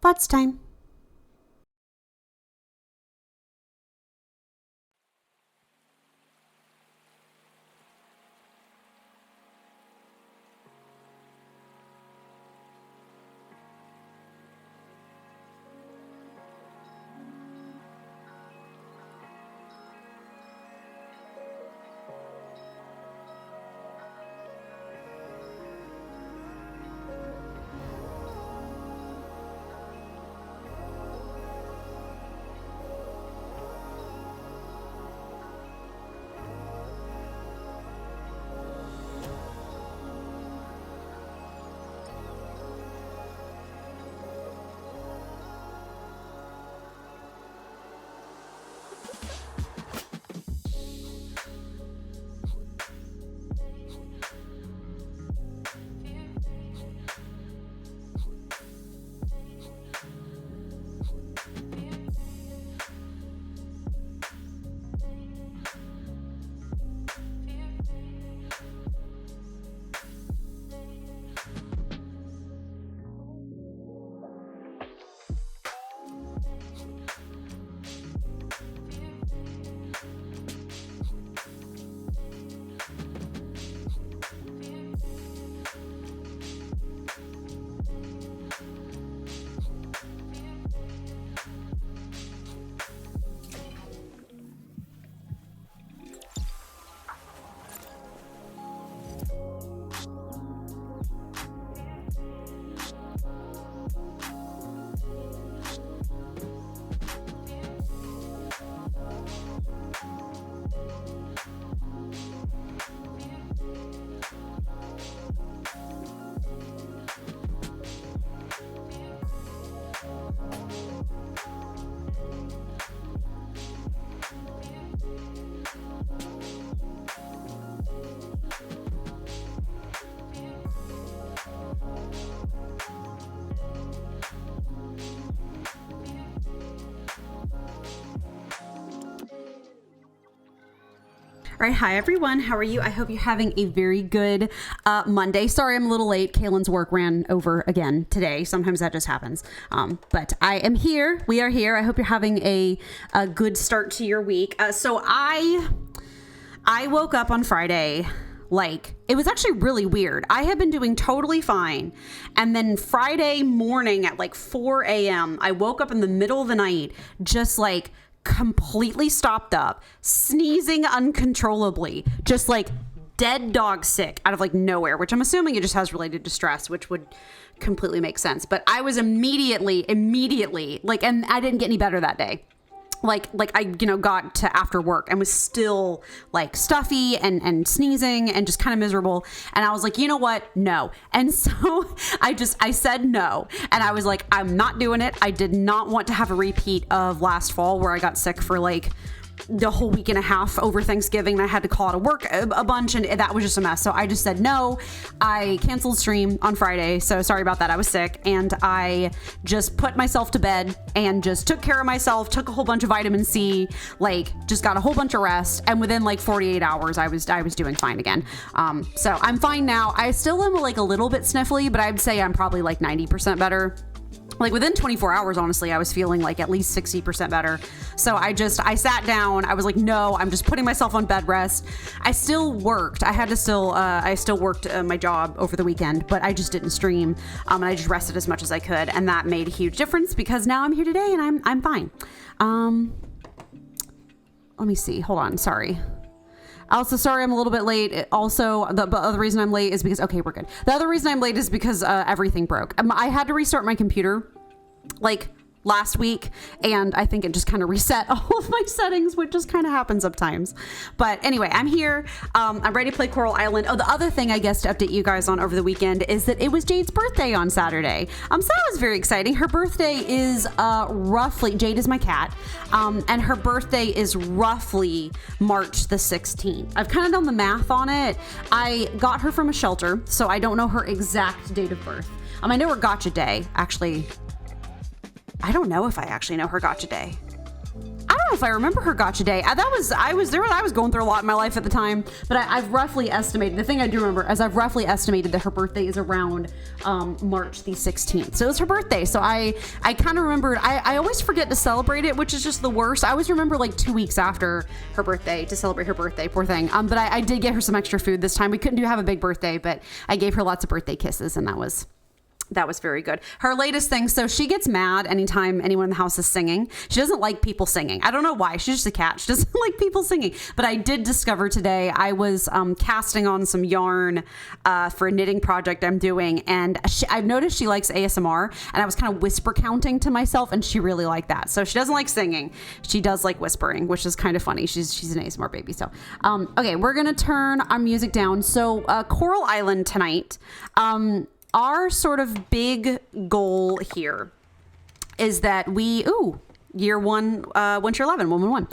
thoughts time. All right, hi everyone. How are you? I hope you're having a very good Monday. Sorry, I'm a little late. Kaylin's work ran over again today. Sometimes that just happens. But I am here. We are here. I hope you're having a good start to your week. So I woke up on Friday. Like, it was actually really weird. I had been doing totally fine. And then Friday morning at like 4 a.m., I woke up in the middle of the night, just like completely stopped up, sneezing uncontrollably, just like dead dog sick out of like nowhere, which I'm assuming it just has related to stress, which would completely make sense. But I was immediately like, and I didn't get any better that day. Like I, got to after work and was still like stuffy and sneezing and just kind of miserable. And I was like, you know what? No. And so I said no. And I was like, I'm not doing it. I did not want to have a repeat of last fall where I got sick for like the whole week and a half over Thanksgiving. I had to call out of work a bunch and that was just a mess. So I just said no. I canceled stream on Friday. So sorry about that. I was sick and I just put myself to bed and just took care of myself, took a whole bunch of vitamin C, like just got a whole bunch of rest. And within like 48 hours, I was doing fine again. So I'm fine now. I still am like a little bit sniffly, but I'd say I'm probably like 90% better. Like within 24 hours, honestly, I was feeling like at least 60% better. So I sat down. I was like, no, I'm just putting myself on bed rest. I still worked. I still worked my job over the weekend, but I just didn't stream. And I just rested as much as I could. And that made a huge difference because now I'm here today and I'm fine. Let me see. Hold on. Sorry. Also, sorry, I'm a little bit late. Also, the other reason I'm late is because, okay, we're good. The other reason I'm late is because everything broke. I had to restart my computer like last week, and I think it just kind of reset all of my settings, which just kind of happens sometimes. But anyway, I'm here. I'm ready to play Coral Island. Oh, the other thing I guess to update you guys on over the weekend is that it was Jade's birthday on Saturday. So that was very exciting. Her birthday is roughly, Jade is my cat, and her birthday is roughly March the 16th. I've kind of done the math on it. I got her from a shelter, so I don't know her exact date of birth. I know her gotcha day, actually. I don't know if I actually know her gotcha day. I don't know if I remember her gotcha day. I was going through a lot in my life at the time, but I've roughly estimated, the thing I do remember is I've roughly estimated that her birthday is around March the 16th. So it's her birthday. So I kind of remembered, I always forget to celebrate it, which is just the worst. I always remember like 2 weeks after her birthday to celebrate her birthday, poor thing. But I did get her some extra food this time. We couldn't have a big birthday, but I gave her lots of birthday kisses, and that was very good. Her latest thing, so she gets mad anytime anyone in the house is singing. She doesn't like people singing. I don't know why. She's just a cat. She doesn't like people singing. But I did discover today, I was casting on some yarn for a knitting project I'm doing, and I've noticed she likes ASMR, and I was kind of whisper counting to myself, and she really liked that. So she doesn't like singing. She does like whispering, which is kind of funny. She's an ASMR baby. So, okay, we're going to turn our music down. So Coral Island tonight, our sort of big goal here is that year one, winter 11, woman one.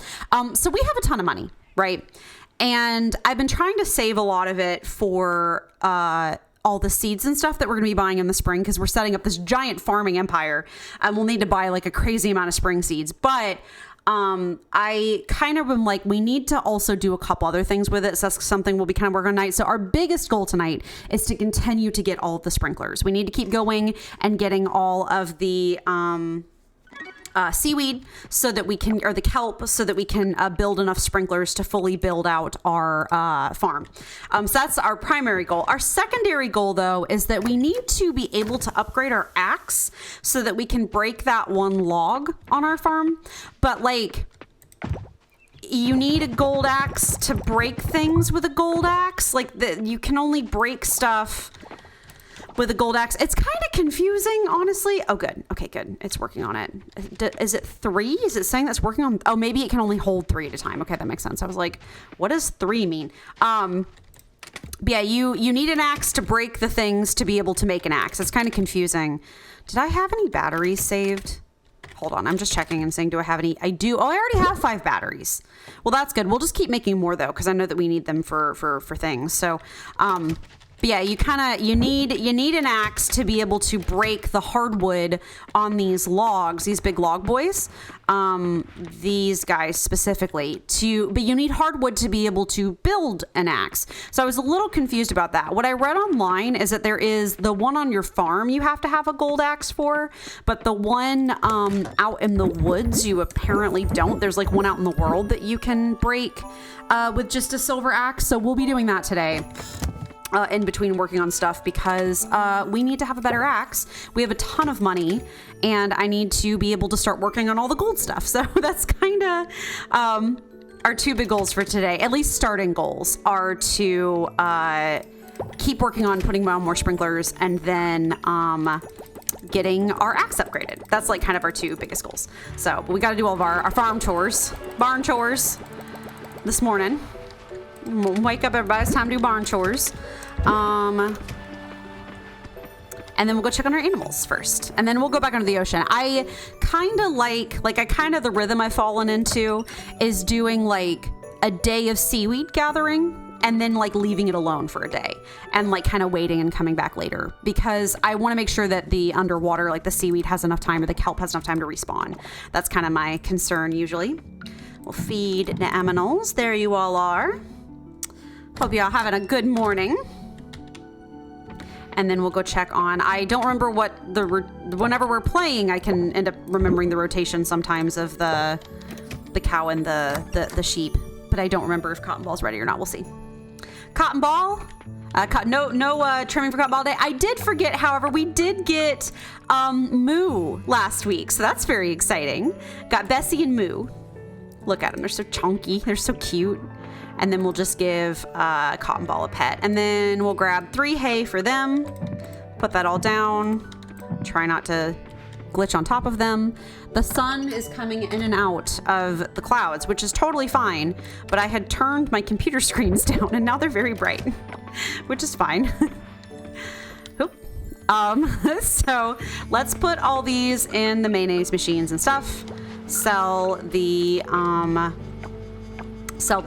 So we have a ton of money, right? And I've been trying to save a lot of it for all the seeds and stuff that we're going to be buying in the spring, because we're setting up this giant farming empire, and we'll need to buy like a crazy amount of spring seeds. But I kind of am like, we need to also do a couple other things with it. So that's something we'll be kind of working on tonight. So our biggest goal tonight is to continue to get all of the sprinklers. We need to keep going and getting all of the, seaweed so that we can, or the kelp, so that we can build enough sprinklers to fully build out our farm. So that's our primary goal. Our secondary goal, though, is that we need to be able to upgrade our axe so that we can break that one log on our farm. But like, you need a gold axe to break things with a gold axe. Like, you can only break stuff with a gold axe. It's kind of confusing, honestly. Oh, good. Okay, good. It's working on it. Is it 3? Is it saying that's working on? Oh, maybe it can only hold 3 at a time. Okay, that makes sense. I was like, what does 3 mean? But yeah, you need an axe to break the things to be able to make an axe. It's kind of confusing. Did I have any batteries saved? Hold on. I'm just checking and saying, do I have any? I do. Oh, I already have 5 batteries. Well, that's good. We'll just keep making more, though, because I know that we need them for things. So, but yeah, you need an axe to be able to break the hardwood on these logs, these big log boys, these guys specifically. But you need hardwood to be able to build an axe. So I was a little confused about that. What I read online is that there is the one on your farm you have to have a gold axe for, but the one out in the woods you apparently don't. There's like one out in the world that you can break with just a silver axe. So we'll be doing that today. In between working on stuff, because we need to have a better axe. We have a ton of money, and I need to be able to start working on all the gold stuff. So that's kind of our 2 big goals for today. At least starting goals are to keep working on putting on more sprinklers, and then getting our axe upgraded. That's like kind of our 2 biggest goals. So we got to do all of our farm chores, barn chores this morning. Wake up, everybody. It's time to do barn chores. And then we'll go check on our animals first. And then we'll go back into the ocean. I kind of the rhythm I've fallen into is doing like a day of seaweed gathering and then like leaving it alone for a day and like kind of waiting and coming back later, because I want to make sure that the underwater, like the seaweed has enough time, or the kelp has enough time to respawn. That's kind of my concern usually. We'll feed the aminals. There you all are. Hope y'all having a good morning. And then we'll go check on, I don't remember what whenever we're playing, I can end up remembering the rotation sometimes of the cow and the sheep, but I don't remember if Cotton Ball's ready or not. We'll see. Cotton Ball, no trimming for Cotton Ball day. I did forget, however, we did get Moo last week, so that's very exciting. Got Bessie and Moo. Look at them, they're so chunky, they're so cute. And then we'll just give Cotton Ball a pet. And then we'll grab 3 hay for them. Put that all down. Try not to glitch on top of them. The sun is coming in and out of the clouds, which is totally fine. But I had turned my computer screens down, and now they're very bright, which is fine. So let's put all these in the mayonnaise machines and stuff. Sell the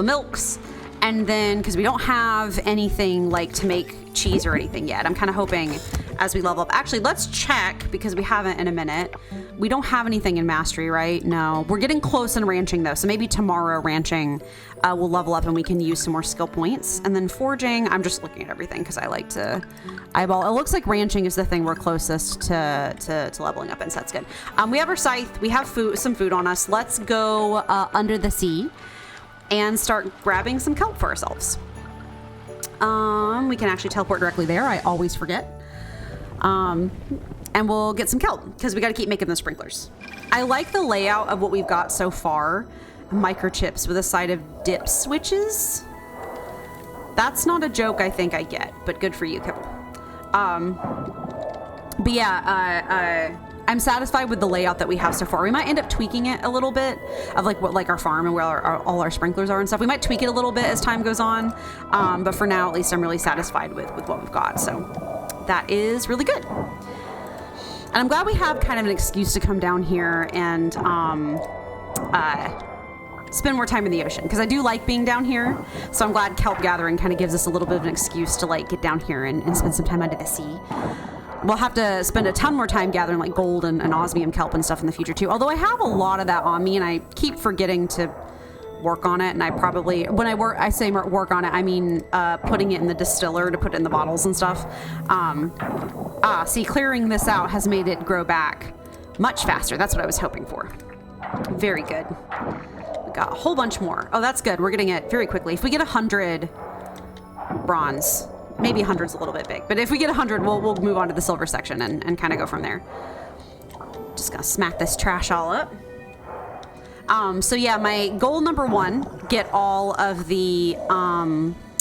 milks, and then because we don't have anything like to make cheese or anything yet, I'm kind of hoping as we level up. Actually, let's check, because we haven't in a minute. We don't have anything in mastery, right? No. We're getting close in ranching, though. So maybe tomorrow ranching will level up and we can use some more skill points. And then forging, I'm just looking at everything because I like to eyeball. It looks like ranching is the thing we're closest to leveling up in, so that's good. We have our scythe. We have some food on us. Let's go under the sea and start grabbing some kelp for ourselves. We can actually teleport directly there. I always forget. And we'll get some kelp because we got to keep making the sprinklers. I like the layout of what we've got so far. Microchips with a side of dip switches. That's not a joke I think I get, but good for you, Kibble. But yeah, I'm satisfied with the layout that we have so far. We might end up tweaking it a little bit of like what our farm and where all our sprinklers are and stuff. We might tweak it a little bit as time goes on. But for now, at least I'm really satisfied with what we've got. So that is really good. And I'm glad we have kind of an excuse to come down here and spend more time in the ocean, because I do like being down here. So I'm glad kelp gathering kind of gives us a little bit of an excuse to like get down here and spend some time under the sea. We'll have to spend a ton more time gathering like gold and osmium kelp and stuff in the future too. Although I have a lot of that on me and I keep forgetting to work on it. And I probably, when I say work on it, I mean putting it in the distiller to put it in the bottles and stuff. See, clearing this out has made it grow back much faster. That's what I was hoping for. Very good. We got a whole bunch more. Oh, that's good. We're getting it very quickly. If we get 100 bronze, maybe 100's a little bit big, but if we get 100, we'll move on to the silver section and kind of go from there. Just gonna smack this trash all up. So yeah, my goal number 1, get all of the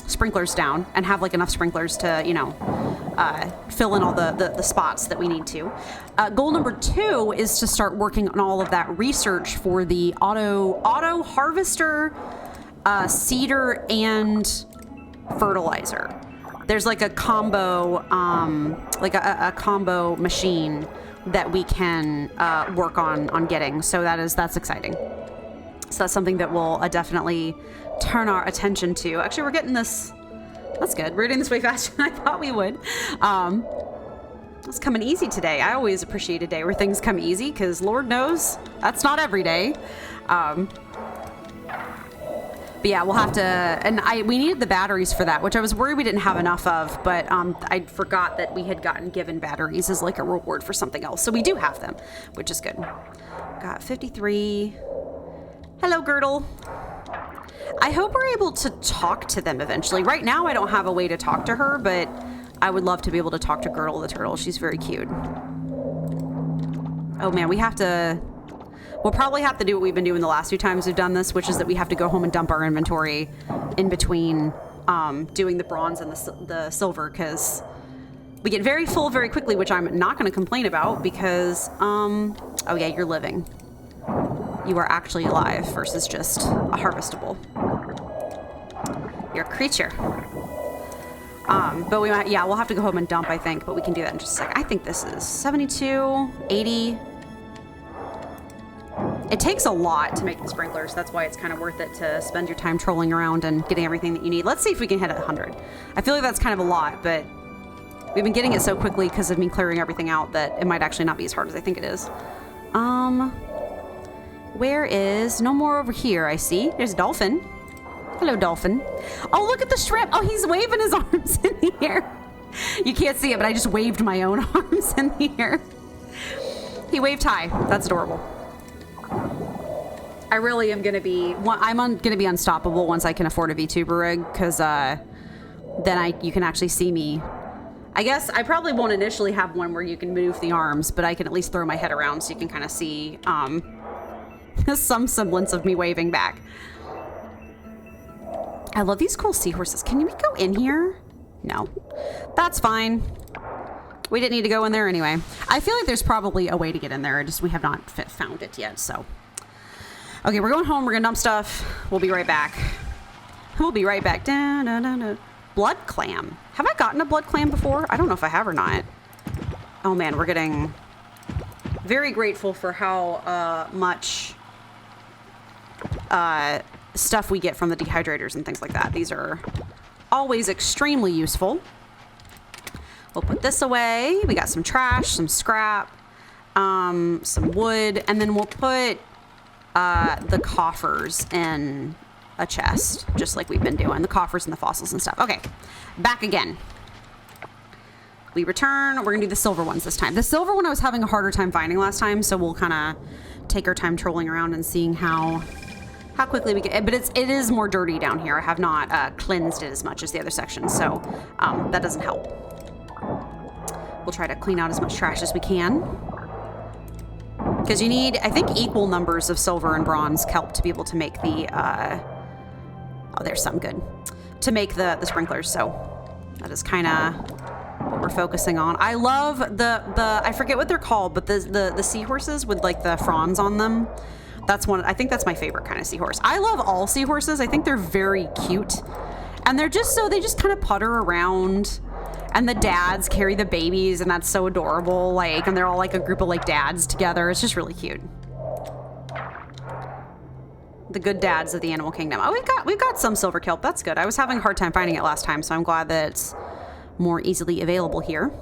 sprinklers down and have like enough sprinklers to, you know, fill in all the spots that we need to. Goal number 2 is to start working on all of that research for the auto harvester, seeder, and fertilizer. There's like a combo, like a combo machine that we can work on getting. So that's exciting. So that's something that we'll definitely turn our attention to. Actually, we're getting this. That's good. We're getting this way faster than I thought we would. It's coming easy today. I always appreciate a day where things come easy, because Lord knows that's not every day. But yeah, we'll have to, and we needed the batteries for that, which I was worried we didn't have enough of, but I forgot that we had gotten given batteries as like a reward for something else. So we do have them, which is good. Got 53. Hello, Girdle. I hope we're able to talk to them eventually. Right now, I don't have a way to talk to her, but I would love to be able to talk to Girdle the turtle. She's very cute. Oh man, we'll probably have to do what we've been doing the last few times we've done this, which is that we have to go home and dump our inventory in between doing the bronze and the silver, because we get very full very quickly, which I'm not going to complain about because, oh yeah, you're living. You are actually alive versus just a harvestable. You're a creature. But we'll have to go home and dump, I think, but we can do that in just a second. I think this is 72, 80. It takes a lot to make the sprinklers. That's why it's kind of worth it to spend your time trolling around and getting everything that you need. Let's see if we can hit 100. I feel like that's kind of a lot, but we've been getting it so quickly because of me clearing everything out that it might actually not be as hard as I think it is. Where is... No more over here, I see. There's a dolphin. Hello, dolphin. Oh, look at the shrimp. Oh, he's waving his arms in the air. You can't see it, but I just waved my own arms in the air. He waved high. That's adorable. I really am going to be... I'm going to be unstoppable once I can afford a VTuber rig, because then you can actually see me. I guess I probably won't initially have one where you can move the arms, but I can at least throw my head around so you can kind of see some semblance of me waving back. I love these cool seahorses. Can we go in here? No. That's fine. We didn't need to go in there anyway. I feel like there's probably a way to get in there. We have not found it yet, so. Okay, we're going home. We're going to dump stuff. We'll be right back. We'll be right back. Da, da, da, da. Blood clam. Have I gotten a blood clam before? I don't know if I have or not. Oh man, we're getting very grateful for how much stuff we get from the dehydrators and things like that. These are always extremely useful. We'll put this away. We got some trash, some scrap, some wood, and then we'll put the coffers in a chest, just like we've been doing. The coffers and the fossils and stuff. Okay, back again. We return. We're gonna do the silver ones this time. The silver one I was having a harder time finding last time, so we'll kind of take our time trolling around and seeing how quickly we get. But it is more dirty down here. I have not cleansed it as much as the other sections, so that doesn't help. We'll try to clean out as much trash as we can, because you need, I think, equal numbers of silver and bronze kelp to be able to make the oh, there's some good to make the sprinklers. So that is kind of what we're focusing on. I love the I forget what they're called, but the seahorses with like the fronds on them. That's one. I think that's my favorite kind of seahorse. I love all seahorses. I think they're very cute, and they're just they just kind of putter around, and the dads carry the babies, and that's so adorable. Like, and they're all like a group of like dads together. It's just really cute. The good dads of the animal kingdom. Oh, we've got some silver kelp. That's good. I was having a hard time finding it last time, so I'm glad that it's more easily available here.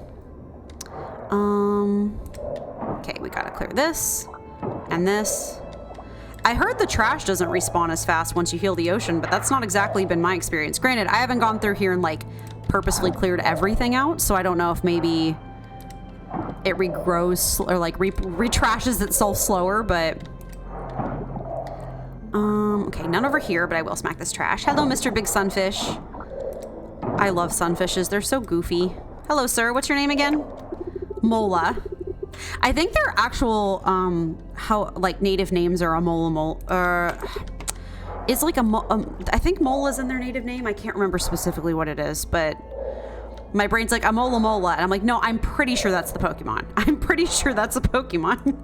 Okay, we gotta clear this and this. I heard the trash doesn't respawn as fast once you heal the ocean, but that's not exactly been my experience. Granted, I haven't gone through here and like purposefully cleared everything out, so I don't know if maybe it regrows or like retrashes itself slower, but okay, none over here, but I will smack this trash. Hello, Mr. Big Sunfish. I love sunfishes. They're so goofy. Hello, sir. What's your name again? Mola. I think their actual how like native names are a mola. It's like I think Mola's in their native name. I can't remember specifically what it is, but my brain's like a mola, and I'm like, no, I'm pretty sure that's the Pokemon. I'm pretty sure that's a Pokemon.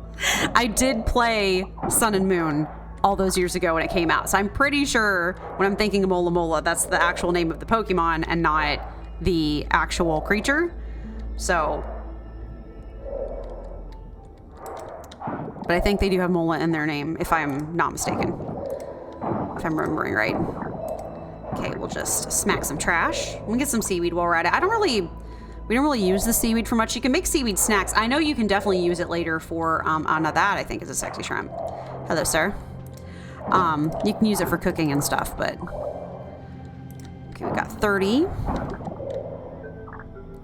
I did play Sun and Moon all those years ago when it came out, so I'm pretty sure when I'm thinking of mola, that's the actual name of the Pokemon and not the actual creature. So, but I think they do have Mola in their name, if I'm not mistaken, if I'm remembering right. Okay, we'll just smack some trash. We'll get some seaweed while we're at it. We don't really use the seaweed for much. You can make seaweed snacks. I know you can definitely use it later for, now that I think is a sexy shrimp. Hello, sir. You can use it for cooking and stuff, but okay, we got 30.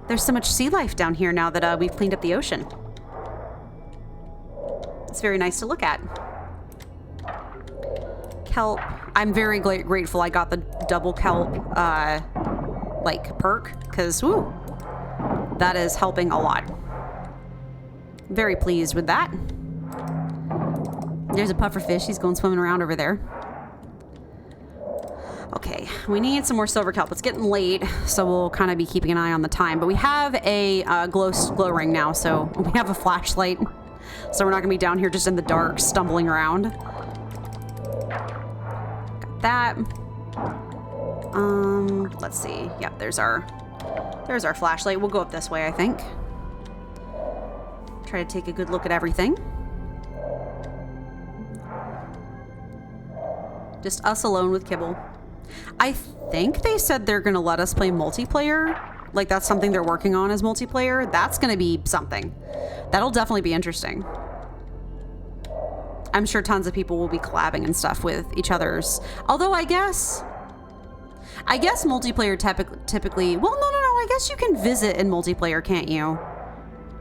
There's so much sea life down here now that we've cleaned up the ocean. It's very nice to look at. Kelp. I'm very grateful I got the double kelp like perk, because woo, that is helping a lot. Very pleased with that. There's a pufferfish. He's going swimming around over there. Okay, we need some more silver kelp. It's getting late, so we'll kind of be keeping an eye on the time. But we have a glow ring now, so we have a flashlight. So we're not going to be down here just in the dark, stumbling around. Got that. Let's see. Yep, there's our flashlight. We'll go up this way, I think. Try to take a good look at everything. Just us alone with Kibble. I think they said they're going to let us play multiplayer. Like, that's something they're working on as multiplayer. That's going to be something. That'll definitely be interesting. I'm sure tons of people will be collabing and stuff with each other's. Although, I guess multiplayer typically... Well, no. I guess you can visit in multiplayer, can't you?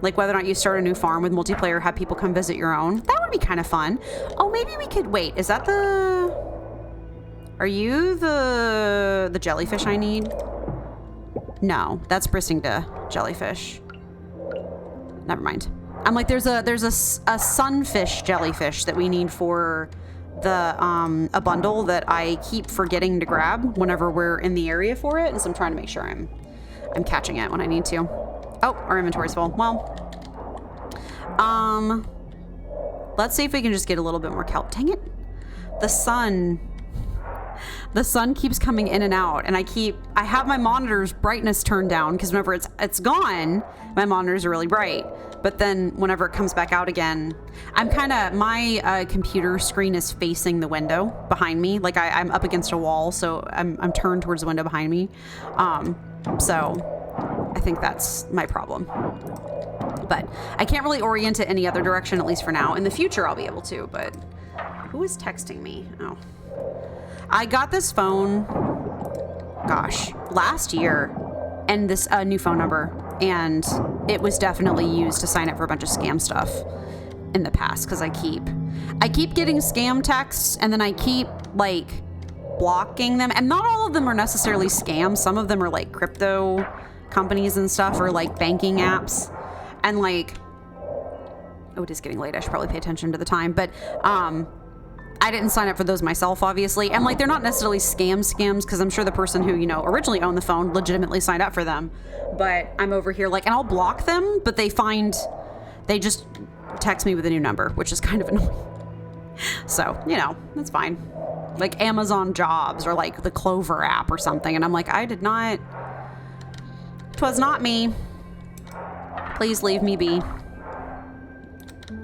Like, whether or not you start a new farm with multiplayer, have people come visit your own. That would be kind of fun. Oh, maybe we could... Wait, is that the... Are you the jellyfish I need? No, that's Brisingda jellyfish. Never mind. I'm like, there's a sunfish jellyfish that we need for the a bundle that I keep forgetting to grab whenever we're in the area for it, and so I'm trying to make sure I'm catching it when I need to. Oh, our inventory's full. Well, let's see if we can just get a little bit more kelp. Dang it. The sun keeps coming in and out, and I have my monitor's brightness turned down because whenever it's gone, my monitors are really bright. But then whenever it comes back out again, my computer screen is facing the window behind me. Like I'm up against a wall, so I'm turned towards the window behind me. So I think that's my problem. But I can't really orient it any other direction, at least for now. In the future, I'll be able to, but who is texting me? Oh. I got this phone, gosh, last year, and this new phone number, and it was definitely used to sign up for a bunch of scam stuff in the past, because I keep getting scam texts, and then I keep, like, blocking them, and not all of them are necessarily scams. Some of them are, like, crypto companies and stuff, or, like, banking apps, and, like, oh, it is getting late. I should probably pay attention to the time, but, I didn't sign up for those myself, obviously. And, like, they're not necessarily scams, because I'm sure the person who, you know, originally owned the phone legitimately signed up for them. But I'm over here, like, and I'll block them, but they just text me with a new number, which is kind of annoying. So, you know, that's fine. Like Amazon Jobs or, like, the Clover app or something. And I'm like, it was not me. Please leave me be.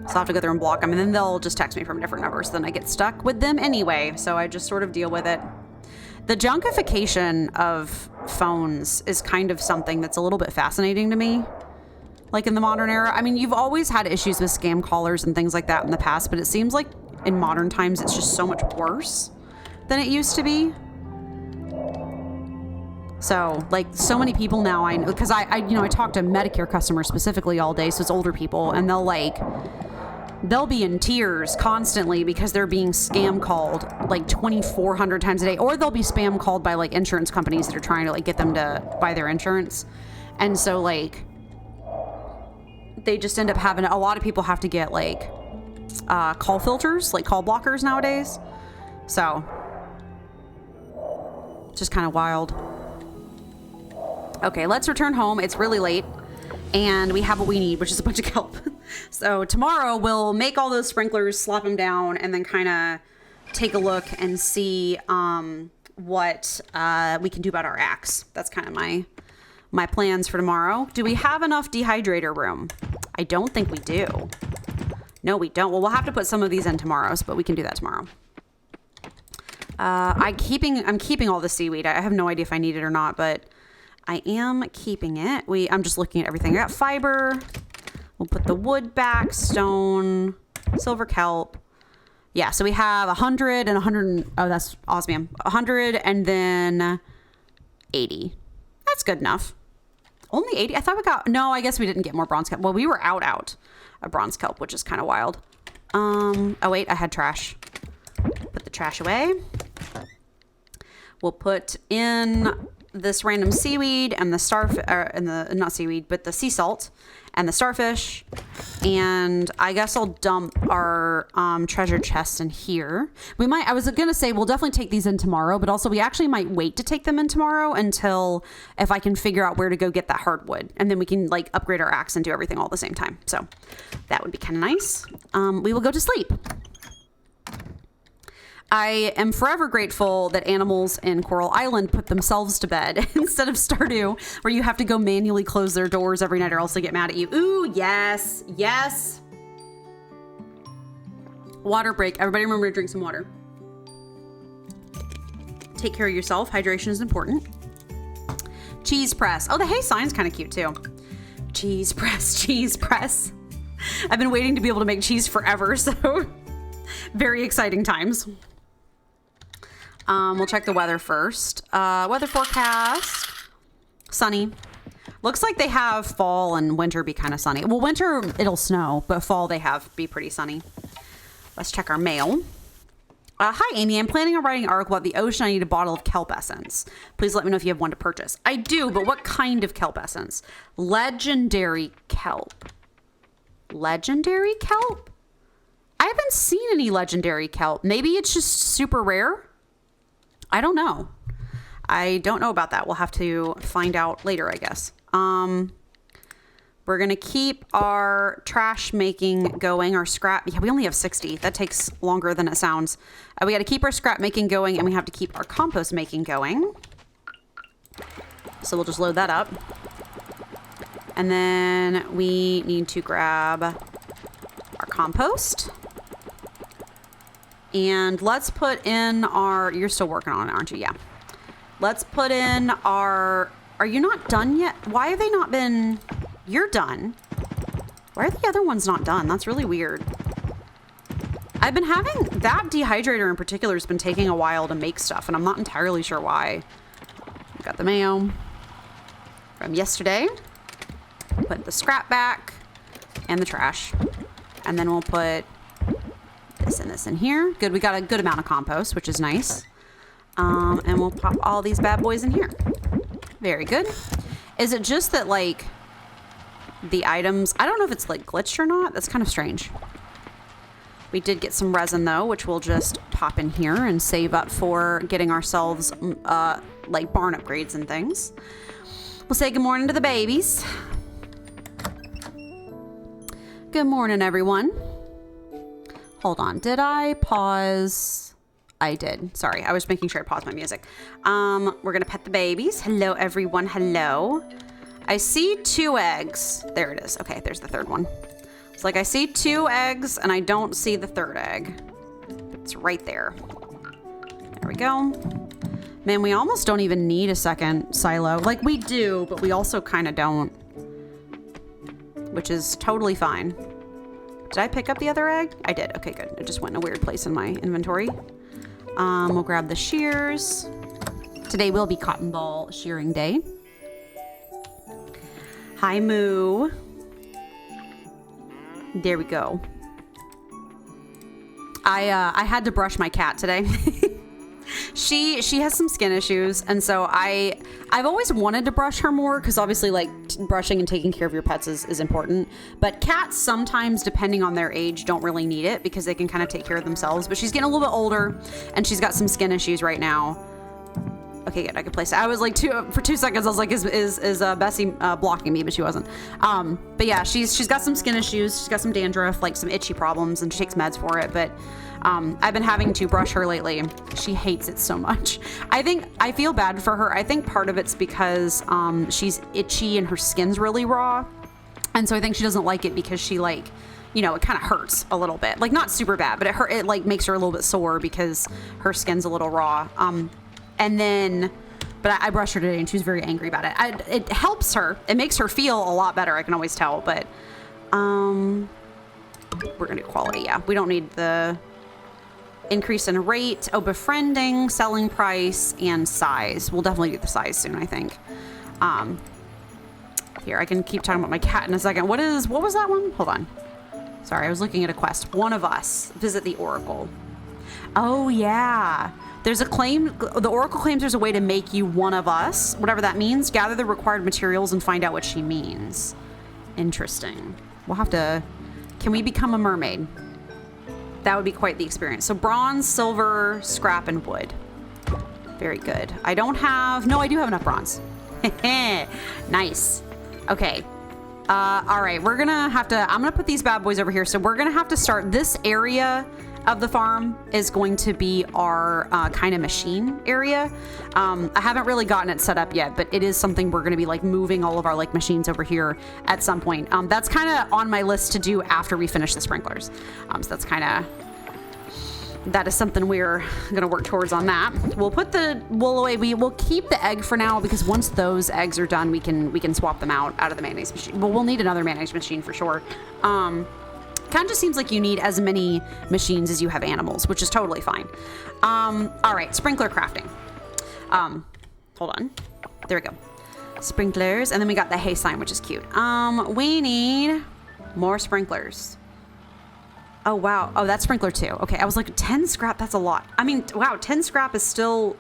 So I'll have to go through and block them, and then they'll just text me from different numbers. Then I get stuck with them anyway, so I just sort of deal with it. The junkification of phones is kind of something that's a little bit fascinating to me, like in the modern era. I mean, you've always had issues with scam callers and things like that in the past, but it seems like in modern times it's just so much worse than it used to be. So, like, so many people now, I know, because I talk to Medicare customers specifically all day, so it's older people, and they'll be in tears constantly because they're being scam called like 2,400 times a day, or they'll be spam called by, like, insurance companies that are trying to, like, get them to buy their insurance. And so, like, they just end up having, a lot of people have to get, like, call filters, like call blockers nowadays. So, just kind of wild. Okay, let's return home. It's really late, and we have what we need, which is a bunch of kelp. So tomorrow we'll make all those sprinklers, slap them down, and then kind of take a look and see what we can do about our axe. That's kind of my plans for tomorrow. Do we have enough dehydrator room? I don't think we do. No, we don't. Well, we'll have to put some of these in tomorrow, but we can do that tomorrow. I'm keeping all the seaweed. I have no idea if I need it or not, but I am keeping it. I'm just looking at everything. I got fiber. We'll put the wood back, stone, silver kelp. Yeah, so we have 100 and 100. Oh, that's osmium. 100 and then 80. That's good enough. Only 80? I thought we got... No, I guess we didn't get more bronze kelp. Well, we were out of bronze kelp, which is kind of wild. Oh, wait, I had trash. Put the trash away. We'll put in this random seaweed and the not seaweed, but the sea salt and the starfish. And I guess I'll dump our treasure chest in here. I was gonna say we'll definitely take these in tomorrow, but also we actually might wait to take them in tomorrow until if I can figure out where to go get that hardwood, and then we can, like, upgrade our axe and do everything all at the same time. So that would be kind of nice. We will go to sleep. I am forever grateful that animals in Coral Island put themselves to bed instead of Stardew, where you have to go manually close their doors every night or else they get mad at you. Ooh, yes, yes. Water break. Everybody remember to drink some water. Take care of yourself. Hydration is important. Cheese press. Oh, the hay sign's kind of cute too. Cheese press, cheese press. I've been waiting to be able to make cheese forever, so very exciting times. We'll check the weather first. Weather forecast. Sunny. Looks like they have fall and winter be kind of sunny. Well, winter, it'll snow, but fall they have be pretty sunny. Let's check our mail. Hi, Amy. I'm planning on writing an article about the ocean. I need a bottle of kelp essence. Please let me know if you have one to purchase. I do, but what kind of kelp essence? Legendary kelp. Legendary kelp? I haven't seen any legendary kelp. Maybe it's just super rare. I don't know. I don't know about that. We'll have to find out later, I guess. We're going to keep our trash making going, our scrap. Yeah, we only have 60. That takes longer than it sounds. We got to keep our scrap making going, and we have to keep our compost making going. So we'll just load that up. And then we need to grab our compost. And let's put in our... You're still working on it, aren't you? Yeah. Let's put in our Are you not done yet? Why have they not been... You're done. Why are the other ones not done? That's really weird. I've been having... That dehydrator in particular has been taking a while to make stuff, and I'm not entirely sure why. Got the mayo from yesterday. Put the scrap back and the trash. And then we'll put this and this in here. Good, we got a good amount of compost, which is nice. And we'll pop all these bad boys in here. Very good. Is it just that, like, the items... I don't know if it's, like, glitched or not. That's kind of strange. We did get some resin, though, which we'll just pop in here and save up for getting ourselves, like, barn upgrades and things. We'll say good morning to the babies. Good morning, everyone. Hold on. Did I pause? I did. Sorry. I was making sure I paused my music. We're going to pet the babies. Hello, everyone. Hello. I see 2 eggs. There it is. Okay, there's the third one. It's like I see 2 eggs and I don't see the third egg. It's right there. There we go. Man, we almost don't even need a second silo. Like, we do, but we also kind of don't. Which is totally fine. Did I pick up the other egg? I did. Okay, good. It just went in a weird place in my inventory. We'll grab the shears. Today will be cotton ball shearing day. Hi, Moo. There we go. I had to brush my cat today. She has some skin issues, and so I've always wanted to brush her more because obviously, like, brushing and taking care of your pets is important. But cats sometimes, depending on their age, don't really need it because they can kind of take care of themselves. But she's getting a little bit older, and she's got some skin issues right now. Okay, good. I could place it. I was like, for 2 seconds, I was like, is Bessie blocking me? But she wasn't. But yeah, she's got some skin issues. She's got some dandruff, like some itchy problems, and she takes meds for it. But I've been having to brush her lately. She hates it so much. I feel bad for her. I think part of it's because she's itchy and her skin's really raw. And so I think she doesn't like it because she, like, you know, it kind of hurts a little bit. Like, not super bad, but it like makes her a little bit sore because her skin's a little raw. And then, but I brushed her today and she was very angry about it. It helps her. It makes her feel a lot better. I can always tell, but we're going to do quality. Yeah, we don't need the increase in rate. Oh, befriending, selling price, and size. We'll definitely do the size soon, I think. Here, I can keep talking about my cat in a second. What was that one? Hold on. Sorry, I was looking at a quest. One of us. Visit the Oracle. Oh, yeah. There's a claim, the Oracle claims there's a way to make you one of us, whatever that means. Gather the required materials and find out what she means. Interesting. We'll have to, can we become a mermaid? That would be quite the experience. So bronze, silver, scrap, and wood. Very good. I don't have, no, I do have enough bronze. Nice. Okay. All right, we're gonna have to, I'm gonna put these bad boys over here. So we're gonna have to start this area of the farm is going to be our kind of machine area. I haven't really gotten it set up yet, but it is something we're going to be like moving all of our like machines over here at some point. That's kind of on my list to do after we finish the sprinklers. So that's kind of, that is something we're going to work towards on that. We'll put the wool away. We will keep the egg for now because once those eggs are done, we can swap them out of the mayonnaise machine. But we'll need another mayonnaise machine for sure. Kind of just seems like you need as many machines as you have animals, which is totally fine. All right, sprinkler crafting. Hold on. There we go. Sprinklers, and then we got the hay sign, which is cute. We need more sprinklers. Oh, wow. Oh, that's sprinkler too. Okay, I was like, 10 scrap, that's a lot. I mean, wow, 10 scrap is still...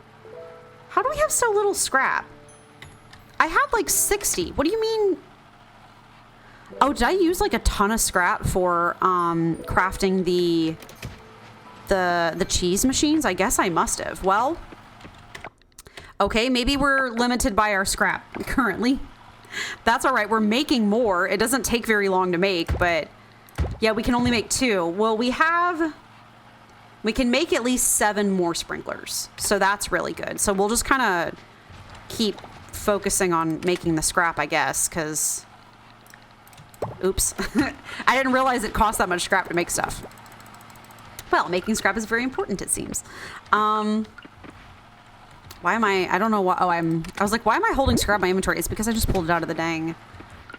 How do we have so little scrap? I had like 60. What do you mean... Oh, did I use like a ton of scrap for crafting the cheese machines? I guess I must have. Well, okay, maybe we're limited by our scrap currently. That's all right. We're making more. It doesn't take very long to make, but yeah, we can only make 2. Well, we can make at least 7 more sprinklers. So that's really good. So we'll just kind of keep focusing on making the scrap, I guess, because... Oops. I didn't realize it cost that much scrap to make stuff. Well, making scrap is very important, it seems. Why am I don't know what, oh, I was like, why am I holding scrap my inventory? It's because I just pulled it out of the dang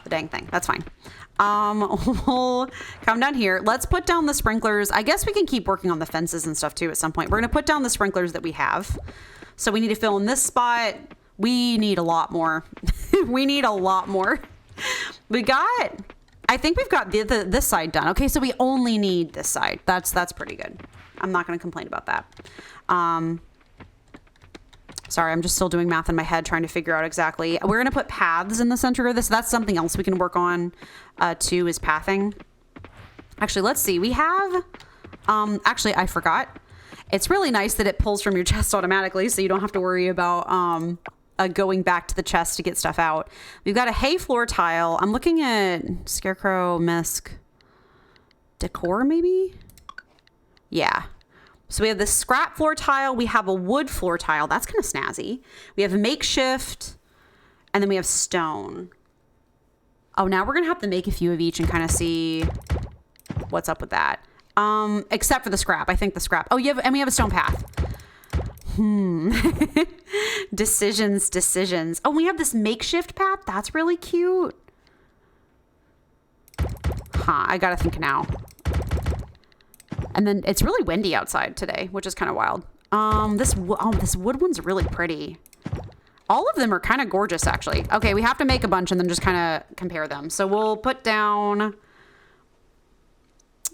thing. That's fine. We'll come down here. Let's put down the sprinklers. I guess we can keep working on the fences and stuff too at some point. We're going to put down the sprinklers that we have. So we need to fill in this spot. We need a lot more. We need a lot more. I think we've got this side done. Okay, so we only need this side. That's pretty good. I'm not going to complain about that. Sorry, I'm just still doing math in my head, trying to figure out exactly. We're going to put paths in the center of this. That's something else we can work on, too, is pathing. Actually, let's see. We have, actually, I forgot. It's really nice that it pulls from your chest automatically, so you don't have to worry about going back to the chest to get stuff out. We've got a hay floor tile. I'm looking at Scarecrow, Misc, Decor, maybe? Yeah. So we have this scrap floor tile. We have a wood floor tile. That's kind of snazzy. We have a makeshift, and then we have stone. Oh, now we're going to have to make a few of each and kind of see what's up with that. Except for the scrap. I think the scrap. Oh, and we have a stone path. Decisions. Oh, we have this makeshift path. That's really cute. I got to think now. And then it's really windy outside today, which is kind of wild. This wood one's really pretty. All of them are kind of gorgeous, actually. Okay, we have to make a bunch and then just kind of compare them. So we'll put down...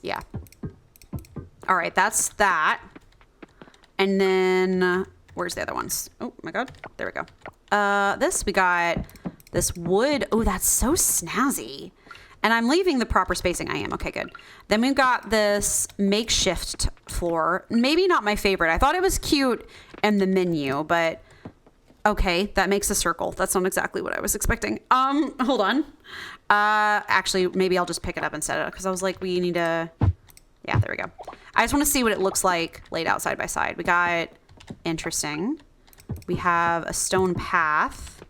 Yeah. All right, that's that. And then... Where's the other ones? Oh, my God. There we go. We got this wood. Oh, that's so snazzy. And I'm leaving the proper spacing. I am. Okay, good. Then we've got this makeshift floor. Maybe not my favorite. I thought it was cute in the menu, but okay, that makes a circle. That's not exactly what I was expecting. Hold on. Actually, maybe I'll just pick it up and set it up because I was like, we need to... Yeah, there we go. I just want to see what it looks like laid out side by side. We got... Interesting. We have a stone path.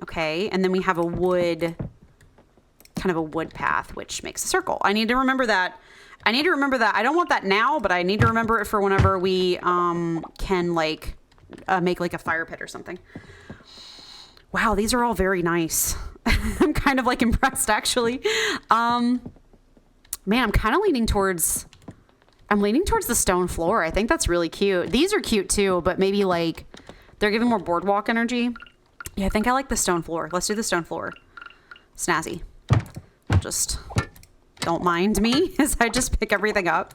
Okay, and then we have a wood... kind of a wood path, which makes a circle. I need to remember that. I don't want that now, but I need to remember it for whenever we can like make like a fire pit or something. Wow, these are all very nice. I'm kind of like impressed actually. Man, I'm kind of leaning towards the stone floor. I think that's really cute. These are cute too, but maybe like they're giving more boardwalk energy. Yeah, I think I like the stone floor. Let's do the stone floor. Snazzy. Just don't mind me as I just pick everything up.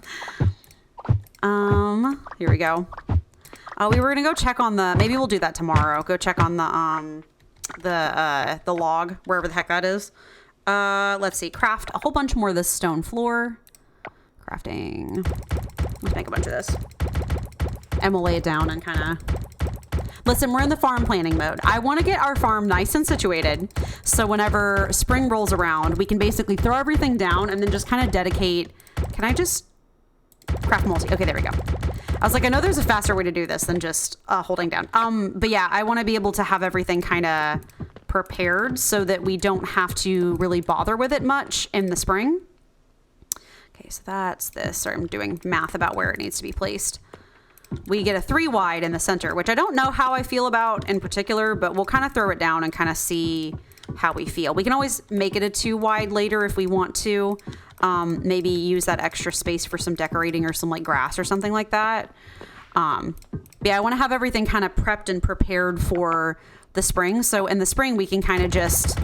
Here we go. We were gonna go check on maybe we'll do that tomorrow. Go check on the log, wherever the heck that is. Let's see, craft a whole bunch more of this stone floor. Crafting. Let's make a bunch of this. And we'll lay it down and kind of... Listen, we're in the farm planning mode. I want to get our farm nice and situated. So whenever spring rolls around, we can basically throw everything down and then just kind of dedicate... Can I just... Craft multi. Okay, there we go. I was like, I know there's a faster way to do this than just holding down. But yeah, I want to be able to have everything kind of prepared so that we don't have to really bother with it much in the spring. Okay, so that's this. Sorry, I'm doing math about where it needs to be placed. We get a 3 wide in the center, which I don't know how I feel about in particular, but we'll kind of throw it down and kind of see how we feel. We can always make it a 2 wide later if we want to. Maybe use that extra space for some decorating or some like grass or something like that. Yeah, I want to have everything kind of prepped and prepared for the spring. So in the spring, we can kind of just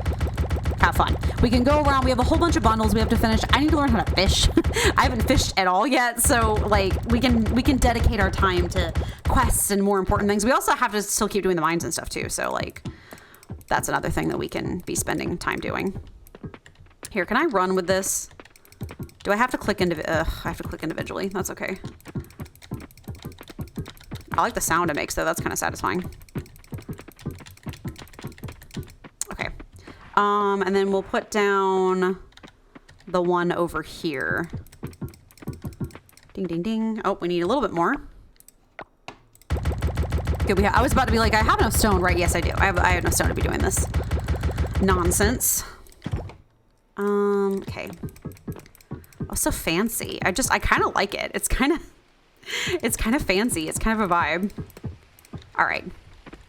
have fun. We can go around. We have a whole bunch of bundles we have to finish. I need to learn how to fish. I haven't fished at all yet. So like we can dedicate our time to quests and more important things. We also have to still keep doing the mines and stuff too. So like that's another thing that we can be spending time doing. Here, can I run with this? Do I have to click I have to click individually. That's okay. I like the sound it makes though. That's kind of satisfying. Okay. And then we'll put down the one over here. Ding, ding, ding. Oh, we need a little bit more. Okay, I was about to be like, I have no stone, right? Yes, I do. I have no stone to be doing this nonsense. Okay. Oh, so fancy. I kind of like it. It's kind of fancy. It's kind of a vibe. All right.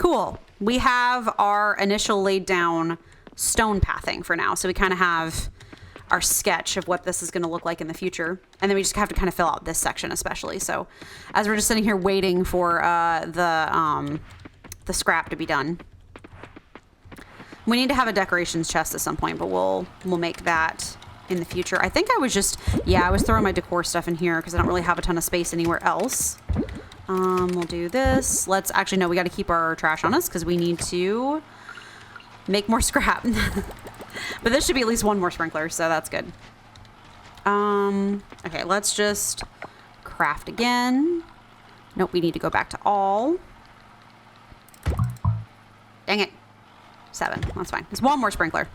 Cool. We have our initial laid down stone pathing for now. So we kind of have our sketch of what this is going to look like in the future. And then we just have to kind of fill out this section especially. So as we're just sitting here waiting for the scrap to be done. We need to have a decorations chest at some point, but we'll make that in the future. I think I was just, I was throwing my decor stuff in here because I don't really have a ton of space anywhere else. We'll do this. Let's actually, no, we got to keep our trash on us because we need to make more scrap. But this should be at least one more sprinkler, so that's good. Okay, let's just craft again. Nope, we need to go back to all. Dang it. 7, that's fine. It's one more sprinkler.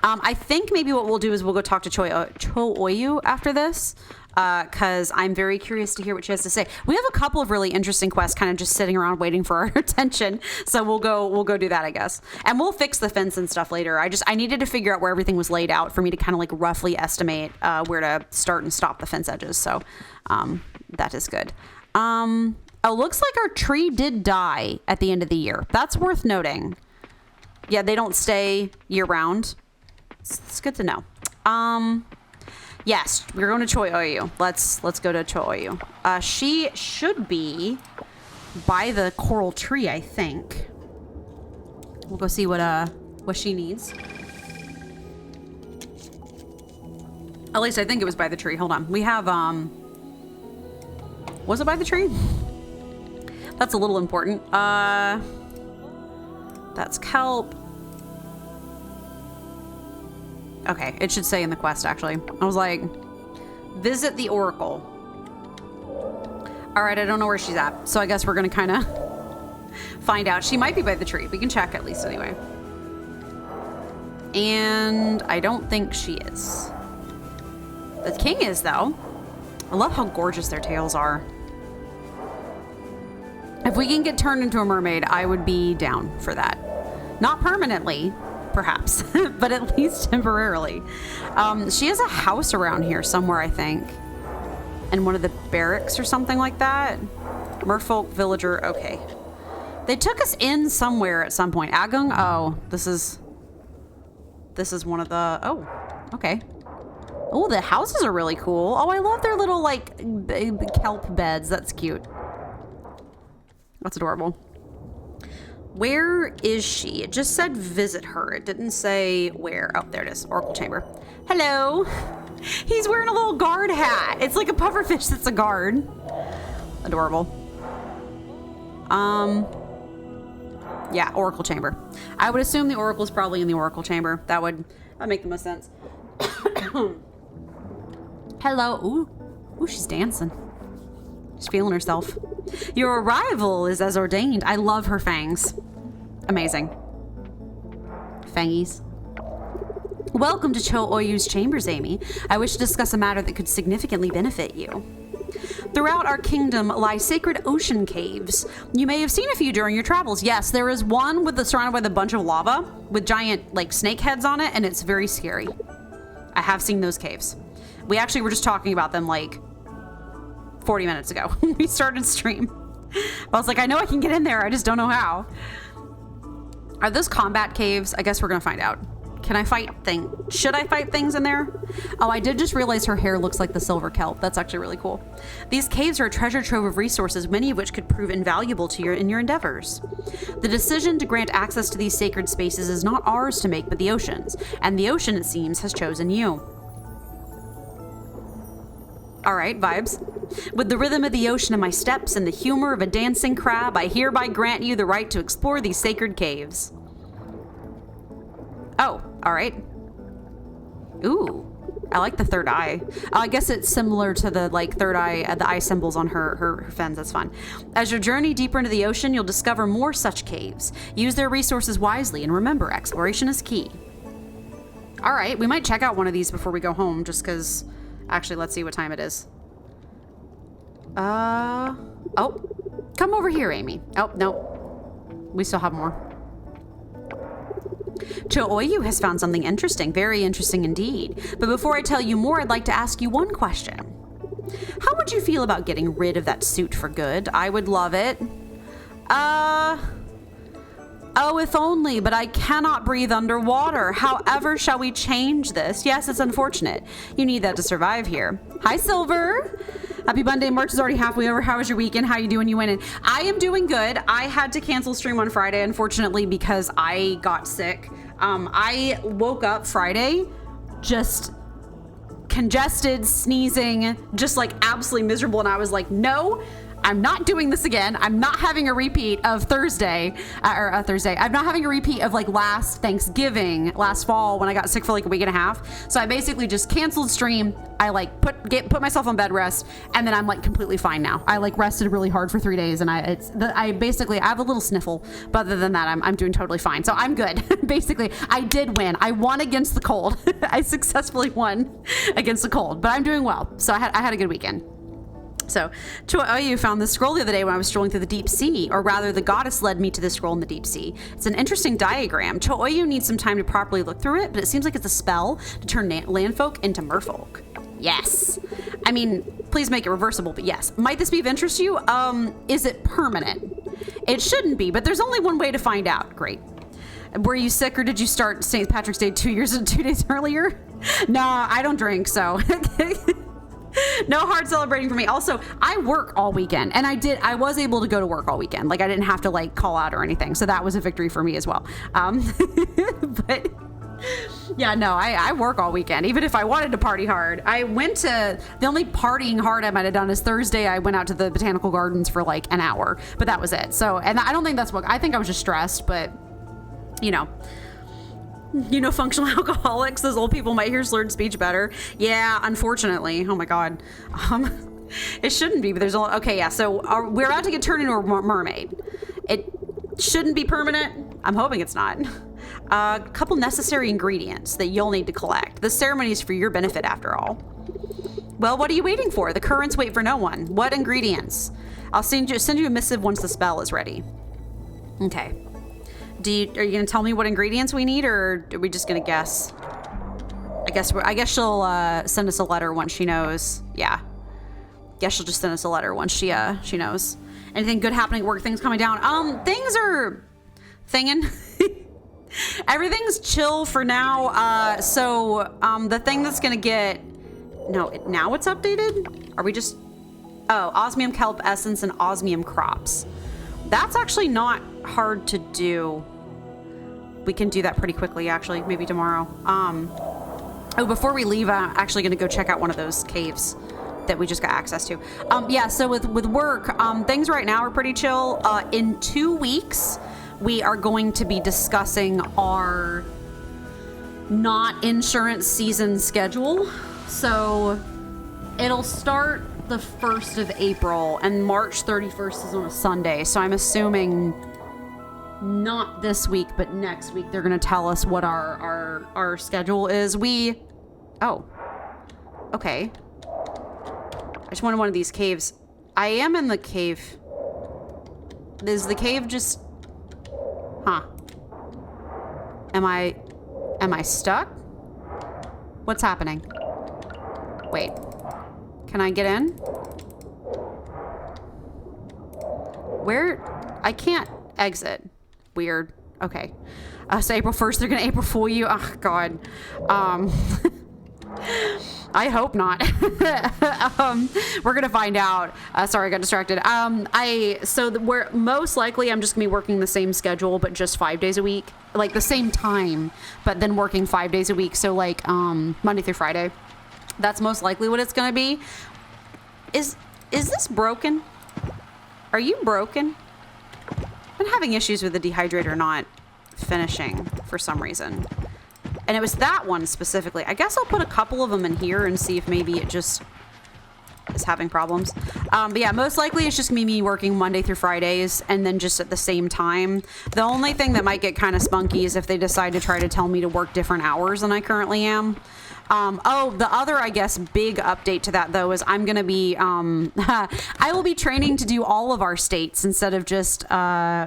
I think maybe what we'll do is we'll go talk to Cho Oyu after this, because I'm very curious to hear what she has to say. We have a couple of really interesting quests kind of just sitting around waiting for our attention, so we'll go do that, I guess. And we'll fix the fence and stuff later. I needed to figure out where everything was laid out for me to kind of like roughly estimate where to start and stop the fence edges, so that is good. Oh, looks like our tree did die at the end of the year. That's worth noting. Yeah, they don't stay year-round. It's good to know. Yes, we're going to Choi Oyu. Let's go to Choi Oyu. She should be by the coral tree, I think. We'll go see what she needs. At least I think it was by the tree. Hold on. We have was it by the tree? That's a little important. That's kelp. Okay, it should say in the quest, actually. I was like, visit the oracle. All right, I don't know where she's at, so I guess we're gonna kind of find out. She might be by the tree. We can check at least anyway. And I don't think she is. The king is, though. I love how gorgeous their tails are. If we can get turned into a mermaid, I would be down for that. Not permanently, perhaps, but at least temporarily. She has a house around here somewhere, I think. In one of the barracks or something like that. Merfolk villager, okay. They took us in somewhere at some point. Agung, oh, this is one of the, oh, okay. Oh, the houses are really cool. Oh, I love their little, like, kelp beds. That's cute. That's adorable. Where is she? It just said visit her. It didn't say where. Oh, there it is. Oracle chamber. Hello. He's wearing a little guard hat. It's like a pufferfish that's a guard. Adorable. Yeah, Oracle chamber. I would assume the Oracle's probably in the Oracle chamber. That would make the most sense. Hello. Ooh, she's dancing. She's feeling herself. Your arrival is as ordained. I love her fangs. Amazing. Fangies. Welcome to Cho Oyu's chambers, Amy. I wish to discuss a matter that could significantly benefit you. Throughout our kingdom lie sacred ocean caves. You may have seen a few during your travels. Yes, there is one surrounded by a bunch of lava with giant like snake heads on it, and it's very scary. I have seen those caves. We actually were just talking about them like 40 minutes ago when we started stream. I was like, I know I can get in there, I just don't know how. Are those combat caves? I guess we're gonna find out. Can I fight things? Should I fight things in there? Oh, I did just realize her hair looks like the silver kelp. That's actually really cool. These caves are a treasure trove of resources, many of which could prove invaluable to in your endeavors. The decision to grant access to these sacred spaces is not ours to make, but the ocean's. And the ocean, it seems, has chosen you. All right, vibes. With the rhythm of the ocean in my steps and the humor of a dancing crab, I hereby grant you the right to explore these sacred caves. Oh, all right. Ooh, I like the third eye. I guess it's similar to the third eye, the eye symbols on her fins. That's fun. As you journey deeper into the ocean, you'll discover more such caves. Use their resources wisely, and remember, exploration is key. All right, we might check out one of these before we go home, just because. Actually, let's see what time it is. Oh, come over here, Amy. Oh, no. We still have more. Cho Oyu has found something interesting, very interesting indeed. But before I tell you more, I'd like to ask you one question. How would you feel about getting rid of that suit for good? I would love it. Oh, if only, but I cannot breathe underwater. However, shall we change this? Yes, it's unfortunate. You need that to survive here. Hi, Silver. Happy Monday. March is already halfway over. How was your weekend? How you doing? You winning? I am doing good. I had to cancel stream on Friday, unfortunately, because I got sick. I woke up Friday just congested, sneezing, just like absolutely miserable. And I was like, no, I'm not doing this again. I'm not having a repeat of Thursday. I'm not having a repeat of like last Thanksgiving, last fall when I got sick for like a week and a half. So I basically just canceled stream. I like put myself on bed rest, and then I'm like completely fine now. I like rested really hard for 3 days, and I have a little sniffle, but other than that, I'm doing totally fine. So I'm good. Basically, I did win. I won against the cold. I successfully won against the cold, but I'm doing well. So I had a good weekend. So, Cho'oyu found this scroll the other day when I was strolling through the deep sea, or rather the goddess led me to this scroll in the deep sea. It's an interesting diagram. Cho'oyu needs some time to properly look through it, but it seems like it's a spell to turn landfolk into merfolk. Yes. I mean, please make it reversible, but yes. Might this be of interest to you? Is it permanent? It shouldn't be, but there's only one way to find out. Great. Were you sick, or did you start St. Patrick's Day 2 days earlier? No, I don't drink, so... No hard celebrating for me. Also, I work all weekend, and I was able to go to work all weekend. Like, I didn't have to like call out or anything. So that was a victory for me as well. But yeah, no, I work all weekend, even if I wanted to party hard. The only partying hard I might have done is Thursday. I went out to the botanical gardens for like an hour, but that was it. So, and I don't think I think I was just stressed, but you know, functional alcoholics, those old people might hear slurred speech better. Yeah, unfortunately. Oh my God. It shouldn't be, but there's only, okay, yeah. So we're about to get turned into a mermaid. It shouldn't be permanent. I'm hoping it's not. A couple necessary ingredients that you'll need to collect. The ceremony is for your benefit after all. Well, what are you waiting for? The currents wait for no one. What ingredients? I'll send you a missive once the spell is ready. Okay. Are you going to tell me what ingredients we need, or are we just going to guess? I guess she'll send us a letter once she knows. Yeah. Guess she'll just send us a letter once she knows. Anything good happening at work? Things coming down? Things are thinging. Everything's chill for now. So the thing that's going to get... No, now it's updated? Are we just... Oh, osmium kelp essence and osmium crops. That's actually not hard to do. We can do that pretty quickly, actually, maybe tomorrow. Oh, before we leave, I'm actually going to go check out one of those caves that we just got access to. Yeah, so with work, things right now are pretty chill. In 2 weeks, we are going to be discussing our not insurance season schedule. So it'll start the 1st of April, and March 31st is on a Sunday. So I'm assuming not this week, but next week they're going to tell us what our schedule is. Oh, okay. I just wanted one of these caves. I am in the cave. Is the cave just... Huh. Am I stuck? What's happening? Wait. Can I get in? Where? I can't exit. Weird. Okay. So April 1st, they're going to April Fool you. Oh, God. I hope not. We're going to find out. Sorry, I got distracted. We're most likely, I'm just going to be working the same schedule, but just 5 days a week. Like the same time, but then working 5 days a week. So like Monday through Friday. That's most likely what it's going to be. Is this broken? Are you broken? I've been having issues with the dehydrator not finishing for some reason. And it was that one specifically. I guess I'll put a couple of them in here and see if maybe it just is having problems. But yeah, most likely it's just gonna be me working Monday through Fridays and then just at the same time. The only thing that might get kind of spunky is if they decide to try to tell me to work different hours than I currently am. The other, I guess, big update to that, though, is I'm going to be, I will be training to do all of our states instead of just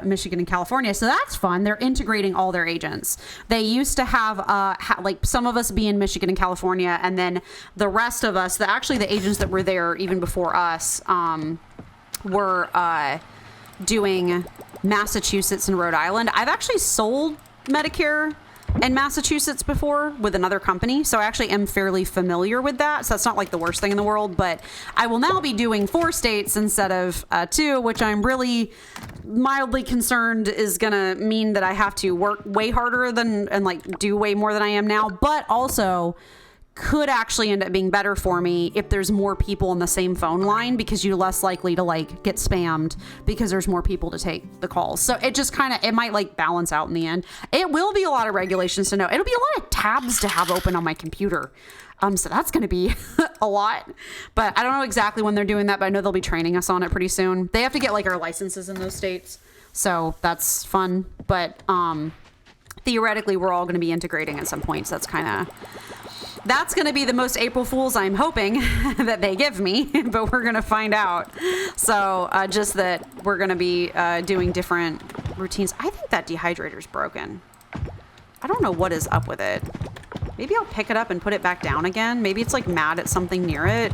Michigan and California. So that's fun. They're integrating all their agents. They used to have, like, some of us be in Michigan and California, and then the rest of us, the agents that were there even before us, were doing Massachusetts and Rhode Island. I've actually sold Medicare in Massachusetts before with another company, so I actually am fairly familiar with that. So that's not like the worst thing in the world, but I will now be doing 4 states instead of 2, which I'm really mildly concerned is gonna mean that I have to work way harder than and like do way more than I am now, but also could actually end up being better for me if there's more people on the same phone line, because you're less likely to like get spammed because there's more people to take the calls. So it just kind of, it might like balance out in the end. It will be a lot of regulations to know. It'll be a lot of tabs to have open on my computer. So that's going to be a lot, but I don't know exactly when they're doing that, but I know they'll be training us on it pretty soon. They have to get like our licenses in those states. So that's fun. But, theoretically we're all going to be integrating at some point. So that's going to be the most April Fools I'm hoping that they give me, but we're going to find out. So just that we're going to be doing different routines. I think that dehydrator's broken. I don't know what is up with it. Maybe I'll pick it up and put it back down again. Maybe it's like mad at something near it.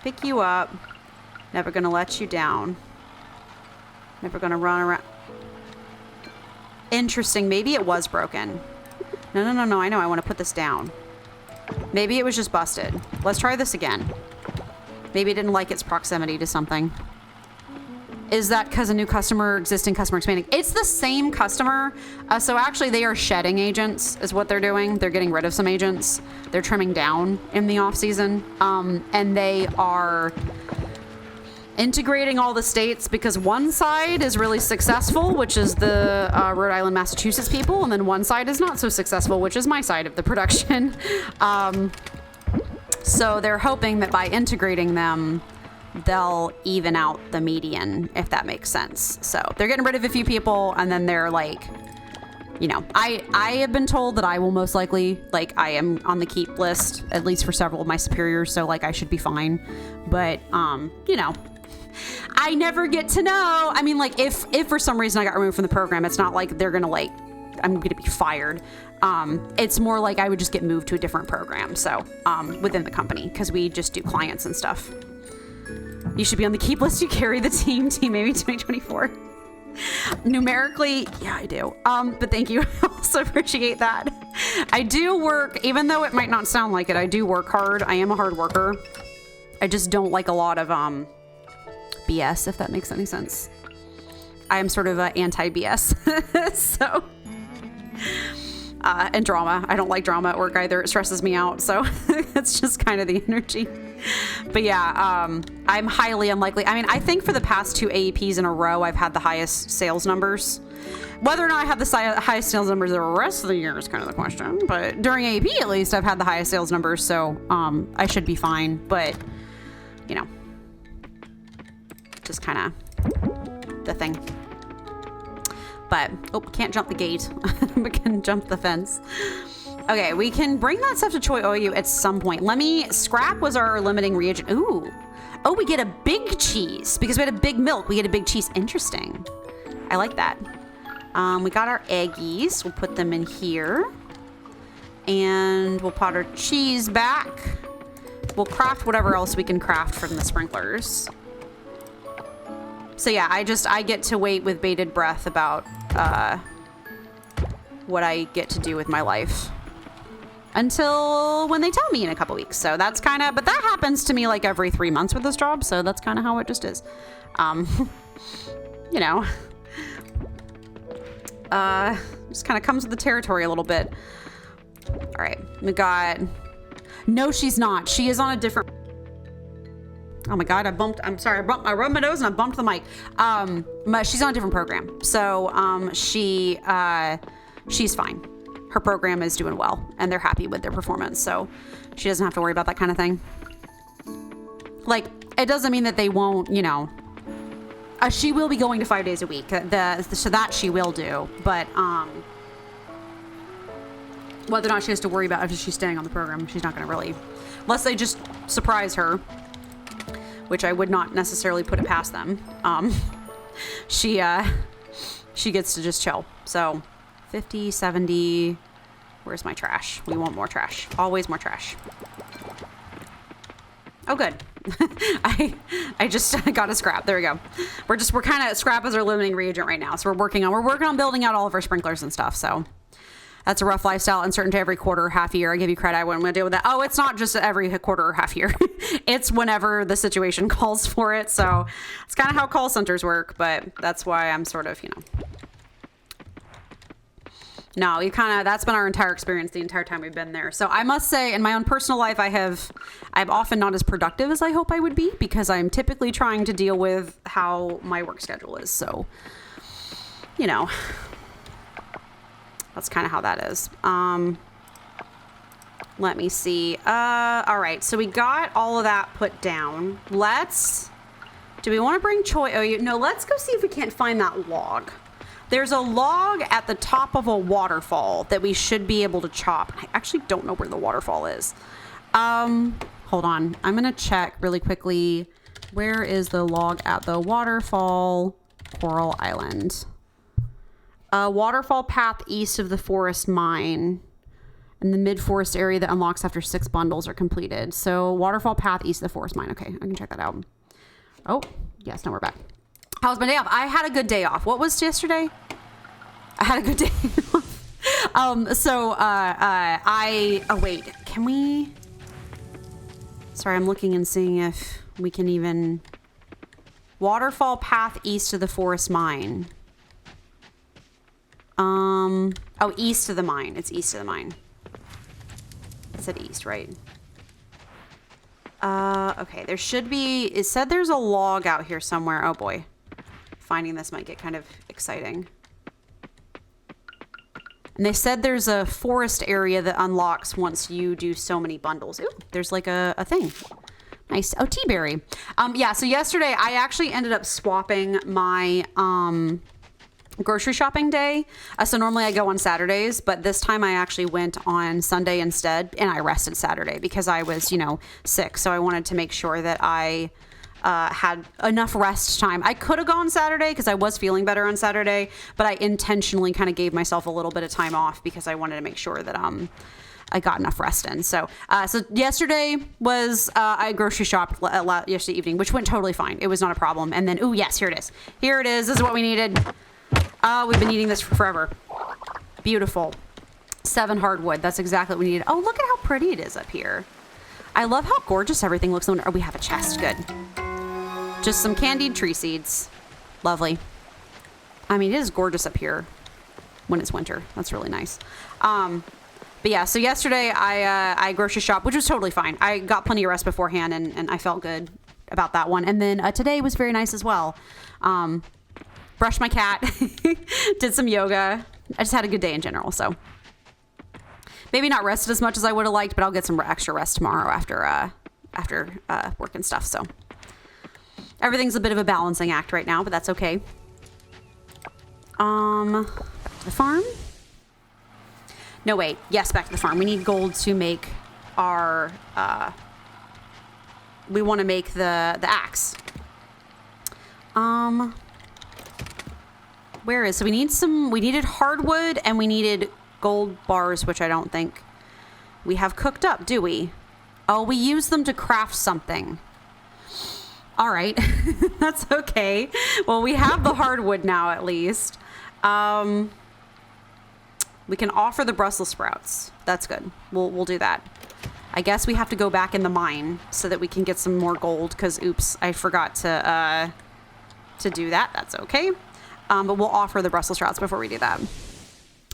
Pick you up. Never going to let you down. Never going to run around. Interesting. Maybe it was broken. No, I know. I want to put this down. Maybe it was just busted. Let's try this again. Maybe it didn't like its proximity to something. Is that because a new customer, existing customer expanding? It's the same customer. So actually they are shedding agents is what they're doing. They're getting rid of some agents. They're trimming down in the off season. And they are integrating all the states because one side is really successful, which is the Rhode Island, Massachusetts people, and then one side is not so successful, which is my side of the production. So they're hoping that by integrating them, they'll even out the median, if that makes sense. So they're getting rid of a few people, and then they're like, you know, I have been told that I will most likely, like, I am on the keep list, at least for several of my superiors, so like I should be fine. But you know, I never get to know. I mean, like, if for some reason I got removed from the program, it's not like they're gonna like, I'm gonna be fired. It's more like I would just get moved to a different program. So within the company, because we just do clients and stuff. You should be on the keep list. You carry the team maybe 2024. Numerically, yeah, I do. But thank you. I also appreciate that. I do work, even though it might not sound like it, I do work hard. I am a hard worker. I just don't like a lot of BS, if that makes any sense. I am sort of anti-BS. So, and drama. I don't like drama at work either. It stresses me out. So it's just kind of the energy. But yeah, I'm highly unlikely. I mean, I think for the past 2 AEPs in a row, I've had the highest sales numbers. Whether or not I have the highest sales numbers the rest of the year is kind of the question. But during AEP, at least, I've had the highest sales numbers. So I should be fine. But, you know, just kind of the thing. But, oh, can't jump the gate, but can jump the fence. Okay, we can bring that stuff to Choi Oyu at some point. Scrap was our limiting reagent. Ooh. Oh, we get a big cheese because we had a big milk. We get a big cheese. Interesting. I like that. We got our eggies. We'll put them in here. And we'll pot our cheese back. We'll craft whatever else we can craft from the sprinklers. So yeah, I get to wait with bated breath about what I get to do with my life until when they tell me in a couple weeks. So that's kind of, but that happens to me like every 3 months with this job. So that's kind of how it just is. You know, just kind of comes with the territory a little bit. All right, we got, no, she's not. She is on a different, oh my God, I'm sorry, I rubbed my nose and I bumped the mic. She's on a different program. So she's fine. Her program is doing well and they're happy with their performance. So she doesn't have to worry about that kind of thing. Like, it doesn't mean that they won't, you know, she will be going to 5 days a week. So that she will do. But whether or not she has to worry about if she's staying on the program, she's not going to really, unless they just surprise her, which I would not necessarily put it past them. She gets to just chill. So 50, 70, where's my trash? We want more trash. Always more trash. Oh, good. I just got a scrap. There we go. We're kind of, scrap is our limiting reagent right now. So we're working on building out all of our sprinklers and stuff. So that's a rough lifestyle. Uncertainty every quarter or half year. I give you credit. I wouldn't want to deal with that. Oh, it's not just every quarter or half year. It's whenever the situation calls for it. So it's kind of how call centers work, but that's why I'm sort of, no, that's been our entire experience the entire time we've been there. So I must say, in my own personal life, I'm often not as productive as I hope I would be, because I'm typically trying to deal with how my work schedule is. So, that's kind of how that is. Let me see. All right. So we got all of that put down. Do we want to bring Choi? No, let's go see if we can't find that log. There's a log at the top of a waterfall that we should be able to chop. I actually don't know where the waterfall is. Hold on. I'm going to check really quickly. Where is the log at the waterfall? Coral Island. Waterfall path east of the forest mine. In the mid-forest area that unlocks after 6 bundles are completed. So waterfall path east of the forest mine. Okay, I can check that out. Oh, yes, now we're back. How was my day off? I had a good day off. What was yesterday? I had a good day off. Oh, wait, can we? Sorry, I'm looking and seeing if we can even. Waterfall path east of the forest mine. Oh, east of the mine. It's east of the mine. It said east, right? Okay, there should be, it said there's a log out here somewhere. Oh boy. Finding this might get kind of exciting. And they said there's a forest area that unlocks once you do so many bundles. Ooh, there's like a thing. Nice. Oh, tea berry. Yeah, so yesterday I actually ended up swapping my grocery shopping day. So normally I go on Saturdays, but this time I actually went on Sunday instead, and I rested Saturday because I was, sick. So I wanted to make sure that I had enough rest time. I could have gone Saturday because I was feeling better on Saturday, but I intentionally kind of gave myself a little bit of time off because I wanted to make sure that I got enough rest in. So yesterday was I grocery shopped yesterday evening, which went totally fine. It was not a problem. And then, yes, here it is. Here it is. This is what we needed. We've been eating this for forever. Beautiful. 7 hardwood. That's exactly what we needed. Oh, look at how pretty it is up here. I love how gorgeous everything looks. Oh, we have a chest. Good. Just some candied tree seeds. Lovely. I mean, it is gorgeous up here when it's winter. That's really nice. But yeah, so yesterday I grocery shopped, which was totally fine. I got plenty of rest beforehand, and I felt good about that one. And then today was very nice as well. Brushed my cat, did some yoga. I just had a good day in general. So maybe not rested as much as I would have liked, but I'll get some extra rest tomorrow after work and stuff. So everything's a bit of a balancing act right now, but that's okay. Back to the farm. No, wait. Yes, back to the farm. We need gold to make our, we want to make the axe. Where is, so we needed hardwood and we needed gold bars, which I don't think we have cooked up, do we? Oh, we use them to craft something. All right. That's okay. Well, we have the hardwood now, at least. We can offer the Brussels sprouts. That's good. We'll do that. I guess we have to go back in the mine so that we can get some more gold because, oops, I forgot to do that. That's okay. But we'll offer the Brussels sprouts before we do that.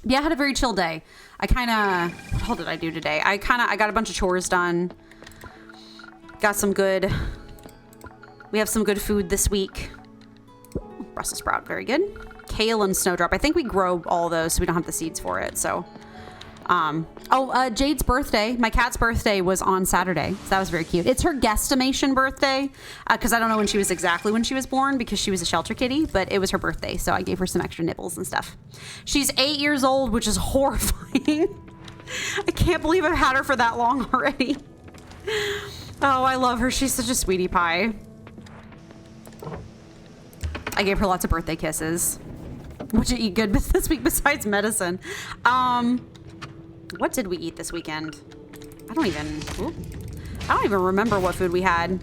Yeah, I had a very chill day. What all did I do today? I got a bunch of chores done. We have some good food this week. Ooh, Brussels sprout, very good. Kale and snowdrop. I think we grow all those so we don't have the seeds for it. So, Jade's birthday, my cat's birthday was on Saturday. So that was very cute. It's her guesstimation birthday because I don't know when she was born because she was a shelter kitty, but it was her birthday. So I gave her some extra nibbles and stuff. She's 8 years old, which is horrifying. I can't believe I've had her for that long already. Oh, I love her. She's such a sweetie pie. I gave her lots of birthday kisses. What'd you eat good this week besides medicine? What did we eat this weekend? I don't even remember what food we had.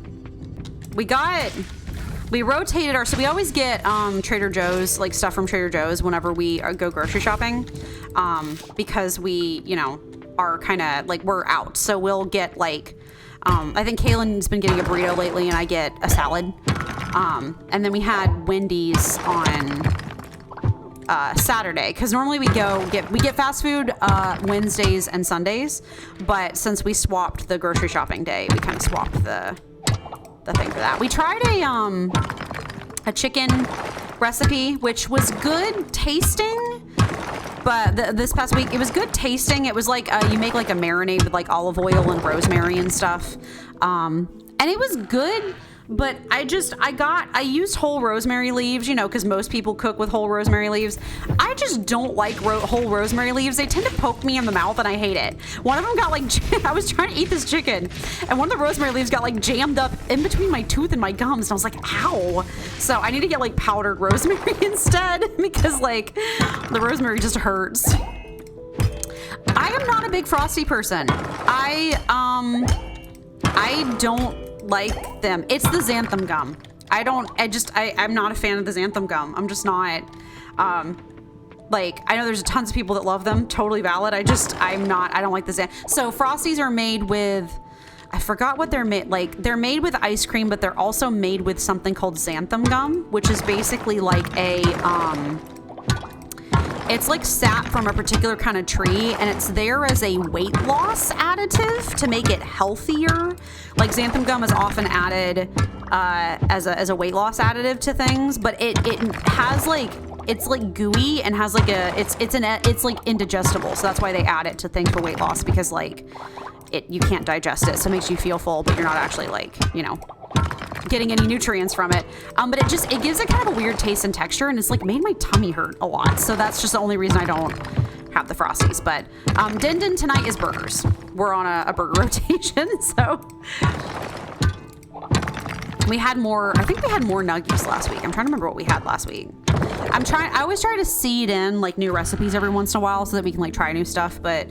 we rotated our, so we always get Trader Joe's, like stuff from Trader Joe's whenever we go grocery shopping, because we, you know, are kind of like, we're out. So we'll get like, I think Kaylin's been getting a burrito lately and I get a salad. And then we had Wendy's on Saturday, because normally we get fast food Wednesdays and Sundays, but since we swapped the grocery shopping day, we kind of swapped the thing for that. We tried a chicken recipe, which was good tasting, but this past week it was good tasting. It was like you make like a marinade with like olive oil and rosemary and stuff, and it was good. But I used whole rosemary leaves, you know, because most people cook with whole rosemary leaves. I just don't like whole rosemary leaves. They tend to poke me in the mouth and I hate it. One of them got like, I was trying to eat this chicken and one of the rosemary leaves got like jammed up in between my tooth and my gums. And I was like, ow. So I need to get like powdered rosemary instead, because like the rosemary just hurts. I am not a big Frosty person. I don't like them. It's the xanthan gum. I'm not a fan of the xanthan gum. I'm just not. Like, I know there's tons of people that love them. Totally valid. I don't like the xanthan. So Frosties are made with, I forgot what they're made. Like, they're made with ice cream, but they're also made with something called xanthan gum, which is basically like it's like sap from a particular kind of tree, and it's there as a weight loss additive to make it healthier. Like xanthan gum is often added as a weight loss additive to things, but it has like, it's like gooey and has like it's like indigestible. So that's why they add it to things for weight loss, because like you can't digest it, so it makes you feel full, but you're not actually like, you know, getting any nutrients from it. But it gives it kind of a weird taste and texture, and it's like made my tummy hurt a lot. So that's just the only reason I don't have the Frosties. But Din Din tonight is burgers. We're on a burger rotation. So we had more, I think we had more nuggies last week. I'm trying to remember what we had last week. I always try to seed in like new recipes every once in a while so that we can like try new stuff. But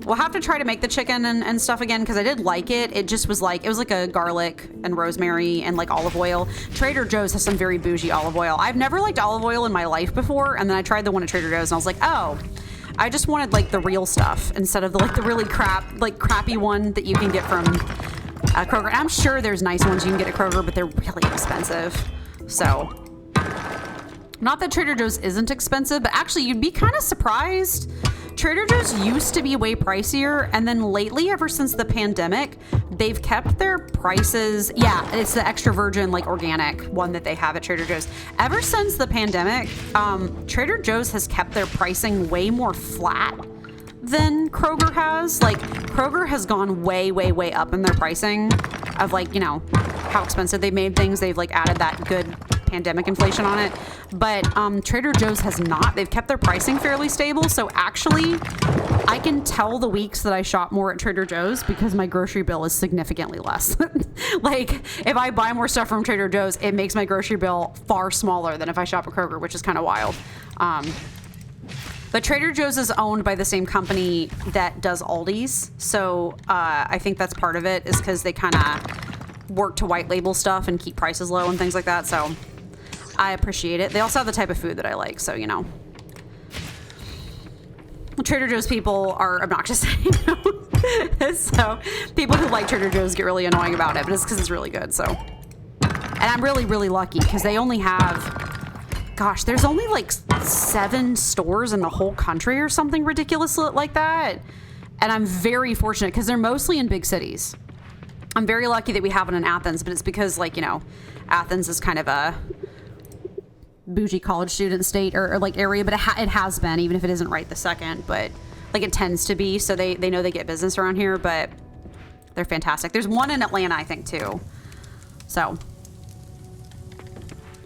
we'll have to try to make the chicken and stuff again, because I did like it. It just was like, it was like a garlic and rosemary and like olive oil. Trader Joe's has some very bougie olive oil. I've never liked olive oil in my life before, and then I tried the one at Trader Joe's and I was like, oh, I just wanted like the real stuff instead of the really crappy one that you can get from Kroger. And I'm sure there's nice ones you can get at Kroger, but they're really expensive. So, not that Trader Joe's isn't expensive, but actually you'd be kind of surprised. Trader Joe's used to be way pricier, and then lately, ever since the pandemic, they've kept their prices. Yeah, it's the extra virgin, like organic one that they have at Trader Joe's. Ever since the pandemic, Trader Joe's has kept their pricing way more flat than Kroger has. Like, Kroger has gone way, way, way up in their pricing of like, you know, how expensive they made things. They've like added that good pandemic inflation on it, but Trader Joe's has not. They've kept their pricing fairly stable. So actually, I can tell the weeks that I shop more at Trader Joe's because my grocery bill is significantly less. Like, if I buy more stuff from Trader Joe's, it makes my grocery bill far smaller than if I shop at Kroger, which is kind of wild. But Trader Joe's is owned by the same company that does Aldi's, so I think that's part of it, is because they kind of work to white label stuff and keep prices low and things like that. So I appreciate it. They also have the type of food that I like, so, you know. Trader Joe's people are obnoxious. So people who like Trader Joe's get really annoying about it, but it's because it's really good. So, and I'm really, really lucky because they only have, gosh, there's only like 7 stores in the whole country or something ridiculous like that. And I'm very fortunate because they're mostly in big cities. I'm very lucky that we have it in Athens, but it's because, like, you know, Athens is kind of a bougie college student state or like area, but it has been, even if it isn't right this second, but like it tends to be. So they know they get business around here, but they're fantastic. There's one in Atlanta, I think, too. So,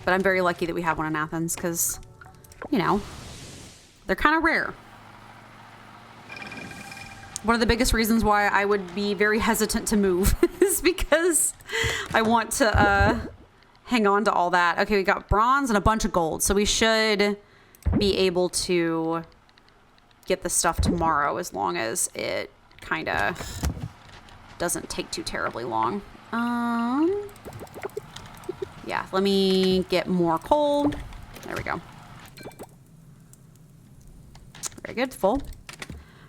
but I'm very lucky that we have one in Athens because, you know, they're kind of rare. One of the biggest reasons why I would be very hesitant to move is because I want to hang on to all that. Okay, we got bronze and a bunch of gold, so we should be able to get the stuff tomorrow as long as it kind of doesn't take too terribly long. Yeah, let me get more coal. There we go. Very good, full.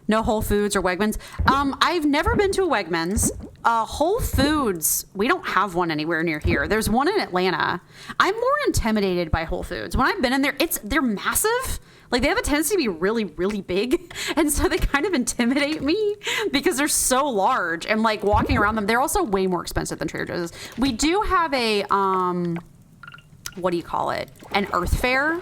No Whole Foods or Wegmans. I've never been to a Wegmans. Whole Foods, we don't have one anywhere near here. There's one in Atlanta. I'm more intimidated by Whole Foods. When I've been in there, they're massive. Like, they have a tendency to be really, really big. And so they kind of intimidate me because they're so large. And, like, walking around them, they're also way more expensive than Trader Joe's. We do have a, what do you call it? An Earth Fare.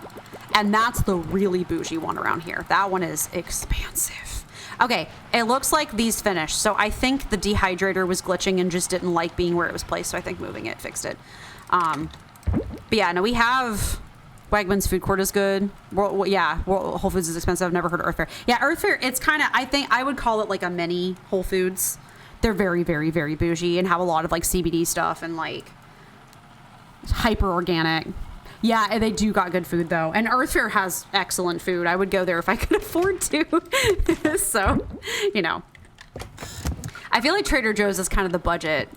And that's the really bougie one around here. That one is expansive. Okay, it looks like these finished. So I think the dehydrator was glitching and just didn't like being where it was placed. So I think moving it fixed it. But yeah, no, we have Wegmans food court is good. Well, yeah, Whole Foods is expensive. I've never heard of Earth Fare. Yeah, Earth Fare, it's kind of, I think I would call it like a mini Whole Foods. They're very, very, very bougie and have a lot of like CBD stuff and like hyper organic. Yeah, they do got good food though. And Earth Fare has excellent food. I would go there if I could afford to. So, you know. I feel like Trader Joe's is kind of the budget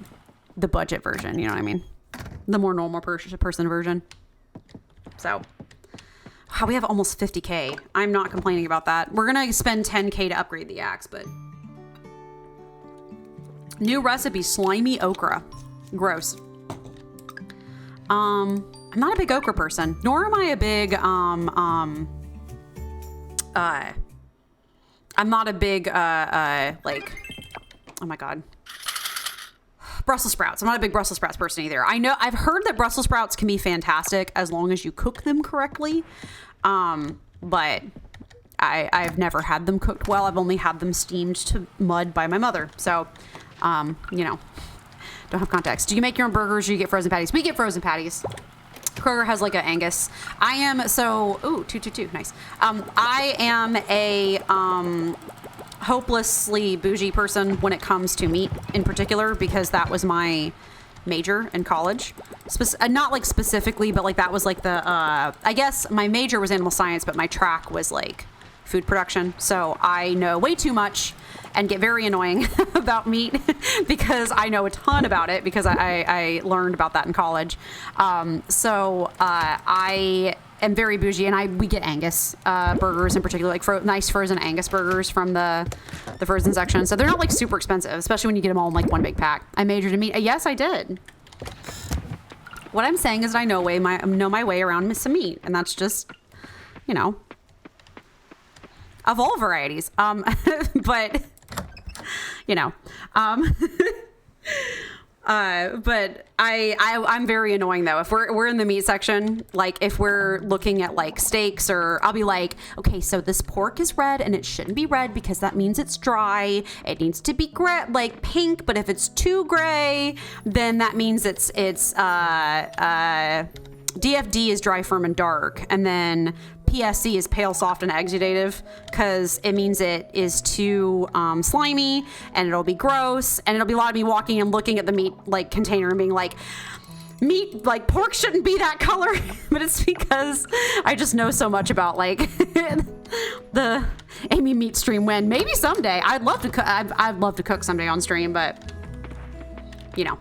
version, you know what I mean? The more normal person version. So, wow, we have almost 50K. I'm not complaining about that. We're going to spend 10K to upgrade the axe, but new recipe, slimy okra. Gross. I'm not a big okra person, nor am I a big, I'm not a big, like, oh my God, Brussels sprouts. I'm not a big Brussels sprouts person either. I know, I've heard that Brussels sprouts can be fantastic as long as you cook them correctly. But I've never had them cooked well. I've only had them steamed to mud by my mother. So, you know, don't have context. Do you make your own burgers or do you get frozen patties? We get frozen patties. Kroger has like a Angus. I am so, ooh, 222, nice. I am a hopelessly bougie person when it comes to meat in particular, because that was my major in college. Not like specifically, but like that was like the, I guess my major was animal science, but my track was like food production. So I know way too much and get very annoying about meat because I know a ton about it because I learned about that in college. So I am very bougie, and we get Angus burgers in particular, like nice frozen Angus burgers from the frozen section. So they're not like super expensive, especially when you get them all in like one big pack. I majored in meat. Yes, I did. What I'm saying is that I know my way around some meat, and that's just, you know, of all varieties. But you know, but I'm very annoying though. If we're in the meat section, like if we're looking at like steaks, or I'll be like, okay, so this pork is red and it shouldn't be red because that means it's dry. It needs to be like pink, but if it's too gray, then that means it's DFD is dry, firm, and dark, and then PSC is pale, soft, and exudative because it means it is too slimy and it'll be gross, and it'll be a lot of me walking and looking at the meat like container and being like, meat, like pork shouldn't be that color. But it's because I just know so much about like the Amy meat stream. When maybe someday I'd love to cook. I'd love to cook someday on stream, but you know,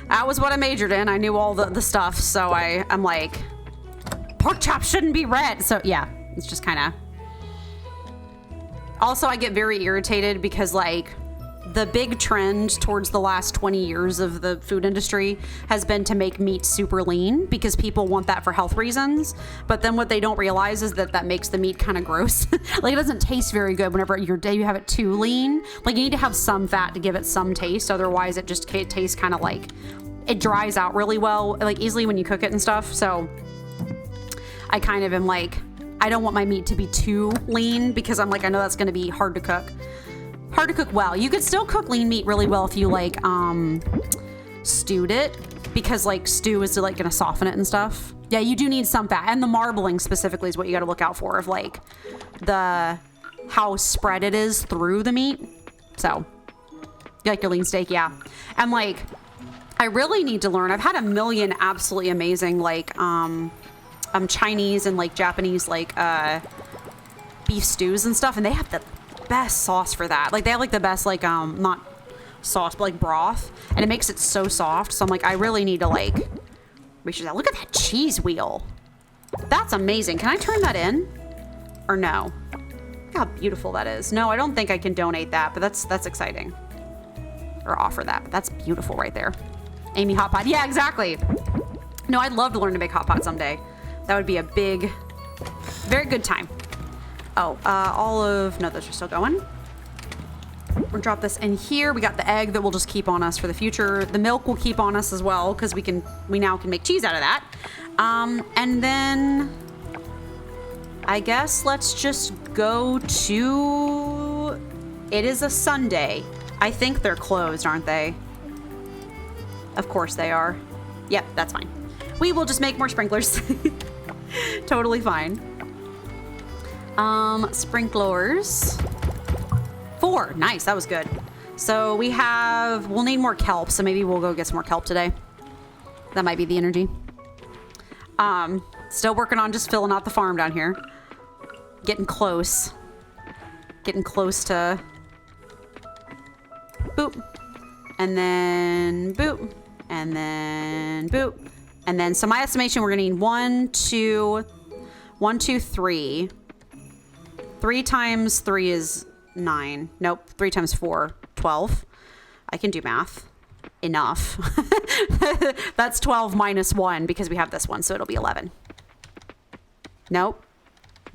that was what I majored in. I knew all the stuff, so I'm like, pork chop shouldn't be red. So yeah, it's just kind of. Also, I get very irritated because like the big trend towards the last 20 years of the food industry has been to make meat super lean because people want that for health reasons. But then what they don't realize is that makes the meat kind of gross. Like it doesn't taste very good whenever you have it too lean. Like you need to have some fat to give it some taste. Otherwise it just tastes kind of like it dries out really well, like easily when you cook it and stuff. So I kind of am like, I don't want my meat to be too lean because I'm like, I know that's going to be hard to cook. Hard to cook well. You could still cook lean meat really well if you like stewed it, because like stew is like going to soften it and stuff. Yeah, you do need some fat, and the marbling specifically is what you got to look out for, of like how spread it is through the meat. So you like your lean steak, yeah. And like I really need to learn. I've had a million absolutely amazing like Chinese and like Japanese like beef stews and stuff, and they have the best sauce for that. Like they have like the best like not sauce, like broth, and it makes it so soft. So I'm like, I really need to like reach that. Look at that cheese wheel. That's amazing. Can I turn that in or no? Look how beautiful that is. No, I don't think I can donate that, but that's exciting. Or offer that, but that's beautiful right there. Amy hot pot. Yeah, exactly. No, I'd love to learn to make hot pot someday. That would be a big, very good time. Oh, no, those are still going. We'll drop this in here. We got the egg that will just keep on us for the future. The milk will keep on us as well because we now can make cheese out of that. And then I guess let's just go to, it is a Sunday. I think they're closed, aren't they? Of course they are. Yep, that's fine. We will just make more sprinklers. Totally fine. Sprinklers. 4. Nice, that was good. So we'll need more kelp, so maybe we'll go get some more kelp today. That might be the energy. Still working on just filling out the farm down here. Getting close. Getting close to... Boop. And then boop. And then boop. And then, so my estimation, we're gonna need 1, 2, 3. 3 times 3 is 9. Nope. 3 times 4, 12. I can do math. Enough. That's 12 minus 1 because we have this one, so it'll be 11. Nope.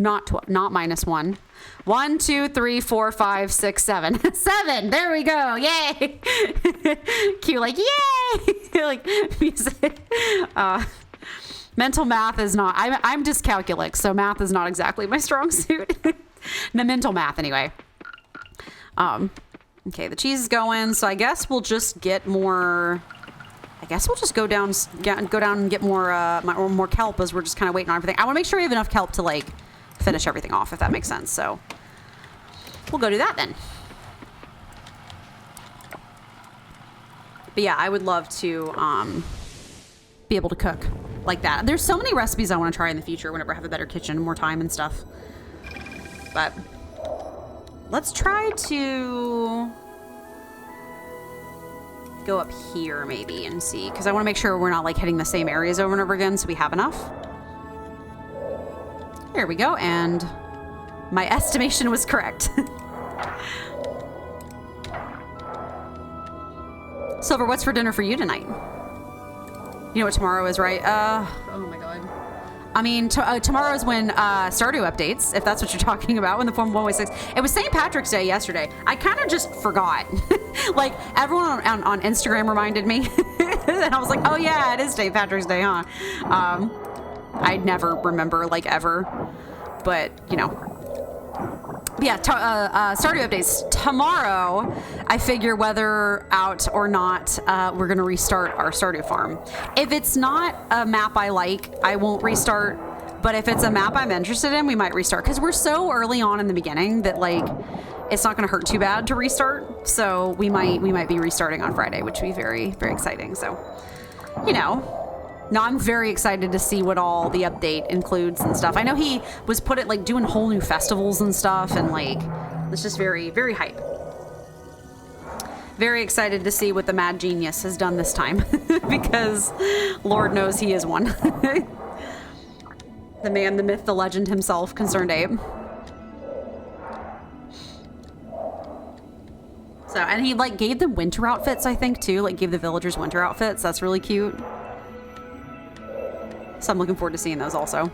Not 12, not minus 1. 1, 2, 3, 4, 5, 6, 7. 7. There we go. Yay. Cute, like, yay. Like music. Mental math is not, I'm dyscalculic, so math is not exactly my strong suit. The mental math anyway. Okay, the cheese is going, so I guess we'll just get more, I guess we'll just go down and get more kelp as we're just kind of waiting on everything. I want to make sure we have enough kelp to like finish everything off, if that makes sense. So we'll go do that then. But yeah, I would love to be able to cook like that. There's so many recipes I want to try in the future whenever I have a better kitchen, more time and stuff. But let's try to go up here maybe and see, because I want to make sure we're not like hitting the same areas over and over again, so we have enough. There we go, and my estimation was correct. Silver, what's for dinner for you tonight? You know what tomorrow is, right? Oh my god. I mean, tomorrow is when Stardew updates, if that's what you're talking about, when the Form 1.6. It was St. Patrick's Day yesterday. I kind of just forgot. Like, everyone on Instagram reminded me. And I was like, oh yeah, it is St. Patrick's Day, huh? I'd never remember, like, ever. But, you know. Yeah, Stardew updates. Tomorrow, I figure whether out or not, we're going to restart our Stardew farm. If it's not a map I like, I won't restart. But if it's a map I'm interested in, we might restart. Because we're so early on in the beginning that, like, it's not going to hurt too bad to restart. So we might be restarting on Friday, which would be very, very exciting. So, you know. No, I'm very excited to see what all the update includes and stuff. I know he was doing whole new festivals and stuff, and like, it's just very, very hype. Very excited to see what the Mad Genius has done this time, because Lord knows he is one. The man, the myth, the legend himself, Concerned Ape. So, and he like gave them winter outfits, I think, too. Like gave the villagers winter outfits. That's really cute. So I'm looking forward to seeing those also.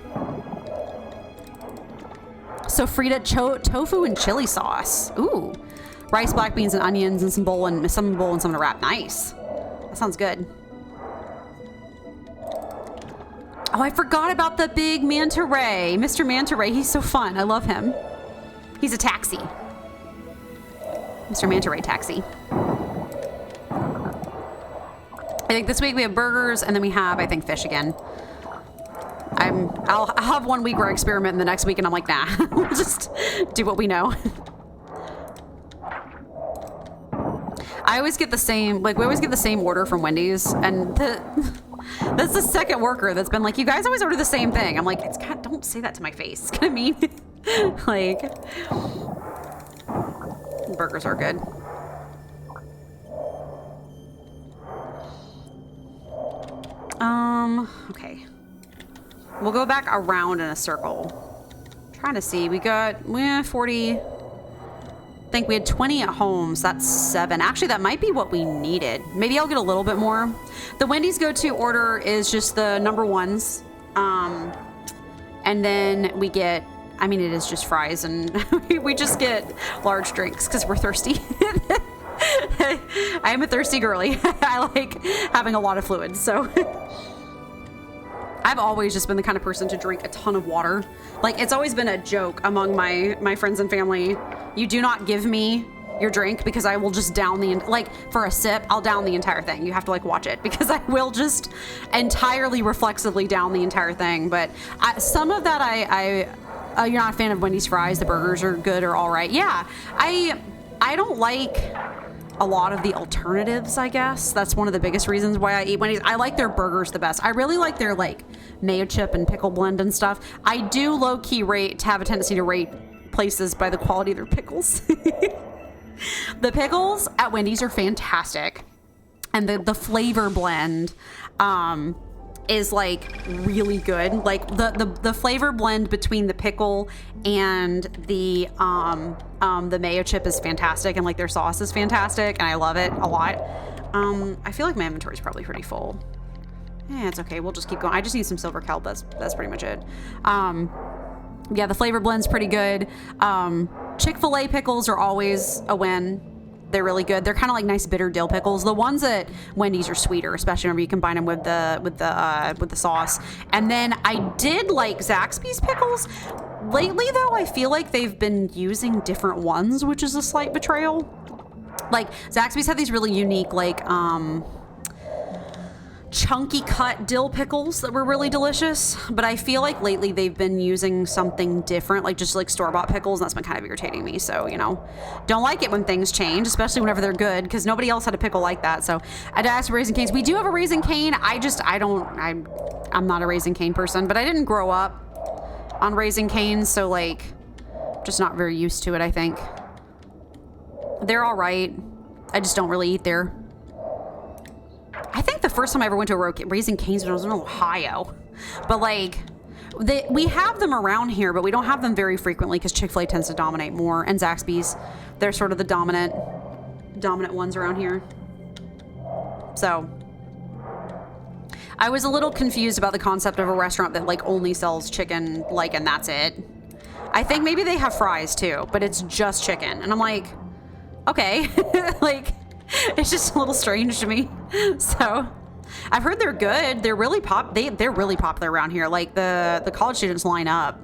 So Frida, tofu and chili sauce. Ooh. Rice, black beans, and onions, and some bowl and some to wrap. Nice. That sounds good. Oh, I forgot about the big manta ray. Mr. Manta Ray, he's so fun. I love him. He's a taxi. Mr. Manta Ray taxi. I think this week we have burgers, and then we have, I think, fish again. I'll have 1 week where I experiment, and the next week, and I'm like, nah, we'll just do what we know. I always get the same, like, we always get the same order from Wendy's, and that's the second worker that's been like, you guys always order the same thing. I'm like, it's kind of, don't say that to my face. It's kind of mean. Like, burgers are good. Okay. We'll go back around in a circle. Trying to see. We got 40. I think we had 20 at home, so that's 7. Actually, that might be what we needed. Maybe I'll get a little bit more. The Wendy's go-to order is just the number ones. And then we get, I mean, it is just fries, and we just get large drinks because we're thirsty. I am a thirsty girly. I like having a lot of fluids, so. I've always just been the kind of person to drink a ton of water. Like, it's always been a joke among my friends and family. You do not give me your drink because I will just down like, for a sip, I'll down the entire thing. You have to, like, watch it because I will just entirely reflexively down the entire thing. But some of that you're not a fan of Wendy's fries. The burgers are good or all right. Yeah, I don't like a lot of the alternatives, I guess. That's one of the biggest reasons why I eat Wendy's. I like their burgers the best. I really like their, like, mayo chip and pickle blend and stuff. I do low-key have a tendency to rate places by the quality of their pickles. The pickles at Wendy's are fantastic. And the flavor blend is, like, really good. Like, the flavor blend between the pickle and the mayo chip is fantastic, and, like, their sauce is fantastic, and I love it a lot. I feel like my inventory is probably pretty full. Yeah, it's okay. We'll just keep going. I just need some silver kelp. That's pretty much it. Yeah, the flavor blend's pretty good. Chick-fil-A pickles are always a win. They're really good. They're kind of like nice bitter dill pickles. The ones at Wendy's are sweeter, especially whenever you combine them with the sauce. And then I did like Zaxby's pickles. Lately, though, I feel like they've been using different ones, which is a slight betrayal. Like, Zaxby's had these really unique, like, chunky cut dill pickles that were really delicious, but I feel like lately they've been using something different, like just like store-bought pickles, and that's been kind of irritating me. So, you know, don't like it when things change, especially whenever they're good, because nobody else had a pickle like that. So I'd ask for Raising Cane's. We do have a Raising Cane. I'm not a Raising Cane person, but I didn't grow up on Raising Cane's, so, like, just not very used to it, I think. They're all right. I just don't really eat there. I think the first time I ever went to a Raising Cane's when I was in Ohio. But, like, we have them around here, but we don't have them very frequently because Chick-fil-A tends to dominate more. And Zaxby's, they're sort of the dominant ones around here. So, I was a little confused about the concept of a restaurant that, like, only sells chicken, like, and that's it. I think maybe they have fries, too, but it's just chicken. And I'm like, okay, like... It's just a little strange to me. So I've heard they're good. They're really they're really popular around here. Like the college students line up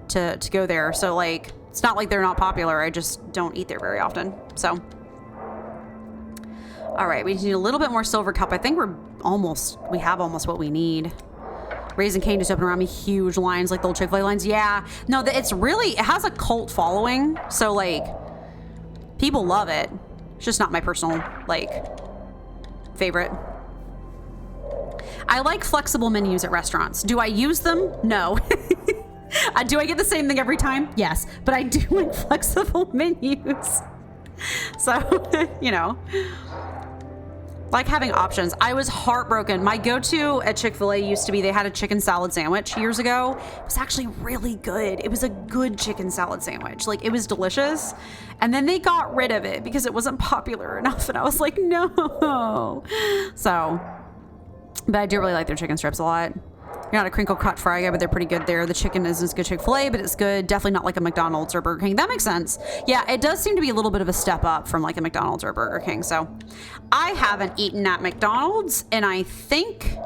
to go there. So, like, it's not like they're not popular. I just don't eat there very often. So all right, we need a little bit more silver cup. I think we have almost what we need. Raising Cane just opened around me, huge lines, like the old Chick-fil-A lines. Yeah, no, it has a cult following. So, like, people love it. It's just not my personal, like, favorite. I like flexible menus at restaurants. Do I use them? No. Do I get the same thing every time? Yes. But I do like flexible menus. So, you know, like having options. I was heartbroken. My go-to at Chick-fil-A used to be they had a chicken salad sandwich years ago. It was actually really good. It was a good chicken salad sandwich. Like, it was delicious. And then they got rid of it because it wasn't popular enough. And I was like, no. So, but I do really like their chicken strips a lot. You're not a crinkle cut fry guy, but they're pretty good there. The chicken isn't as good Chick-fil-A, but it's good. Definitely not like a McDonald's or Burger King. That makes sense. Yeah, it does seem to be a little bit of a step up from like a McDonald's or a Burger King. So I haven't eaten at McDonald's, and I think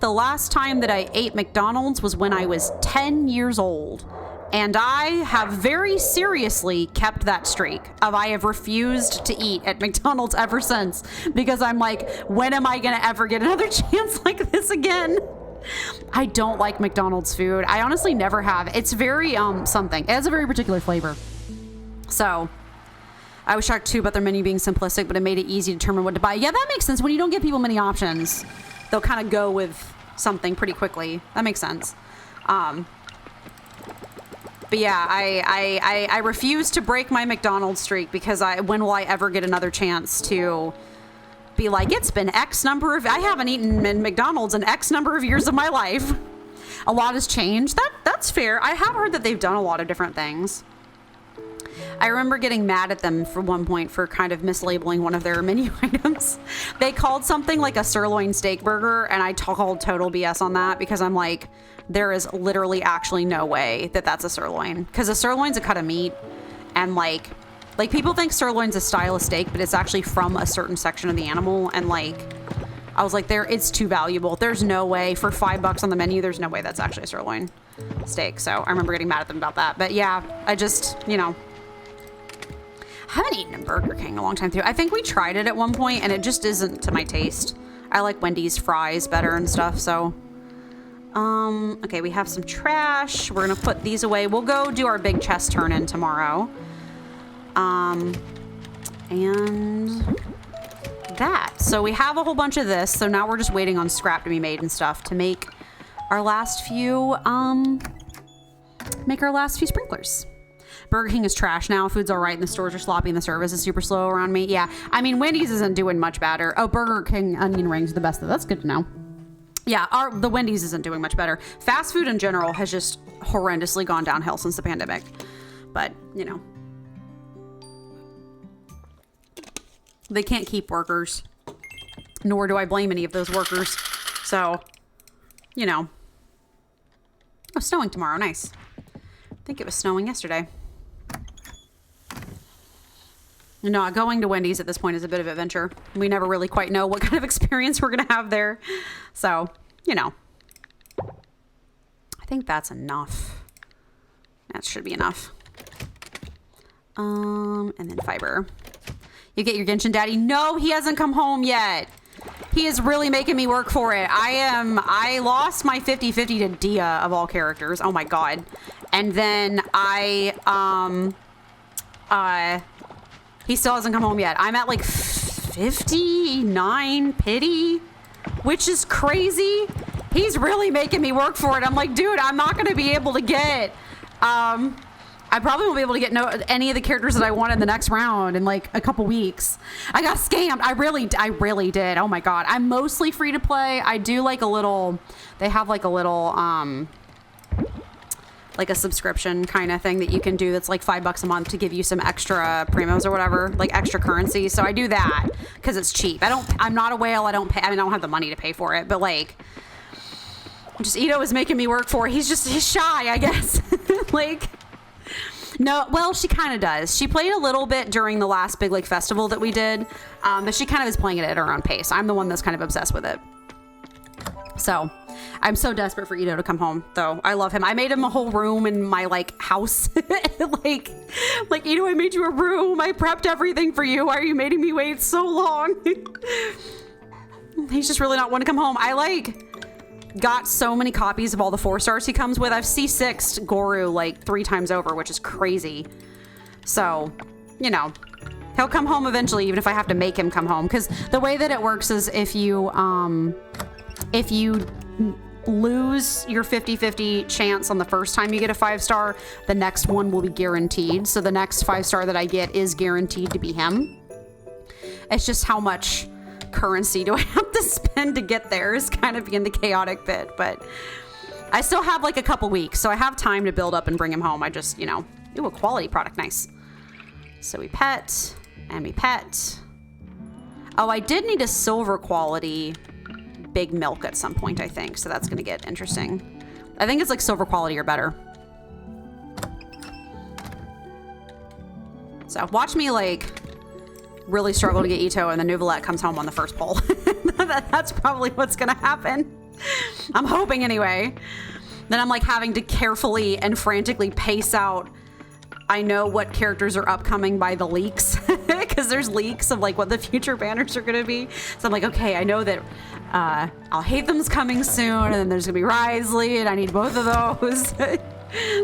the last time that I ate McDonald's was when I was 10 years old. And I have very seriously kept that streak of I have refused to eat at McDonald's ever since, because I'm like, when am I going to ever get another chance like this again? I don't like McDonald's food. I honestly never have. It's very something. It has a very particular flavor. So I was shocked too about their menu being simplistic, but it made it easy to determine what to buy. Yeah, that makes sense. When you don't give people many options, they'll kind of go with something pretty quickly. That makes sense. But yeah, I refuse to break my McDonald's streak because when will I ever get another chance to be like, it's been X number of, I haven't eaten in McDonald's in X number of years of my life. A lot has changed. That's fair. I have heard that they've done a lot of different things. I remember getting mad at them for one point for kind of mislabeling one of their menu items. They called something like a sirloin steak burger, and I called total BS on that because I'm like, there is literally actually no way that that's a sirloin, because a sirloin's a cut of meat, and like people think sirloin's a style of steak, but it's actually from a certain section of the animal, and like I was like, it's too valuable. There's no way for $5 on the menu. There's no way that's actually a sirloin steak. So I remember getting mad at them about that. But yeah, I just, you know, haven't eaten at Burger King in a long time too. I think we tried it at one point and it just isn't to my taste. I like Wendy's fries better and stuff. So, okay, we have some trash. We're going to put these away. We'll go do our big chest turn in tomorrow. And that. So we have a whole bunch of this. So now we're just waiting on scrap to be made and stuff to make our last few, sprinklers. Burger King is trash now. Food's all right and the stores are sloppy and the service is super slow around me. Yeah. I mean, Wendy's isn't doing much better. Oh, Burger King onion rings are the best. That's good to know. Yeah. The Wendy's isn't doing much better. Fast food in general has just horrendously gone downhill since the pandemic. But, you know, they can't keep workers, nor do I blame any of those workers. So, you know. Oh, snowing tomorrow. Nice. I think it was snowing yesterday. No, going to Wendy's at this point is a bit of an adventure. We never really quite know what kind of experience we're going to have there. So, you know. I think that's enough. That should be enough. And then fiber. You get your Genshin daddy? No, he hasn't come home yet. He is really making me work for it. I lost my 50-50 to Dia of all characters. Oh my god. And then he still hasn't come home yet. I'm at like 59 pity, which is crazy. He's really making me work for it. I'm like, dude, I'm not going to be able to get, I probably won't be able to get any of the characters that I want in the next round in like a couple weeks. I got scammed. I really did. Oh my god. I'm mostly free to play. I do like a little, they have like a little, like a subscription kind of thing that you can do that's like $5 a month to give you some extra primos or whatever, like extra currency. So I do that because it's cheap. I'm not a whale. I don't have the money to pay for it, but like, just Ito is making me work for it. He's shy, I guess. Like, no, well, she kind of does. She played a little bit during the last big like festival that we did, but she kind of is playing it at her own pace. I'm the one that's kind of obsessed with it. So I'm so desperate for Ito to come home, though. I love him. I made him a whole room in my like house. like Ito, I made you a room. I prepped everything for you. Why are you making me wait so long? He's just really not wanting to come home. I like got so many copies of all the 4 stars he comes with. I've C6'd Goru like 3 times over, which is crazy. So, you know, he'll come home eventually, even if I have to make him come home. Because the way that it works is if you lose your 50-50 chance on the first time you get a 5-star, the next one will be guaranteed. So the next 5-star that I get is guaranteed to be him. It's just how much currency do I have to spend to get there is kind of being the chaotic bit, but I still have like a couple weeks, so I have time to build up and bring him home. I just, you know, ooh, a quality product, nice. So we pet and we pet. Oh, I did need a silver quality big milk at some point, I think, so that's gonna get interesting. I think it's like silver quality or better. So watch me like really struggle to get Ito and the Nuvolette comes home on the first poll. That's probably what's gonna happen. I'm hoping anyway. Then I'm like having to carefully and frantically pace out. I know what characters are upcoming by the leaks because there's leaks of like what the future banners are gonna be. So I'm like, okay, I know that I'll Hate Them's coming soon, and then there's gonna be Risley, and I need both of those.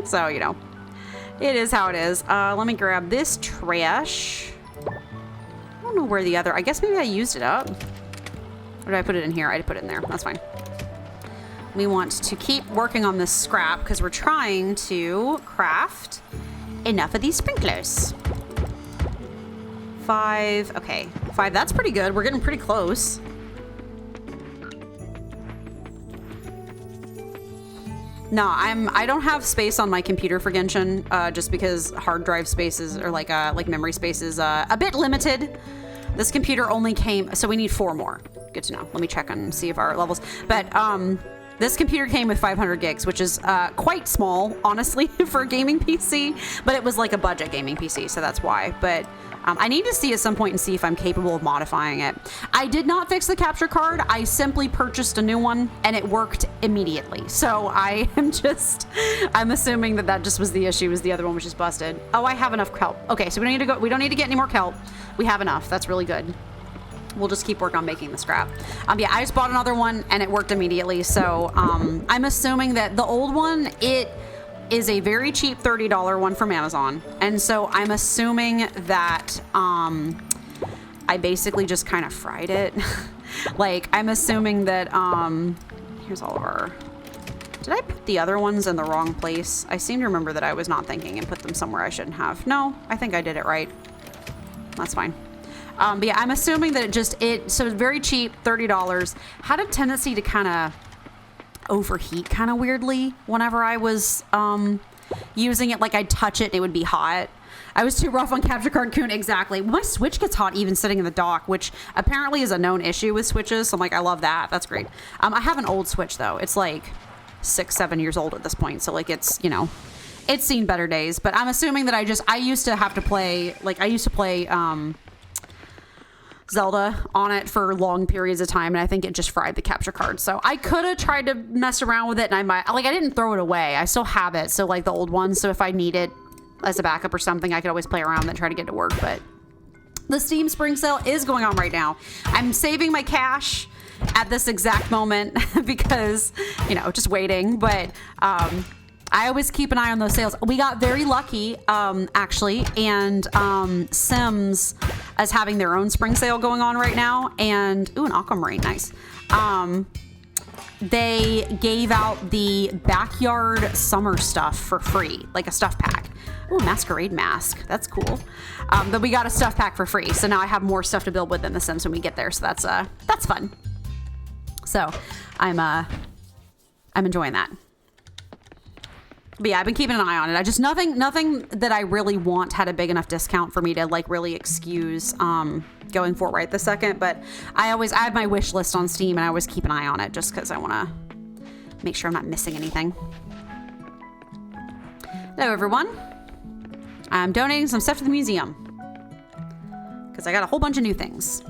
So, you know, it is how it is. Let me grab this trash. I don't know where the other, I guess maybe I used it up. Or did I put it in here? I did put it in there. That's fine. We want to keep working on this scrap because we're trying to craft enough of these sprinklers. 5. Okay, 5. That's pretty good. We're getting pretty close. No, I don't have space on my computer for Genshin, just because hard drive spaces or like memory space is a bit limited. This computer only came, so we need 4 more. Good to know. Let me check and see if our levels. But this computer came with 500 gigs, which is quite small, honestly, for a gaming PC. But it was like a budget gaming PC, so that's why. But I need to see at some point and see if I'm capable of modifying it. I did not fix the capture card. I simply purchased a new one, and it worked immediately. So I'm assuming that just was the issue, was the other one was just busted. Oh, I have enough kelp. Okay, so we don't need to get any more kelp. We have enough. That's really good. We'll just keep working on making the scrap. Yeah, I just bought another one, and it worked immediately. So I'm assuming that the old one, it is a very cheap $30 one from Amazon. And so I'm assuming that I basically just kind of fried it. Like, I'm assuming that, here's all of our, did I put the other ones in the wrong place? I seem to remember that I was not thinking and put them somewhere I shouldn't have. No, I think I did it right. That's fine. But yeah, I'm assuming that so it's very cheap, $30. Had a tendency to kind of overheat kind of weirdly whenever I was using it. Like, I'd touch it and it would be hot. I was too rough on capture card Kun. Exactly. My Switch gets hot even sitting in the dock, which apparently is a known issue with Switches. So I'm like, I love that. That's great. I have an old Switch though. It's like 6-7 years old at this point. So like, it's, you know, it's seen better days. But I'm assuming that I used to have to play, like, I used to play Zelda on it for long periods of time, and I think it just fried the capture card. So I could have tried to mess around with it, and I didn't throw it away. I still have it, so like the old one, so if I need it as a backup or something, I could always play around and try to get it to work. But the Steam Spring Sale is going on right now. I'm saving my cash at this exact moment because, you know, just waiting. But I always keep an eye on those sales. We got very lucky, actually, and Sims is having their own spring sale going on right now. And, ooh, an aquamarine, nice. They gave out the backyard summer stuff for free, like a stuff pack. Ooh, masquerade mask, that's cool. But we got a stuff pack for free, so now I have more stuff to build with in The Sims when we get there. So that's fun. So I'm enjoying that. But yeah, I've been keeping an eye on it. I just nothing that I really want had a big enough discount for me to like really excuse going for it right this second. But I have my wish list on Steam, and I always keep an eye on it just because I want to make sure I'm not missing anything. Hello, everyone. I'm donating some stuff to the museum because I got a whole bunch of new things.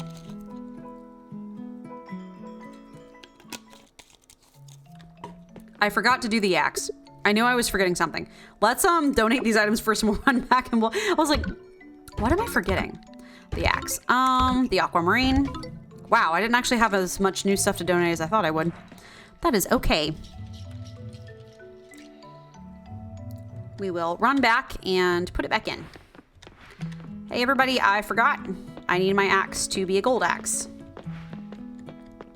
I forgot to do the axe. I knew I was forgetting something. Let's donate these items first and we'll run back and I was like, what am I forgetting? The axe. The aquamarine. Wow, I didn't actually have as much new stuff to donate as I thought I would. That is okay. We will run back and put it back in. Hey everybody, I forgot. I need my axe to be a gold axe.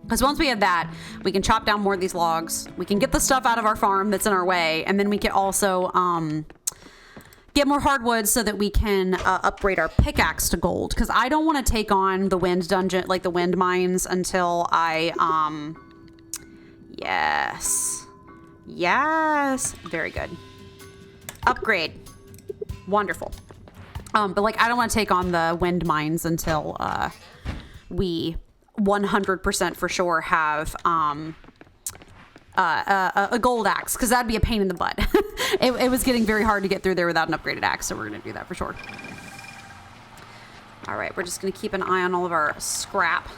Because once we have that, we can chop down more of these logs. We can get the stuff out of our farm that's in our way. And then we can also get more hardwood so that we can upgrade our pickaxe to gold. Because I don't want to take on the wind dungeon, like the wind mines, until I... Yes. Very good. Upgrade. Wonderful. But like, I don't want to take on the wind mines until we... 100% for sure have a gold axe, because that'd be a pain in the butt. It was getting very hard to get through there without an upgraded axe, so we're gonna do that for sure. All right, we're just gonna keep an eye on all of our scrap.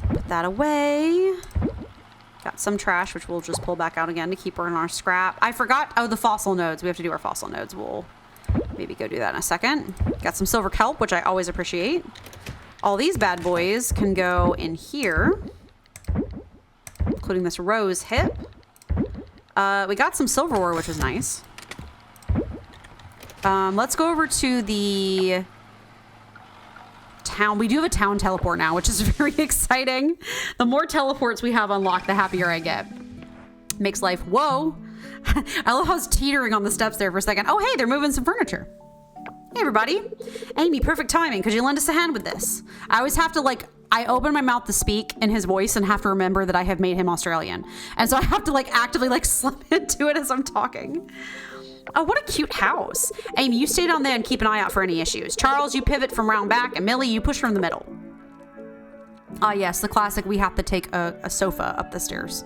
Put that away. Got some trash, which we'll just pull back out again to keep her in our scrap. I forgot, the fossil nodes. We have to do our fossil nodes. We'll maybe go do that in a second. Got some silver kelp, which I always appreciate. All these bad boys can go in here, including this rose hip. We got some silverware, which was nice. Let's go over to the town. We do have a town teleport now, which is very exciting. The more teleports we have unlocked, the happier I get. Makes life, whoa. I love how it's teetering on the steps there for a second. Oh, hey, they're moving some furniture. Hey everybody. Amy, perfect timing. Could you lend us a hand with this? I always have to I open my mouth to speak in his voice and have to remember that I have made him Australian. And so I have to actively slip into it as I'm talking. Oh, what a cute house. Amy, you stay down there and keep an eye out for any issues. Charles, you pivot from round back, and Millie, you push from the middle. Ah, yes, the classic, we have to take a sofa up the stairs.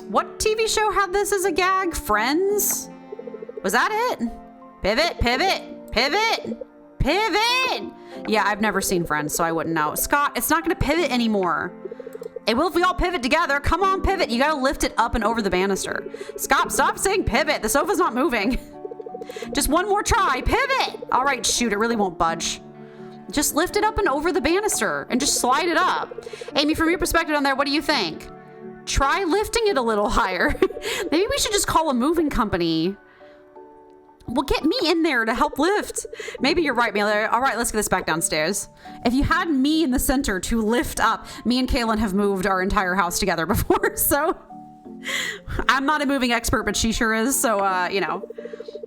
What TV show had this as a gag? Friends? Was that it? Pivot, pivot, pivot, pivot. Yeah, I've never seen Friends, so I wouldn't know. Scott, it's not going to pivot anymore. It will if we all pivot together. Come on, pivot. You got to lift it up and over the banister. Scott, stop saying pivot. The sofa's not moving. Just one more try. Pivot. All right, shoot. It really won't budge. Just lift it up and over the banister and just slide it up. Amy, from your perspective on there, what do you think? Try lifting it a little higher. Maybe we should just call a moving company. Well, get me in there to help lift. Maybe you're right, Miller. All right, let's get this back downstairs. If you had me in the center to lift up, me and Kaylin have moved our entire house together before, so I'm not a moving expert, but she sure is. So, you know.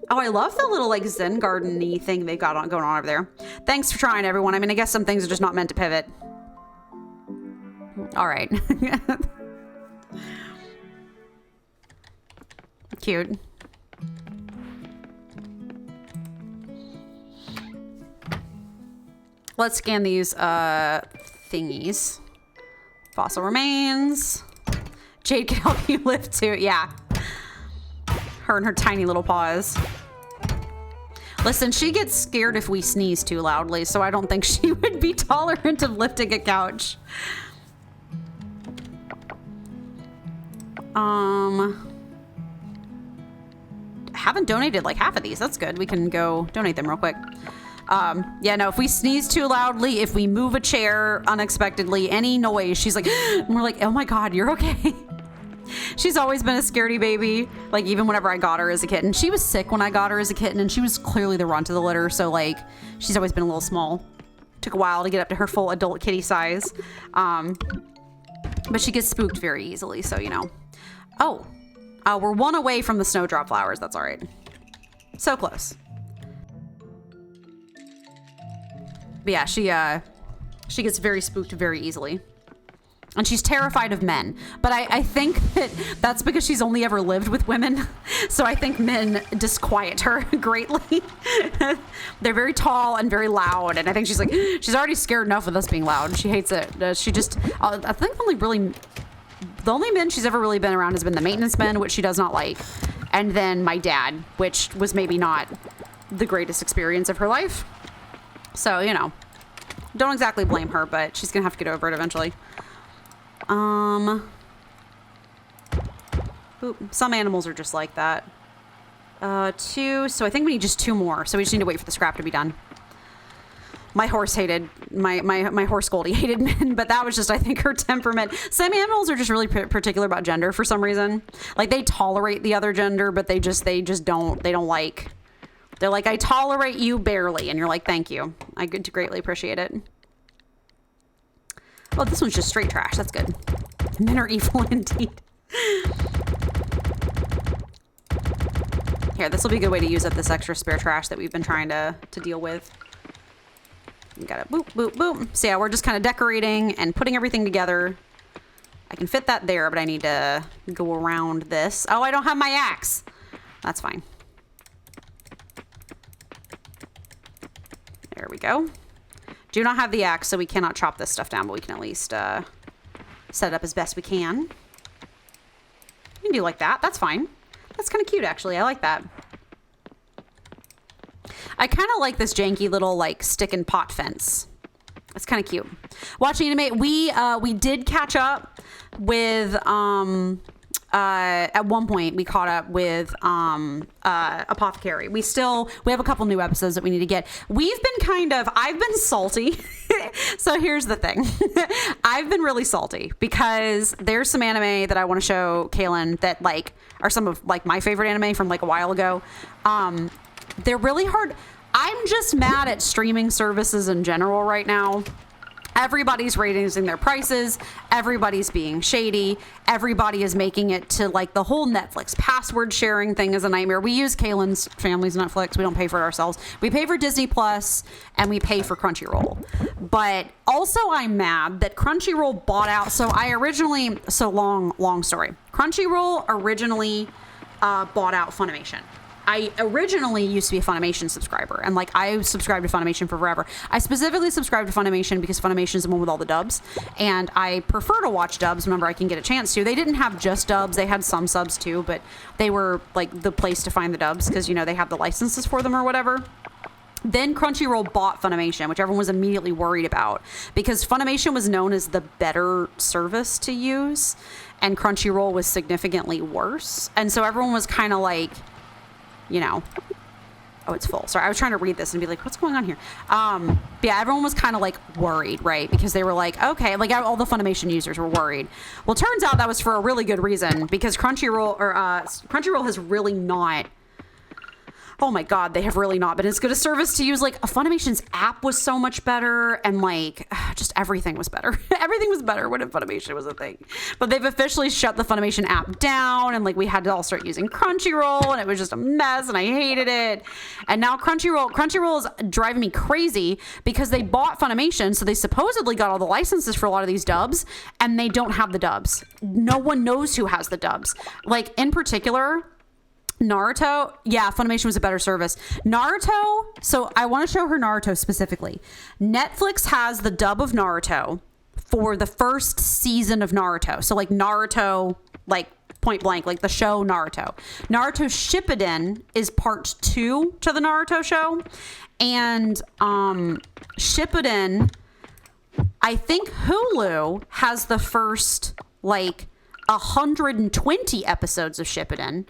Oh, I love the little Zen garden-y thing they got going on over there. Thanks for trying, everyone. I mean, I guess some things are just not meant to pivot. All right. Cute. Let's scan these thingies. Fossil remains. Jade can help you lift too. Yeah. Her and her tiny little paws. Listen, she gets scared if we sneeze too loudly, so I don't think she would be tolerant of lifting a couch. Haven't donated half of these. That's good. We can go donate them real quick. Yeah, no, if we sneeze too loudly, if we move a chair unexpectedly, any noise, she's like, and we're like, oh my God, you're okay. She's always been a scaredy baby. Even whenever I got her as a kitten, she was sick when I got her as a kitten, and she was clearly the runt of the litter. So she's always been a little small. Took a while to get up to her full adult kitty size. But she gets spooked very easily. So, you know, we're one away from the snowdrop flowers. That's all right. So close. But yeah, she gets very spooked very easily. And she's terrified of men. But I think that's because she's only ever lived with women. So I think men disquiet her greatly. They're very tall and very loud. And I think she's already scared enough with us being loud. She hates it. She just, I think the only men she's ever really been around has been the maintenance men, which she does not like. And then my dad, which was maybe not the greatest experience of her life. So, you know, don't exactly blame her, but she's going to have to get over it eventually. Some animals are just like that. 2. So I think we need just 2 more. So we just need to wait for the scrap to be done. My horse hated, my horse Goldie hated men, but that was just, I think, her temperament. Some animals are just really particular about gender for some reason. They tolerate the other gender, but they just don't like. They're like, I tolerate you barely. And you're like, thank you. I greatly appreciate it. Oh, this one's just straight trash. That's good. Men are evil indeed. Here, this will be a good way to use up this extra spare trash that we've been trying to deal with. You got it. Boop, boop, boop. So yeah, we're just kind of decorating and putting everything together. I can fit that there, but I need to go around this. Oh, I don't have my axe. That's fine. There we go. Do not have the axe, so we cannot chop this stuff down, but we can at least set it up as best we can. We can do like that. That's fine. That's kind of cute, actually. I like that. I kind of like this janky little stick and pot fence. It's kind of cute. Watching anime, we did catch up with at one point we caught up with Apothecary. We have a couple new episodes that we need to get. I've been salty. So here's the thing. I've been really salty because there's some anime that I want to show Kaylin that are some of my favorite anime from a while ago. They're really hard. I'm just mad at streaming services in general right now. everybody's raising their prices. Everybody's being shady. Everybody is making it to like the whole Netflix password sharing thing is a nightmare. We use Kaylin's family's Netflix. We don't pay for it ourselves. We pay for Disney Plus and we pay for Crunchyroll. But also I'm mad that Crunchyroll bought out. So long story. Crunchyroll originally bought out Funimation. I originally used to be a Funimation subscriber, and like I subscribed to Funimation for forever. I specifically subscribed to Funimation because Funimation is the one with all the dubs, and I prefer to watch dubs whenever I can get a chance to. They didn't have just dubs; they had some subs too, but they were like the place to find the dubs because, you know, they have the licenses for them or whatever. Then Crunchyroll bought Funimation, which everyone was immediately worried about because Funimation was known as the better service to use, and Crunchyroll was significantly worse, and so everyone was kind of like, you know, oh, it's full. Sorry, I was trying to read this and be like, what's going on here? But yeah, everyone was kind of like worried, right? Because they were like, okay, like all the Funimation users were worried. Well, turns out that was for a really good reason because Crunchyroll has really not. Oh my God, they have really not been as good a service to use. Like Funimation's app was so much better, and like just everything was better. Everything was better when Funimation was a thing. But they've officially shut the Funimation app down, and like we had to all start using Crunchyroll, and it was just a mess, and I hated it. And now Crunchyroll is driving me crazy because they bought Funimation, so they supposedly got all the licenses for a lot of these dubs, and they don't have the dubs. No one knows who has the dubs. Like in particular, Naruto, yeah, Funimation was a better service. Naruto, so I want to show her Naruto specifically. Netflix has the dub of Naruto for the first season of Naruto. So like Naruto, like point blank, like the show Naruto. Naruto Shippuden is part 2 to the Naruto show. And Shippuden, I think Hulu has the first like 120 episodes of Shippuden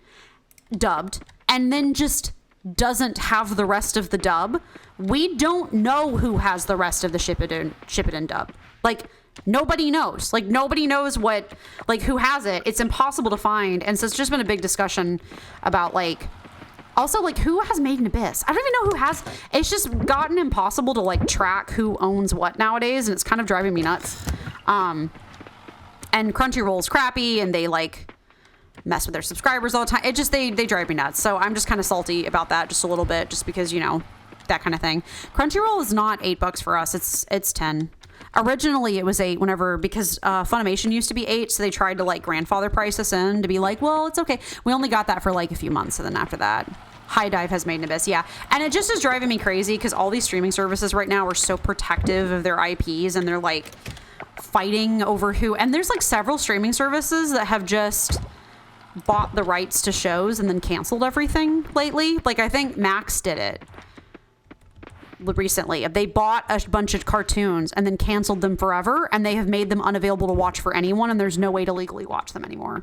dubbed, and then just doesn't have the rest of the dub. We don't know who has the rest of the Shippuden dub. Like nobody knows. Like nobody knows what, like who has it. It's impossible to find. And so it's just been a big discussion about like, also like who has Made in Abyss. I don't even know who has. It's just gotten impossible to like track who owns what nowadays, and it's kind of driving me nuts. And Crunchyroll's crappy, and they like mess with their subscribers all the time. It just, they drive me nuts. So I'm just kind of salty about that just a little bit, just because, you know, that kind of thing. Crunchyroll is not $8 for us. It's 10. Originally it was 8 because Funimation used to be 8. So they tried to like grandfather price us in to be like, well, it's okay. We only got that for like a few months. And then after that, High Dive has Made in Abyss. Yeah. And it just is driving me crazy because all these streaming services right now are so protective of their IPs, and they're like fighting over who, and there's like several streaming services that have just bought the rights to shows and then canceled everything lately. Like I think Max did it recently. They bought a bunch of cartoons and then canceled them forever, and they have made them unavailable to watch for anyone, and there's no way to legally watch them anymore.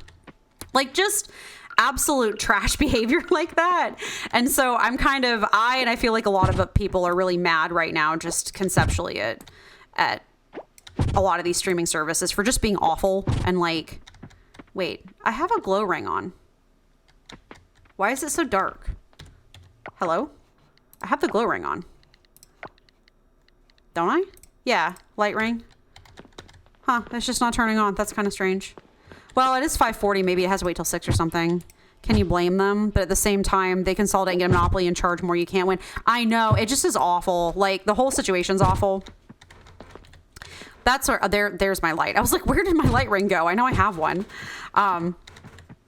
Like just absolute trash behavior like that. And so I'm kind of, and I feel like a lot of people are really mad right now just conceptually at a lot of these streaming services for just being awful. And like, wait, I have a glow ring on. Why is it so dark? Hello? I have the glow ring on. Don't I? Yeah, light ring. Huh, it's just not turning on. That's kind of strange. Well, it is 5:40. Maybe it has to wait till 6 or something. Can you blame them? But at the same time, they consolidate and get a monopoly and charge more. You can't win. I know. It just is awful. Like, the whole situation's awful. That's where, there's my light. I was like, where did my light ring go? I know I have one.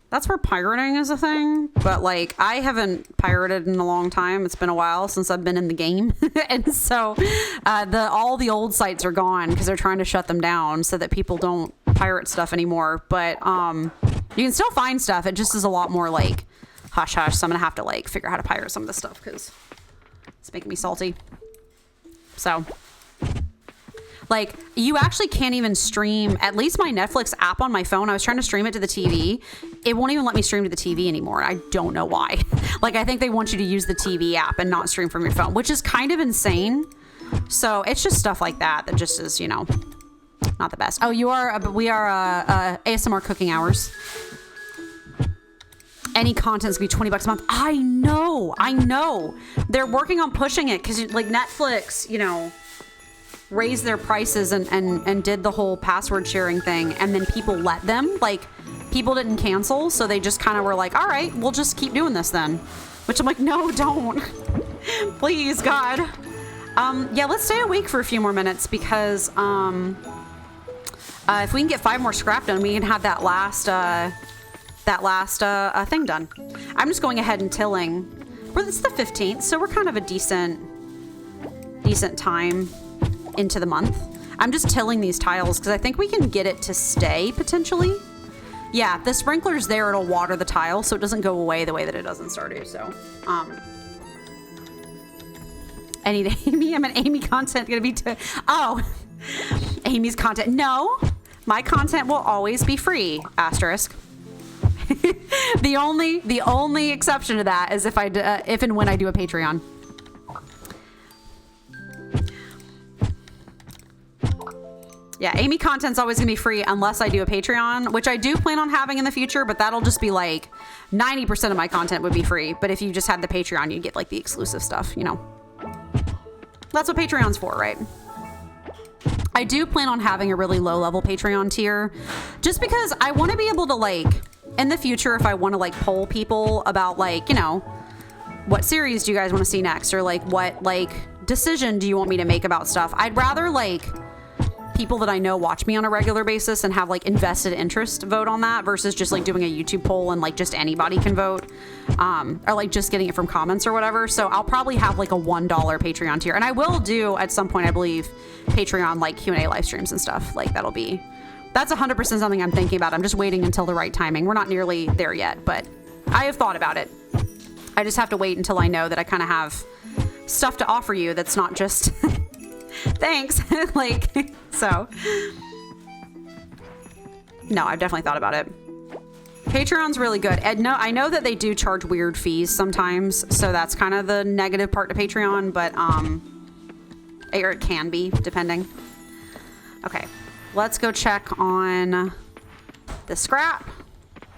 That's where pirating is a thing, but like I haven't pirated in a long time. It's been a while since I've been in the game. And so all the old sites are gone because they're trying to shut them down so that people don't pirate stuff anymore. But you can still find stuff. It just is a lot more like hush hush. So I'm gonna have to like figure out how to pirate some of this stuff because it's making me salty. So like you actually can't even stream, at least my Netflix app on my phone. I was trying to stream it to the TV. It won't even let me stream to the TV anymore. I don't know why. Like I think they want you to use the TV app and not stream from your phone, which is kind of insane. So it's just stuff like that that just is, you know, not the best. Oh, we are ASMR cooking hours. Any content's gonna be $20 a month. I know. They're working on pushing it because like Netflix, you know, raised their prices and did the whole password sharing thing, and then people let them, like, people didn't cancel, so they just kind of were like, all right, we'll just keep doing this then. Which I'm like, no, don't. Please, God. Yeah, let's stay awake for a few more minutes because if we can get 5 more scrap done, we can have that last thing done. I'm just going ahead and tilling. Well, it's the 15th, so we're kind of a decent time into the month. I'm just tilling these tiles because I think we can get it to stay potentially. Yeah, the sprinkler's there, it'll water the tile so it doesn't go away the way that it does in Stardew. So, I need Amy. I'm an Amy content gonna be oh, Amy's content. No, my content will always be free. Asterisk. the only exception to that is if and when I do a Patreon. Yeah, Amy content's always gonna be free unless I do a Patreon, which I do plan on having in the future, but that'll just be like 90% of my content would be free. But if you just had the Patreon, you'd get like the exclusive stuff, you know. That's what Patreon's for, right? I do plan on having a really low level Patreon tier just because I want to be able to, like, in the future, if I want to like poll people about, like, you know, what series do you guys want to see next, or like what like decision do you want me to make about stuff, I'd rather like people that I know watch me on a regular basis and have like invested interest vote on that versus just like doing a YouTube poll and like just anybody can vote, or like just getting it from comments or whatever. So I'll probably have like a $1 Patreon tier, and I will do at some point, I believe, Patreon like Q&A live streams and stuff. Like that's 100% something I'm thinking about. I'm just waiting until the right timing. We're not nearly there yet, but I have thought about it. I just have to wait until I know that I kind of have stuff to offer you that's not just thanks. Like, so no, I've definitely thought about it. Patreon's really good. And no, I know that they do charge weird fees sometimes, so that's kind of the negative part to Patreon, but or it can be, depending. Okay, let's go check on the scrap.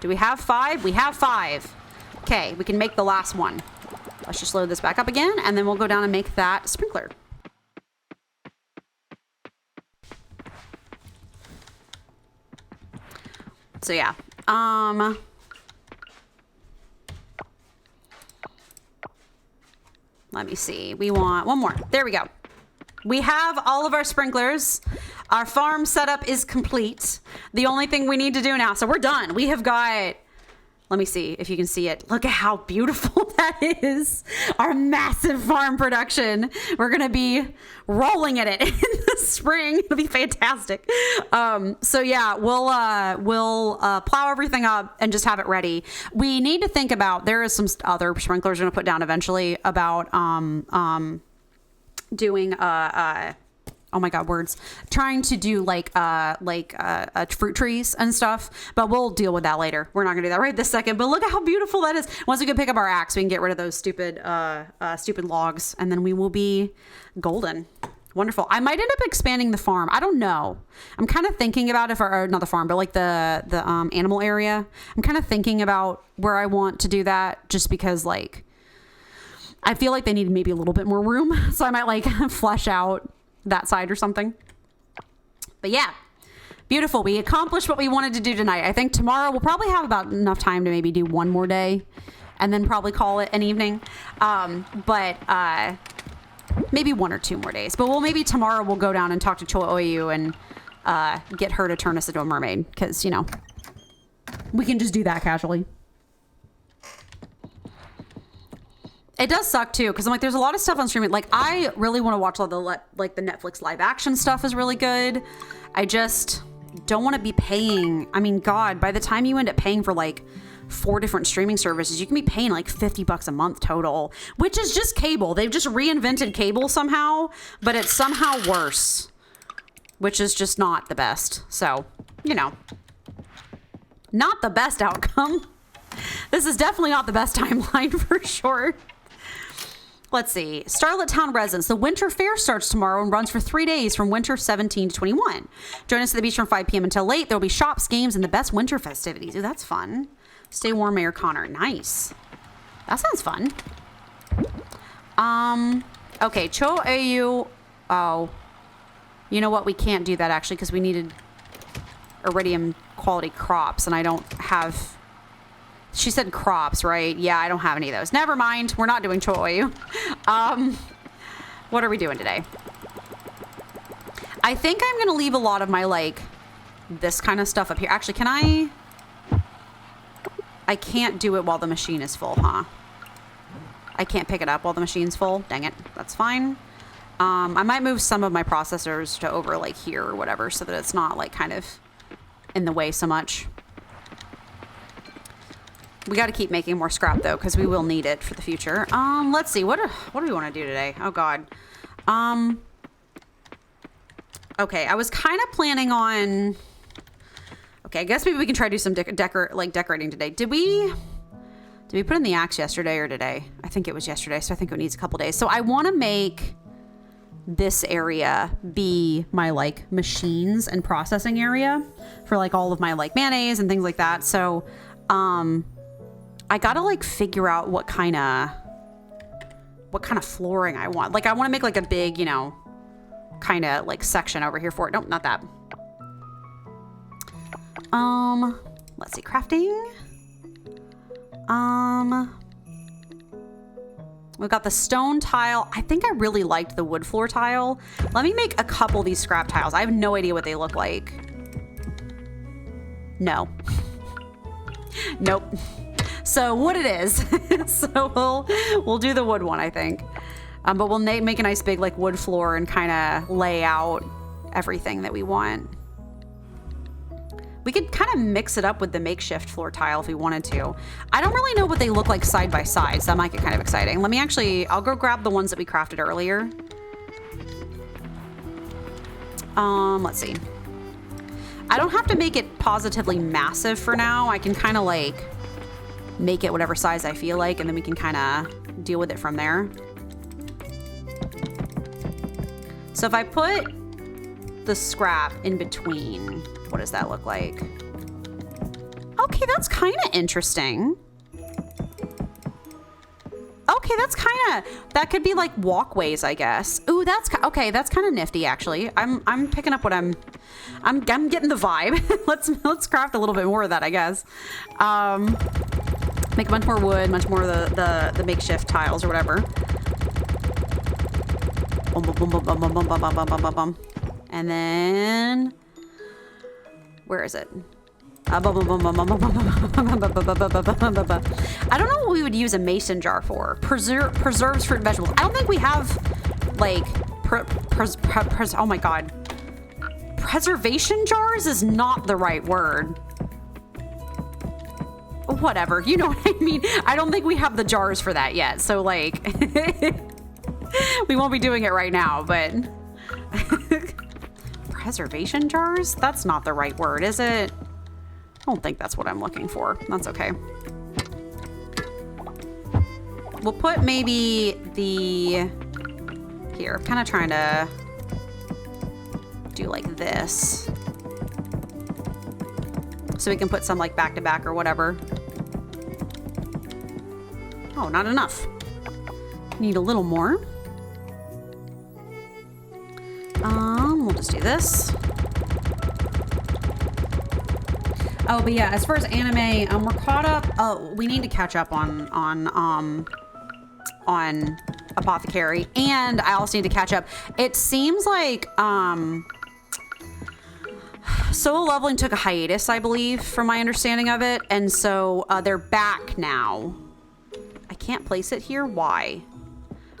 Do we have 5? We have 5. Okay, we can make the last one. Let's just load this back up again, and then we'll go down and make that sprinkler. So yeah, let me see. We want one more. There we go. We have all of our sprinklers. Our farm setup is complete. The only thing we need to do now, so we're done. We have got, let me see if you can see it. Look at how beautiful that is. Our massive farm production. We're going to be rolling in it in the spring. It'll be fantastic. So yeah, we'll plow everything up and just have it ready. We need to think about, there is some other sprinklers we're going to put down eventually about, doing, oh my God, words. Trying to do like fruit trees and stuff, but we'll deal with that later. We're not gonna do that right this second, but look at how beautiful that is. Once we can pick up our axe, we can get rid of those stupid logs, and then we will be golden. Wonderful. I might end up expanding the farm. I don't know. I'm kind of thinking about not the farm, but like the animal area. I'm kind of thinking about where I want to do that, just because like, I feel like they need maybe a little bit more room. So I might like flesh out that side or something. But yeah, beautiful. We accomplished what we wanted to do tonight. I think tomorrow we'll probably have about enough time to maybe do one more day and then probably call it an evening. But maybe 1 or 2 more days. But maybe tomorrow we'll go down and talk to Oyu and get her to turn us into a mermaid, because, you know, we can just do that casually. It does suck too, because I'm like, there's a lot of stuff on streaming. Like, I really want to watch all the like the Netflix live action stuff is really good. I just don't want to be paying. I mean, God, by the time you end up paying for like 4 different streaming services, you can be paying like $50 a month total, which is just cable. They've just reinvented cable somehow, but it's somehow worse, which is just not the best. So, you know, not the best outcome. This is definitely not the best timeline for sure. Let's see. Starlit Town residents. The Winter Fair starts tomorrow and runs for 3 days from winter 17 to 21. Join us at the beach from 5 p.m. until late. There will be shops, games, and the best winter festivities. Ooh, that's fun. Stay warm, Mayor Connor. Nice. That sounds fun. Okay, Cho Ayu. Oh. You know what? We can't do that actually because we needed iridium quality crops and I don't have... She said crops, right? Yeah, I don't have any of those. Never mind. We're not doing choy. What are we doing today? I think I'm going to leave a lot of my, like, this kind of stuff up here. Actually, can I... I can't do it while the machine is full, huh? I can't pick it up while the machine's full. Dang it. That's fine. I might move some of my processors to over, like, here or whatever so that it's not, like, kind of in the way so much. We got to keep making more scrap, though, because we will need it for the future. Let's see. What do we want to do today? Oh, God. Okay, I was kind of planning on... Okay, I guess maybe we can try to do some decorating today. Did we put in the axe yesterday or today? I think it was yesterday, so I think it needs a couple days. So I want to make this area be my, like, machines and processing area for, like, all of my, like, mayonnaise and things like that. So, I gotta, like, figure out what kind of flooring I want. Like, I want to make, like, a big, you know, kind of, like, section over here for it. Nope, not that. Let's see, crafting. We've got the stone tile. I think I really liked the wood floor tile. Let me make a couple of these scrap tiles. I have no idea what they look like. No. Nope. So wood it is. So we'll do the wood one, I think. But we'll make a nice big, like, wood floor and kind of lay out everything that we want. We could kind of mix it up with the makeshift floor tile if we wanted to. I don't really know what they look like side by side, so that might get kind of exciting. Let me actually, I'll go grab the ones that we crafted earlier. Let's see. I don't have to make it positively massive for now. I can kind of, like, make it whatever size I feel like, and then we can kind of deal with it from there. So if I put the scrap in between, what does that look like? Okay, that's kind of interesting. Okay, that's kind of, that could be like walkways, I guess. Ooh, that's okay. That's kind of nifty, actually. I'm picking up what I'm getting the vibe. let's craft a little bit more of that, I guess. Make a bunch more wood, much more of the makeshift tiles or whatever. Boom, boom, boom, boom, boom, boom, boom, boom, boom, boom, boom, boom. And then, where is it? I don't know what we would use a mason jar for. Preserves fruit and vegetables. I don't think we have, like, oh my God. Preservation jars is not the right word. Whatever, you know what I mean? I don't think we have the jars for that yet. So, like, we won't be doing it right now, but... Preservation jars? That's not the right word, is it? I don't think that's what I'm looking for. That's okay. We'll put maybe the... Here, I'm kind of trying to do like this. So we can put some like back to back or whatever. Oh, not enough. Need a little more. We'll just do this. Oh, but yeah, as far as anime, we're caught up. Oh, we need to catch up on Apothecary, and I also need to catch up. It seems like Solo Leveling took a hiatus, I believe, from my understanding of it, and so they're back now. I can't place it here. Why?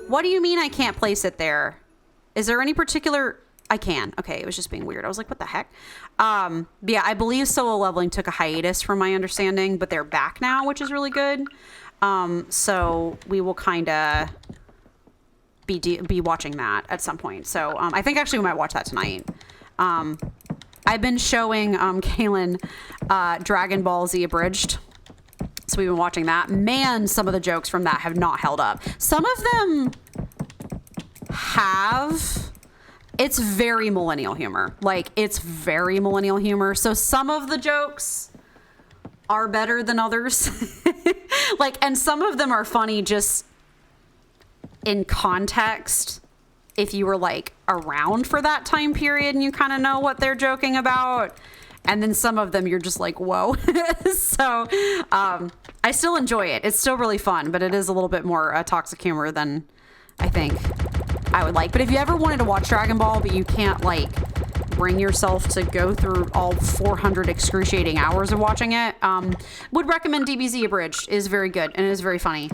What do you mean I can't place it there? Is there any particular... I can. Okay, it was just being weird. I was like, what the heck? But yeah, I believe Solo Leveling took a hiatus from my understanding, but they're back now, which is really good. So we will kind of be watching that at some point. So I think actually we might watch that tonight. I've been showing Kaylin Dragon Ball Z Abridged. So we've been watching that. Man, some of the jokes from that have not held up. Some of them have... It's very millennial humor. Like, it's very millennial humor. So some of the jokes are better than others. Like, and some of them are funny just in context. if you were like around for that time period and you kind of know what they're joking about. And then some of them you're just like, whoa. So I still enjoy it. It's still really fun, but it is a little bit more toxic humor than I think I would like. But if you ever wanted to watch Dragon Ball, but you can't like bring yourself to go through all 400 excruciating hours of watching it, would recommend DBZ Abridged. It is very good and it is very funny.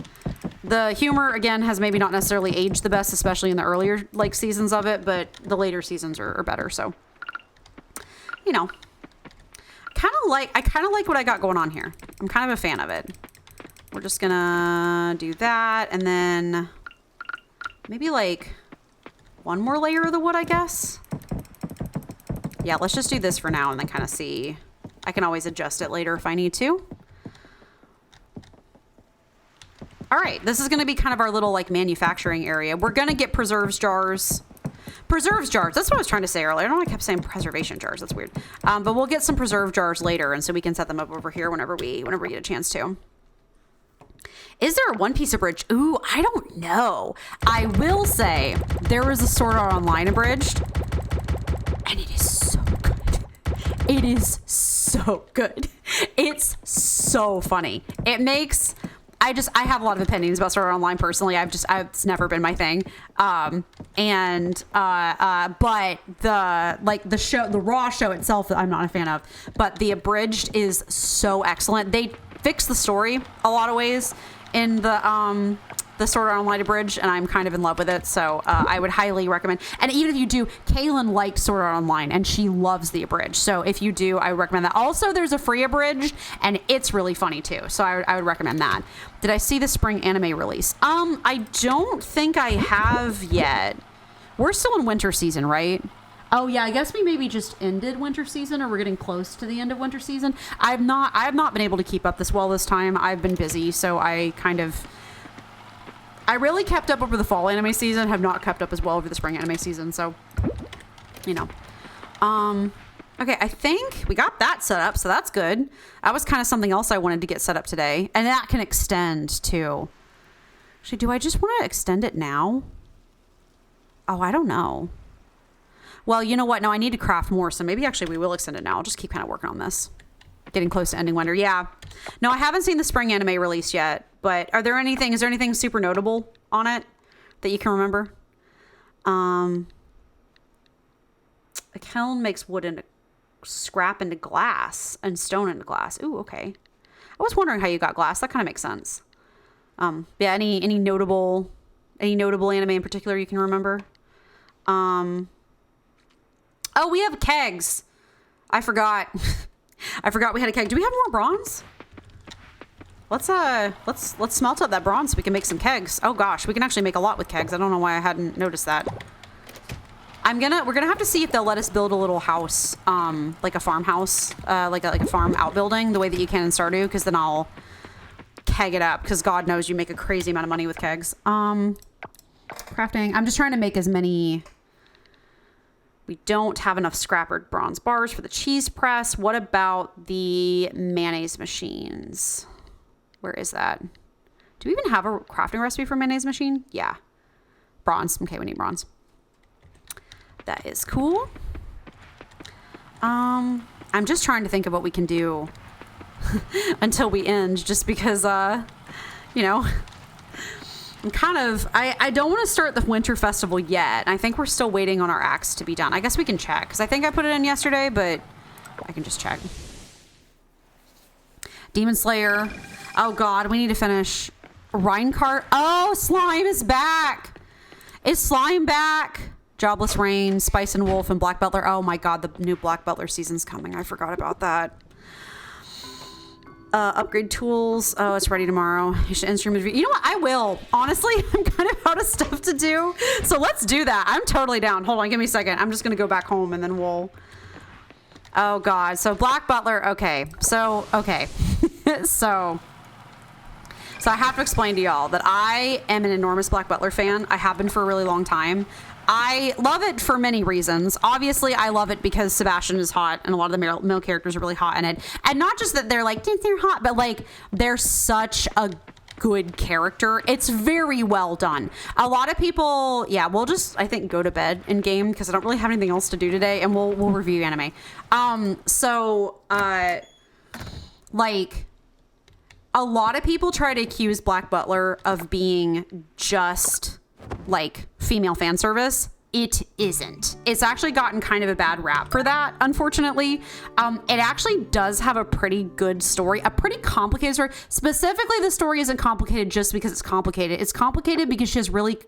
The humor, again, has maybe not necessarily aged the best, especially in the earlier like seasons of it, but the later seasons are better. So, you know, I kind of like what I got going on here. I'm kind of a fan of it. We're just gonna do that, and then maybe like one more layer of the wood, I guess. Yeah, let's just do this for now and then kind of see. I can always adjust it later if I need to. All right, this is going to be kind of our little like manufacturing area. We're going to get preserves jars. Preserves jars. That's what I was trying to say earlier. I don't know why I kept saying preservation jars. That's weird. But we'll get some preserve jars later, and so we can set them up over here whenever we get a chance to. Is there a One Piece abridged? Ooh, I don't know. I will say there is a Sword Art Online abridged, and it is so good. It is so good. It's so funny. It makes... I have a lot of opinions about Sword Art Online personally. It's never been my thing. But the raw show itself, I'm not a fan of, but the abridged is so excellent. They fix the story a lot of ways in the Sword Art Online abridged, and I'm kind of in love with it. So I would highly recommend. And even if you do, Kaylin likes Sword Art Online, and she loves the abridged. So if you do, I would recommend that. Also, there's a free abridged, and it's really funny too. So I would recommend that. Did I see the spring anime release? I don't think I have yet. We're still in winter season, right? Oh yeah, I guess we maybe just ended winter season, or we're getting close to the end of winter season. I have not been able to keep up this well this time. I've been busy, so I really kept up over the fall anime season, have not kept up as well over the spring anime season, so, you know. Okay, I think we got that set up, so that's good. That was kind of something else I wanted to get set up today, and that can extend too. Actually, do I just want to extend it now? Oh, I don't know. Well, you know what? No, I need to craft more, so maybe actually we will extend it now. I'll just keep kind of working on this. Getting close to ending winter. Yeah. No, I haven't seen the spring anime release yet, but is there anything super notable on it that you can remember? A kiln makes wood into scrap into glass and stone into glass. Ooh, okay. I was wondering how you got glass. That kind of makes sense. Yeah, any notable anime in particular you can remember? Oh, we have kegs. I forgot. I forgot we had a keg. Do we have more bronze? Let's smelt up that bronze so we can make some kegs. Oh gosh, we can actually make a lot with kegs. I don't know why I hadn't noticed that. We're gonna have to see if they'll let us build a little house, like a farmhouse, like a farm outbuilding, the way that you can in Stardew, because then I'll keg it up, because God knows you make a crazy amount of money with kegs. Crafting. I'm just trying to make as many. We don't have enough scrappered bronze bars for the cheese press. What about the mayonnaise machines? Where is that? Do we even have a crafting recipe for mayonnaise machine? Yeah. Bronze. Okay, we need bronze. That is cool. I'm just trying to think of what we can do until we end, just because, you know, I don't want to start the winter festival yet. I think we're still waiting on our axe to be done. I guess we can check, because I think I put it in yesterday, but I can just check. Demon Slayer. Oh God, we need to finish. Rhinecart. Oh, Slime is back. Is Slime back? Jobless Rain, Spice and Wolf, and Black Butler. Oh my God, the new Black Butler season's coming. I forgot about that. Upgrade tools. Oh, it's ready tomorrow. You should instrument review. You know what? I will. Honestly, I'm kind of out of stuff to do. So let's do that. I'm totally down. Hold on. Give me a second. I'm just going to go back home and then we'll... Oh, God. So Black Butler. Okay. So, okay. So I have to explain to y'all that I am an enormous Black Butler fan. I have been for a really long time. I love it for many reasons. Obviously, I love it because Sebastian is hot and a lot of the male characters are really hot in it. And not just that they're like, they're hot, but like they're such a good character. It's very well done. A lot of people, we'll just, I think, go to bed in game because I don't really have anything else to do today, and we'll review anime. Like, a lot of people try to accuse Black Butler of being just like female fan service. It isn't. It's actually gotten kind of a bad rap for that, unfortunately. It actually does have a pretty good story, a pretty complicated story. Specifically, the story isn't complicated just because it's complicated. It's complicated because she has really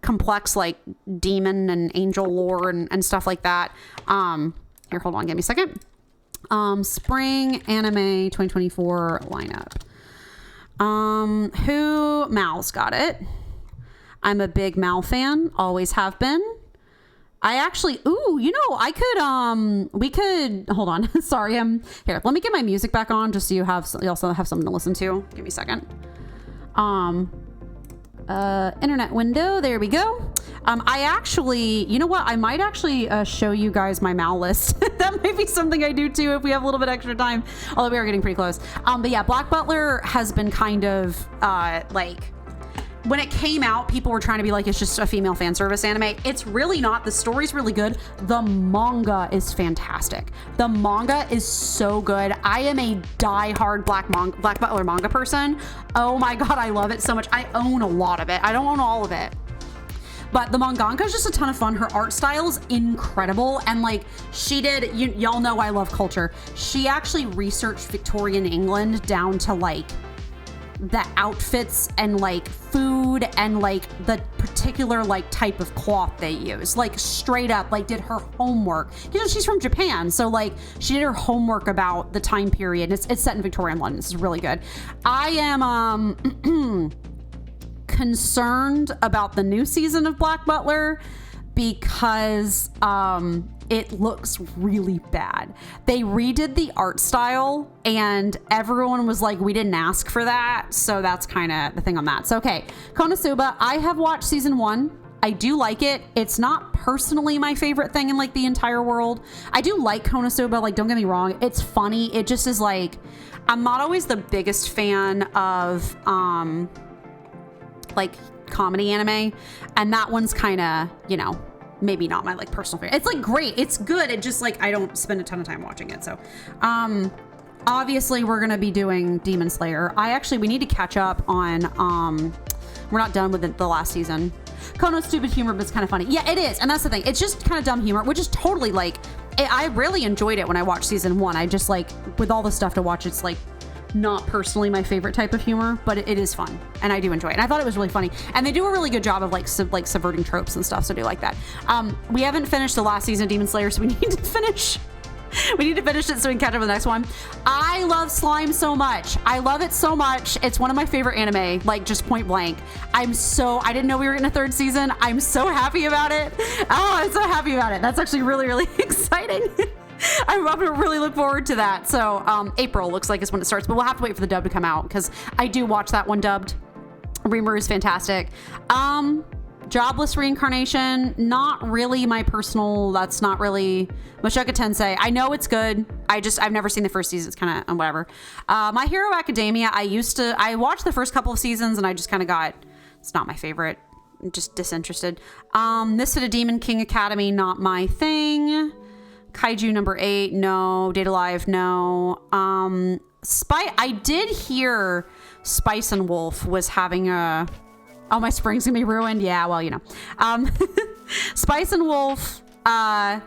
complex, like, demon and angel lore and stuff like that. Here, hold on, give me a second. Spring Anime 2024 lineup. Mal's got it. I'm a big Mal fan, always have been. I actually, we could, hold on. Sorry, here, let me get my music back on just so you also have something to listen to. Give me a second. Internet window, there we go. I actually, you know what? I might actually show you guys my Mal list. That might be something I do too if we have a little bit extra time, although we are getting pretty close. But yeah, Black Butler has been kind of, when it came out, people were trying to be like, it's just a female fan service anime. It's really not. The story's really good. The manga is fantastic. The manga is so good. I am a diehard Black Butler manga person. Oh my God, I love it so much. I own a lot of it. I don't own all of it. But the mangaka is just a ton of fun. Her art style is incredible. And like she did, y'all know I love culture. She actually researched Victorian England down to like the outfits and like food and like the particular like type of cloth they use, like straight up like did her homework. She's from Japan, so like she did her homework about the time period. It's set in Victorian London. This is really good. I am concerned about the new season of Black Butler because it looks really bad. They redid the art style and everyone was like, we didn't ask for that. So that's kind of the thing on that. So, okay. Konosuba, I have watched season 1. I do like it. It's not personally my favorite thing in like the entire world. I do like Konosuba. Like, don't get me wrong. It's funny. It just is like, I'm not always the biggest fan of, like comedy anime. And that one's kind of, maybe not my like personal favorite. It's like great. It's good. It just like, I don't spend a ton of time watching it. So, obviously we're going to be doing Demon Slayer. We need to catch up on, we're not done with the last season. Kono's stupid humor, but it's kind of funny. Yeah, it is. And that's the thing. It's just kind of dumb humor, which is totally like, I really enjoyed it when I watched season 1. I just like, with all the stuff to watch, it's like, not personally my favorite type of humor, but it is fun and I do enjoy it. And I thought it was really funny and they do a really good job of like subverting tropes and stuff. So I do like that. We haven't finished the last season of Demon Slayer, so we need to finish it so we can catch up with the next one. I love slime so much. I love it so much. It's one of my favorite anime, like just point blank. I didn't know we were in a 3rd season. I'm so happy about it. Oh, I'm so happy about it. That's actually really, really exciting. I'm going to really look forward to that. So April looks like is when it starts, but we'll have to wait for the dub to come out because I do watch that one dubbed. Reamer is fantastic. Jobless Reincarnation, not really my personal, that's not really Mushoku Tensei. I know it's good. I've never seen the first season. It's kind of whatever. My Hero Academia, I watched the first couple of seasons and I just kind of it's not my favorite. I'm just disinterested. Misfit of Demon King Academy, not my thing. Kaiju number 8, no. Date Alive, no. I did hear Spice and Wolf was having oh, my spring's gonna be ruined. Yeah, well, Spice and Wolf, I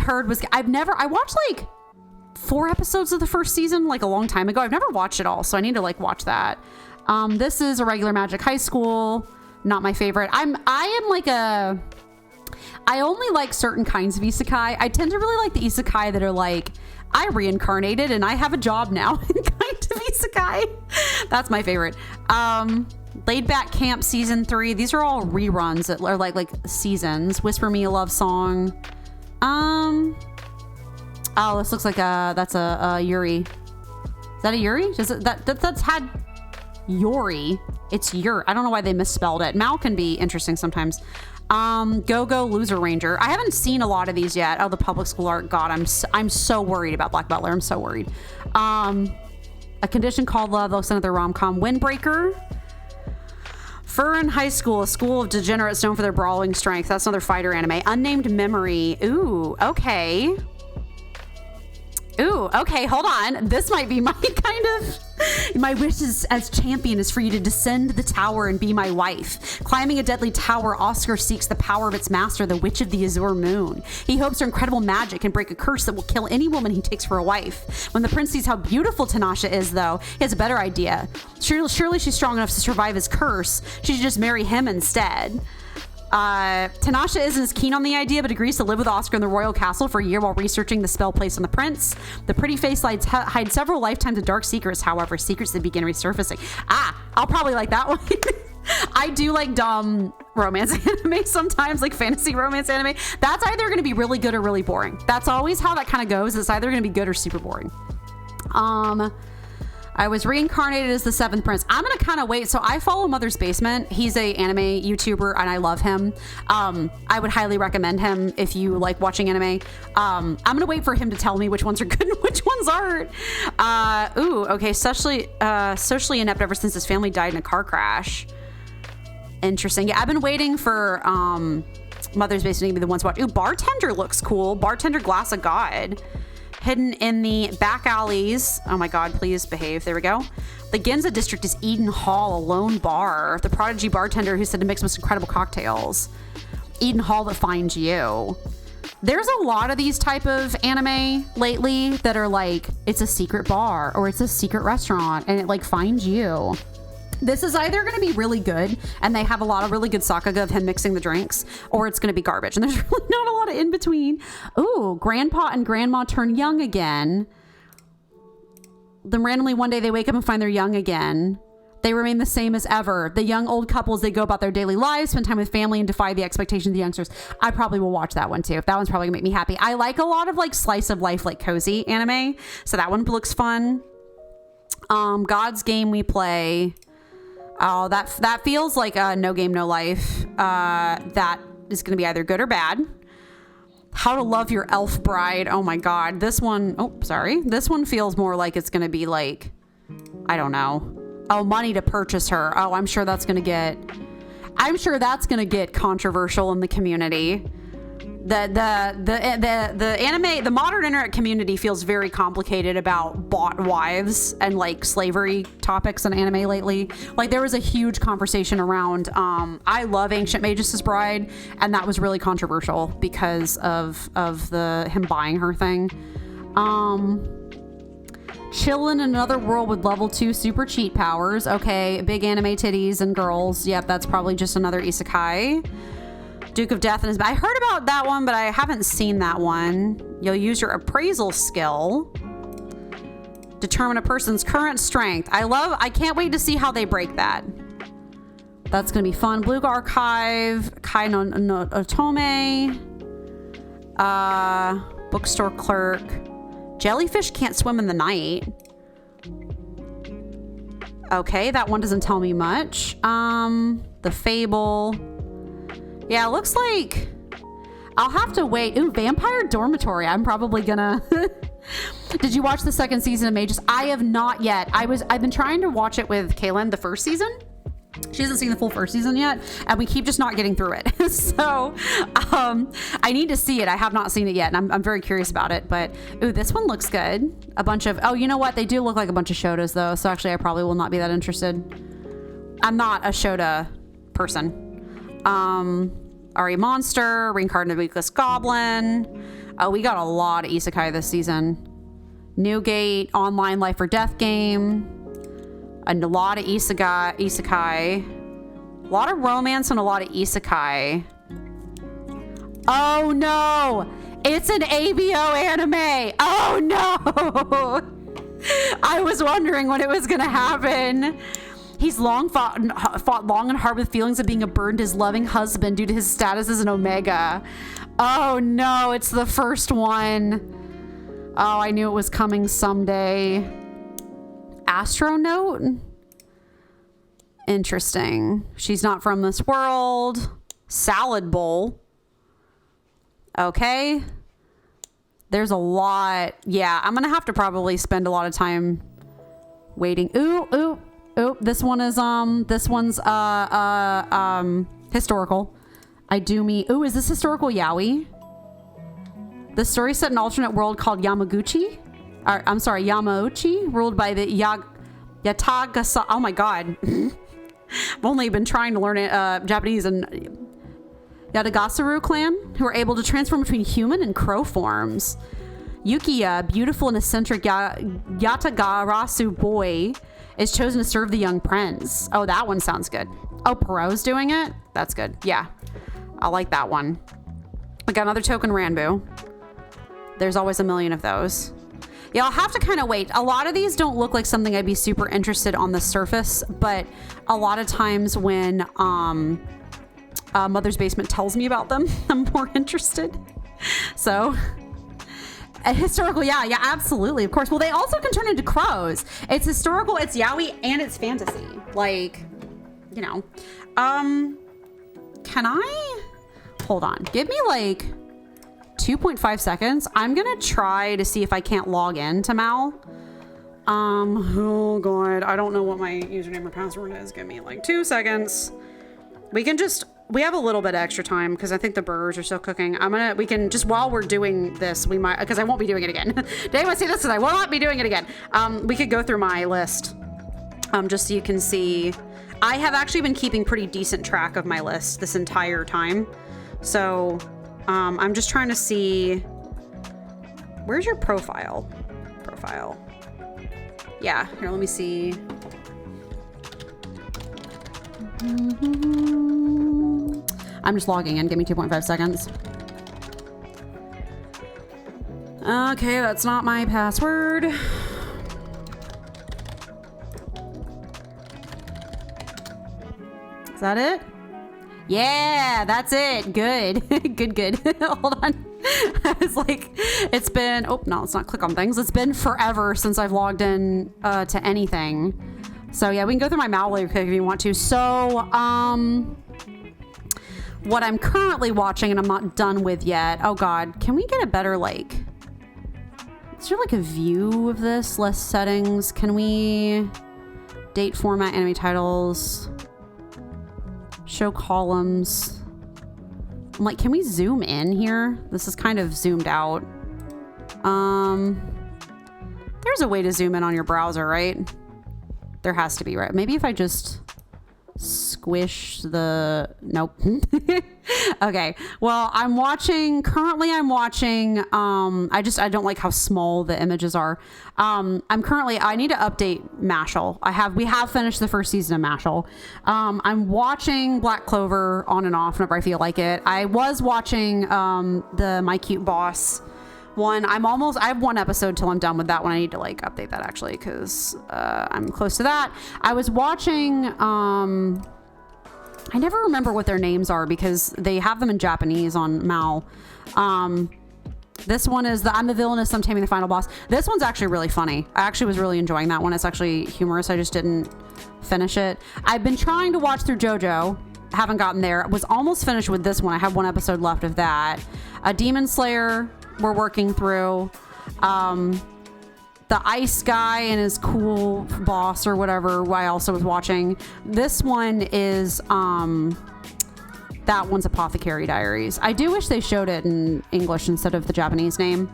heard I watched like 4 episodes of the first season like a long time ago. I've never watched it all, so I need to like watch that. This is a regular Magic High School, not my favorite. I only like certain kinds of isekai. I tend to really like the isekai that are like, I reincarnated and I have a job now kind of isekai. That's my favorite. Laid Back Camp season 3. These are all reruns that are like seasons. Whisper Me a Love Song. Oh, this looks like that's a Yuri. Is that a Yuri? That's had Yori. It's Yuri. I don't know why they misspelled it. Mal can be interesting sometimes. Go Loser Ranger. I haven't seen a lot of these yet. Oh, the public school art. God, I'm so worried about Black Butler. I'm so worried. A Condition Called Love. Looks another rom-com. Windbreaker. Furin High School, a school of degenerates known for their brawling strength. That's another fighter anime. Unnamed Memory. Ooh, okay. Ooh, okay, hold on. This might be my kind of... My wish is, as champion is for you to descend the tower and be my wife. Climbing a deadly tower, Oscar seeks the power of its master, the Witch of the Azure Moon. He hopes her incredible magic can break a curse that will kill any woman he takes for a wife. When the prince sees how beautiful Tanasha is, though, he has a better idea. Surely she's strong enough to survive his curse. She should just marry him instead. Tanasha isn't as keen on the idea, but agrees to live with Oscar in the royal castle for a year while researching the spell placed on the prince. The pretty face lights hide several lifetimes of dark secrets, however, secrets that begin resurfacing. I'll probably like that one. I do like dumb romance anime sometimes, like fantasy romance anime. That's either going to be really good or really boring. That's always how that kind of goes. It's either going to be good or super boring. I was reincarnated as the seventh prince. I'm going to kind of wait. So I follow Mother's Basement. He's a anime YouTuber and I love him. I would highly recommend him if you like watching anime. I'm going to wait for him to tell me which ones are good and which ones aren't. Ooh, okay. Socially inept ever since his family died in a car crash. Interesting. Yeah, I've been waiting for Mother's Basement to be the ones to watch. Ooh, Bartender looks cool. Bartender Glass of God. Hidden in the back alleys. Oh my God, please behave. There we go. The Ginza district is Eden Hall, a lone bar. The prodigy bartender who's said to mix most incredible cocktails. Eden Hall that finds you. There's a lot of these type of anime lately that are like, it's a secret bar or it's a secret restaurant and it like finds you. This is either going to be really good and they have a lot of really good sakaga of him mixing the drinks, or it's going to be garbage. And there's really not a lot of in between. Ooh, grandpa and grandma turn young again. Then randomly one day they wake up and find they're young again. They remain the same as ever. The young old couples, they go about their daily lives, spend time with family and defy the expectations of the youngsters. I probably will watch that one too. That one's probably gonna make me happy. I like a lot of like slice of life, like cozy anime. So that one looks fun. God's Game We Play. Oh, that feels like a No Game No Life. That is going to be either good or bad. How to Love Your Elf Bride. Oh my God, this one. Oh, sorry. This one feels more like it's going to be like, I don't know. Oh, Money to Purchase Her. Oh, I'm sure that's going to get controversial in the community. The anime, the modern internet community feels very complicated about bought wives and like slavery topics in anime lately. Like there was a huge conversation around I love Ancient Magus' Bride, and that was really controversial because of him buying her thing. Chill in Another World with level 2 super cheat powers. Okay, big anime titties and girls. Yep, that's probably just another isekai. Duke of Death and his... I heard about that one, but I haven't seen that one. You'll use your appraisal skill. Determine a person's current strength. I can't wait to see how they break that. That's going to be fun. Blue Archive. Kai no Otome. Bookstore clerk. Jellyfish can't swim in the night. Okay, that one doesn't tell me much. The Fable. Yeah, it looks like I'll have to wait. Ooh, Vampire Dormitory. I'm probably gonna... Did you watch the second season of Magus? I have not yet. I've been trying to watch it with Kaylin, the first season. She hasn't seen the full first season yet, and we keep just not getting through it. So I need to see it. I have not seen it yet, and I'm very curious about it. But ooh, this one looks good. A bunch of... Oh, you know what? They do look like a bunch of shotas, though. So actually, I probably will not be that interested. I'm not a shota person. Ari Monster, Reincarnated Weakless Goblin. Oh, we got a lot of isekai this season. Newgate, Online Life or Death game. And a lot of isekai. A lot of romance and a lot of isekai. Oh no! It's an ABO anime! Oh no! I was wondering when it was gonna happen. He's fought long and hard with feelings of being a burden to his loving husband due to his status as an Omega. Oh no, it's the first one. Oh, I knew it was coming someday. Astronaut? Interesting. She's not from this world. Salad bowl. Okay. There's a lot. Yeah, I'm gonna have to probably spend a lot of time waiting. Ooh. Oh, this one is this one's historical. Oh, is this historical yaoi? The story set in an alternate world called Yamauchi, ruled by the Yatagasa. Oh my god. I've only been trying to learn Japanese and Yatagasaru clan, who are able to transform between human and crow forms. Yukiya, beautiful and eccentric Yatagarasu boy, is chosen to serve the young prince. Oh, that one sounds good. Oh, Perot's doing it? That's good. Yeah, I like that one. I got another token Ranbu. There's always a million of those. Yeah, I'll have to kind of wait. A lot of these don't look like something I'd be super interested on the surface, but a lot of times when Mother's Basement tells me about them, I'm more interested. So... historical, yeah, absolutely, of course. Well, they also can turn into crows. It's historical, it's yaoi, and it's fantasy. Like, you know. Can I? Hold on. Give me like 2.5 seconds. I'm gonna try to see if I can't log in to Mal. Oh god, I don't know what my username or password is. Give me like 2 seconds. We have a little bit of extra time because I think the burgers are still cooking. We can just, while we're doing this, we might, because I won't be doing it again. Did anyone see this? Because I will not be doing it again. We could go through my list just so you can see. I have actually been keeping pretty decent track of my list this entire time. So I'm just trying to see, where's your profile? Yeah, here, let me see. I'm just logging in. Give me 2.5 seconds. Okay, that's not my password. Is that it? Yeah, that's it. Good. good. Hold on. I was like, it's been, oh, no, let's not click on things. It's been forever since I've logged in to anything. So yeah, we can go through my Mal really quick if you want to. So, what I'm currently watching and I'm not done with yet. Oh god, can we get a better, like, is there like a view of this? Less settings. Can we date format, anime titles, show columns? I'm like, can we zoom in here? This is kind of zoomed out. There's a way to zoom in on your browser, right? There has to be, right? Maybe if I just squish the, nope. Okay, well, currently I'm watching, I don't like how small the images are. I need to update Mashal. We have finished the first season of Mashal. I'm watching Black Clover on and off whenever I feel like it. I was watching the My Cute Boss one. I have one episode till I'm done with that one. I need to like update that actually because I'm close to that. I was watching I never remember what their names are because they have them in Japanese on Mal. This one is I'm the Villainess, I'm Taming the Final Boss. This one's actually really funny. I actually was really enjoying that one. It's actually humorous. I just didn't finish it. I've been trying to watch through JoJo. Haven't gotten there. Was almost finished with this one. I have one episode left of that. Demon Slayer we're working through. The ice guy and his cool boss or whatever, I also was watching. This one is that one's Apothecary Diaries. I do wish they showed it in English instead of the Japanese name.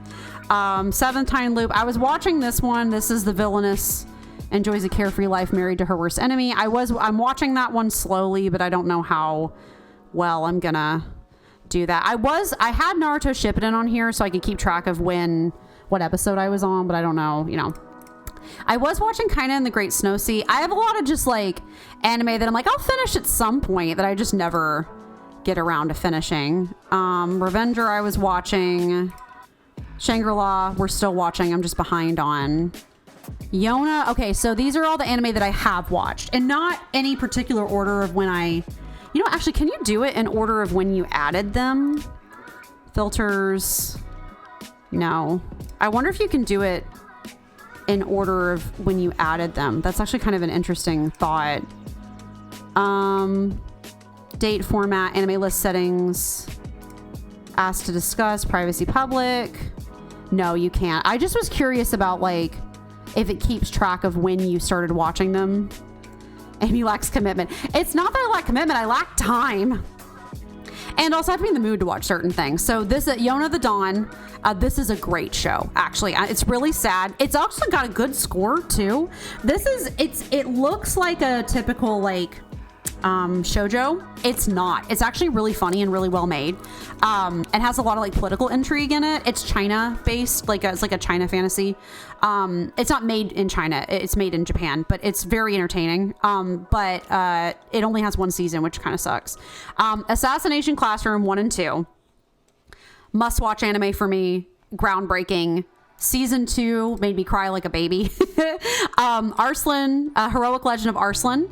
Seventh Time Loop. I was watching this one. This is the Villainess enjoys a carefree life married to her worst enemy. I'm watching that one slowly, but I don't know how well I'm gonna do that. I had Naruto Shippuden on here so I could keep track of what episode I was on, but I don't know, I was watching Kinda in the Great Snow Sea. I have a lot of just like anime that I'm like, I'll finish at some point that I just never get around to finishing. Revenger I was watching. Shangri-La we're still watching. I'm just behind on. Yona. Okay, so these are all the anime that I have watched and not any particular order of when actually, can you do it in order of when you added them? Filters. No. I wonder if you can do it in order of when you added them. That's actually kind of an interesting thought. Date format, anime list settings, ask to discuss, privacy public. No, you can't. I just was curious about like if it keeps track of when you started watching them. Amy lacks commitment. It's not that I lack commitment. I lack time. And also I have to be in the mood to watch certain things. So this Yona the Dawn, this is a great show, actually. It's really sad. It's also got a good score too. It looks like a typical like shoujo. It's not. It's actually really funny and really well made. It has a lot of like political intrigue in it. It's China based, it's like a China fantasy. It's not made in China. It's made in Japan, but it's very entertaining. But it only has one season, which kind of sucks. Assassination Classroom 1 and 2. Must watch anime for me. Groundbreaking. Season 2 made me cry like a baby. Arslan, Heroic Legend of Arslan,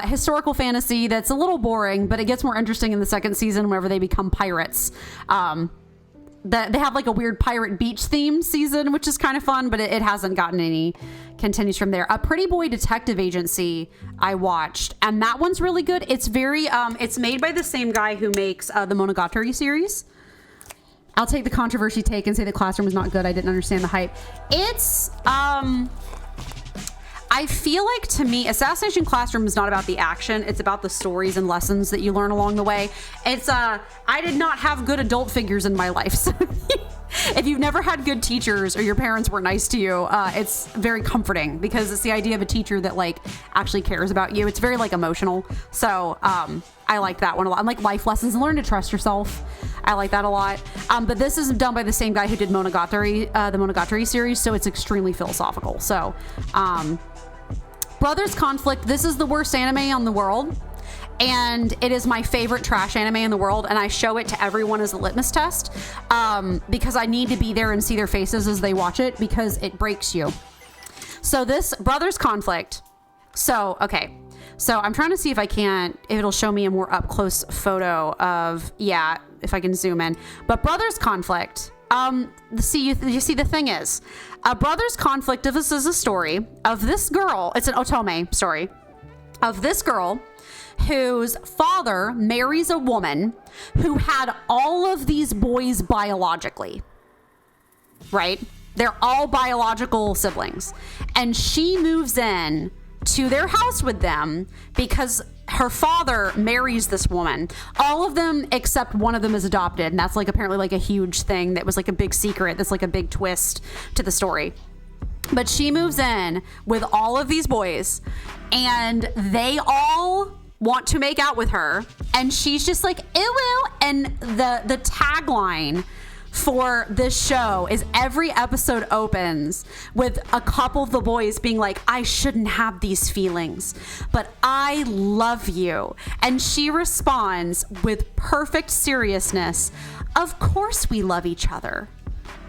historical fantasy that's a little boring, but it gets more interesting in the second season whenever they become pirates. They have like a weird pirate beach themed season, which is kind of fun, but it hasn't gotten any continues from there. A Pretty Boy Detective Agency I watched, and that one's really good. It's very, it's made by the same guy who makes the Monogatari series. I'll take the controversy take and say the classroom was not good. I didn't understand the hype. It's, I feel like to me, Assassination Classroom is not about the action. It's about the stories and lessons that you learn along the way. It's, I did not have good adult figures in my life. So if you've never had good teachers or your parents were nice to you, it's very comforting because it's the idea of a teacher that like actually cares about you. It's very like emotional. So, I like that one a lot. I'm like life lessons and learn to trust yourself. I like that a lot. But this is done by the same guy who did Monogatari, the Monogatari series. So it's extremely philosophical. So, Brothers Conflict. This is the worst anime on the world. And it is my favorite trash anime in the world. And I show it to everyone as a litmus test. Because I need to be there and see their faces as they watch it because it breaks you. So this Brothers Conflict. So, okay. So I'm trying to see if it'll show me a more up close photo of, if I can zoom in. But Brothers Conflict, you see, the thing is, Brothers Conflict, this is a story of this girl. It's an otome story of this girl whose father marries a woman who had all of these boys biologically, right? They're all biological siblings. And she moves in to their house with them because her father marries this woman. All of them except one of them is adopted, and that's like apparently like a huge thing that was like a big secret. That's like a big twist to the story. But she moves in with all of these boys and they all want to make out with her, and she's just like ew. And the tagline for this show is every episode opens with a couple of the boys being like, I shouldn't have these feelings, but I love you. And she responds with perfect seriousness, of course we love each other.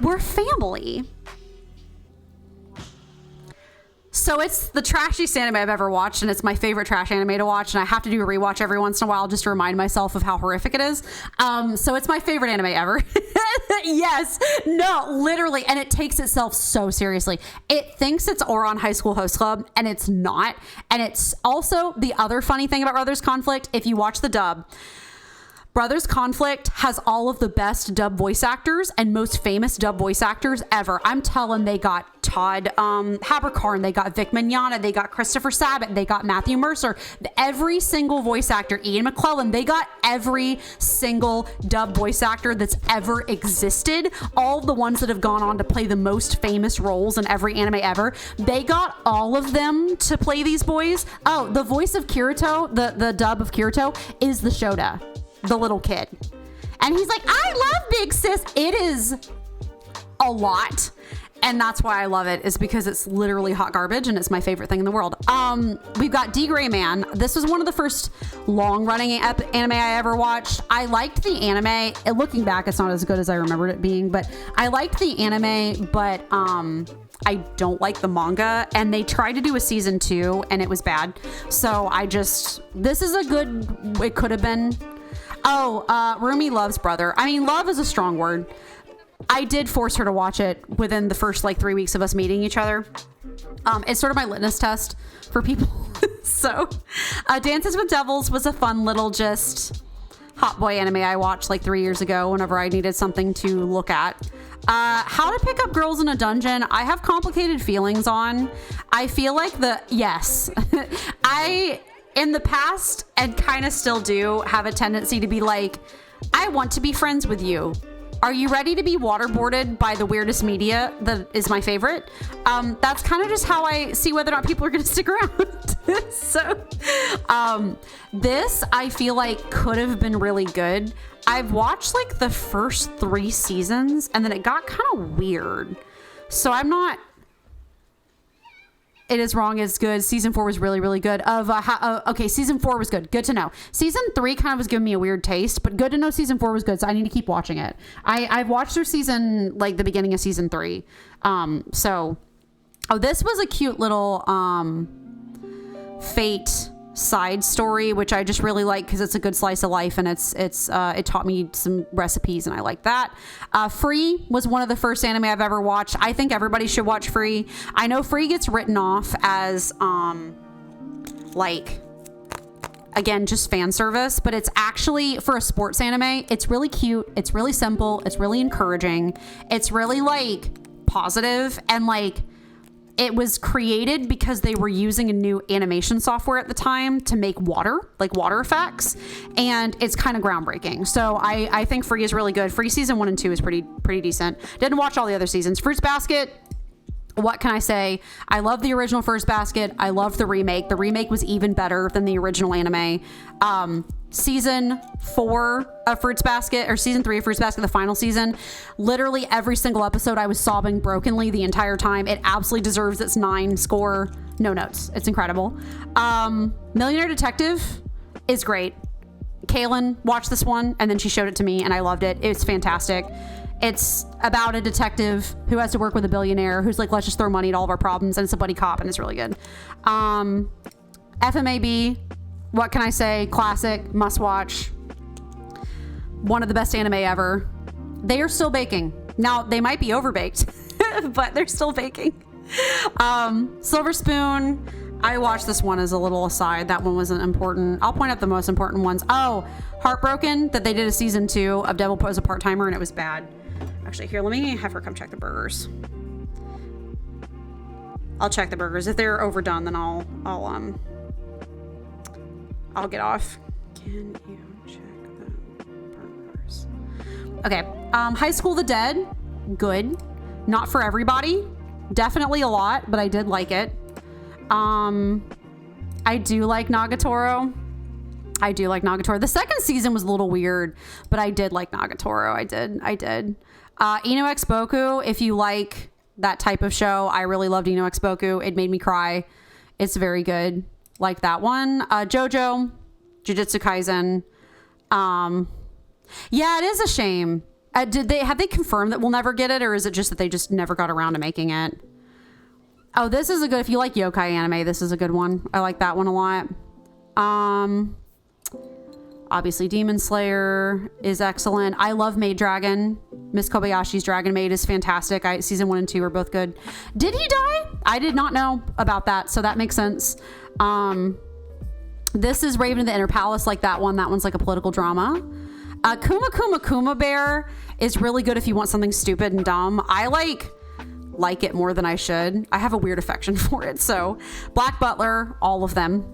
We're family. So it's the trashiest anime I've ever watched, and it's my favorite trash anime to watch, and I have to do a rewatch every once in a while just to remind myself of how horrific it is. So it's my favorite anime ever. Yes, no, literally, and it takes itself so seriously. It thinks it's Ouran High School Host Club, and it's not. And it's also the other funny thing about Brothers Conflict, if you watch the dub, Brothers Conflict has all of the best dub voice actors and most famous dub voice actors ever. I'm telling, they got Todd Haberkorn, they got Vic Mignogna, they got Christopher Sabat, they got Matthew Mercer, every single voice actor, Ian McClellan, they got every single dub voice actor that's ever existed. All the ones that have gone on to play the most famous roles in every anime ever. They got all of them to play these boys. Oh, the voice of Kirito, the dub of Kirito is the Shota, the little kid. And he's like, I love Big Sis. It is a lot. And that's why I love it, is because it's literally hot garbage and it's my favorite thing in the world. We've got D Gray Man. This was one of the first long-running anime I ever watched. I liked the anime. Looking back, it's not as good as I remembered it being, but I liked the anime, but I don't like the manga, and they tried to do a season 2 and it was bad. So this is a good, it could have been. Rumi loves Brother. I mean, love is a strong word. I did force her to watch it within the first 3 weeks of us meeting each other. It's sort of my litmus test for people. So, Dances with Devils was a fun little just hot boy anime I watched 3 years ago whenever I needed something to look at. How to Pick Up Girls in a Dungeon, I have complicated feelings on. I feel like yes. in the past, and kind of still do, have a tendency to be like, I want to be friends with you. Are you ready to be waterboarded by the weirdest media that is my favorite? That's kind of just how I see whether or not people are going to stick around. So, this I feel like could have been really good. I've watched like the first 3 seasons and then it got kind of weird. So I'm not... It is wrong. It's good. Season 4 was really, really good. Okay, season 4 was good. Good to know. Season 3 kind of was giving me a weird taste, but good to know season 4 was good. So I need to keep watching it. I've watched their season, like the beginning of season 3. This was a cute little Fate side story, which I just really like because it's a good slice of life, and it taught me some recipes, and I like that. Free was one of the first anime I've ever watched. I think everybody should watch Free. I know Free gets written off as like, again, just fan service, but it's actually, for a sports anime, it's really cute, it's really simple, it's really encouraging, it's really like positive, and like it was created because they were using a new animation software at the time to make water effects, and it's kind of groundbreaking. So I think Free is really good. Free season 1 and 2 is pretty decent. Didn't watch all the other seasons. Fruits Basket, what can I say? I love the original Fruits Basket. I love the remake. The remake was even better than the original anime. Season 4 of Fruits Basket, or season 3 of Fruits Basket, the final season, literally every single episode I was sobbing brokenly the entire time. It absolutely deserves its 9 score. No notes. It's incredible. Millionaire Detective is great. Kaylin watched this one and then she showed it to me and I loved it. It's fantastic. It's about a detective who has to work with a billionaire who's like, let's just throw money at all of our problems, and it's a buddy cop, and it's really good. FMAB, what can I say? Classic, must watch. One of the best anime ever. They are still baking. Now, they might be overbaked, but they're still baking. Silver Spoon, I watched this one as a little aside. That one wasn't important. I'll point out the most important ones. Oh, Heartbroken, that they did a season 2 of Devil Pose a Part-Timer, and it was bad. Actually, here, let me have her come check the burgers. I'll check the burgers. If they're overdone, then I'll get off. Can you check the burgers? Okay. High School of the Dead, good. Not for everybody. Definitely a lot, but I did like it. I do like Nagatoro. The second season was a little weird, but I did like Nagatoro. I did. Ino X Boku, if you like that type of show, I really loved Ino X Boku. It made me cry. It's very good. Like that one. JoJo, Jujutsu Kaisen. Yeah, it is a shame. Have they confirmed that we'll never get it, or is it just that they just never got around to making it? Oh, this is a good, if you like yokai anime, this is a good one. I like that one a lot. Obviously Demon Slayer is excellent. I love Maid Dragon. Miss Kobayashi's Dragon Maid is fantastic. Season 1 and 2 are both good. Did he die? I did not know about that, so that makes sense. This is Raven of the Inner Palace, like that one. That one's like a political drama. Kuma Kuma Kuma Bear is really good if you want something stupid and dumb. I like it more than I should. I have a weird affection for it. So Black Butler, all of them.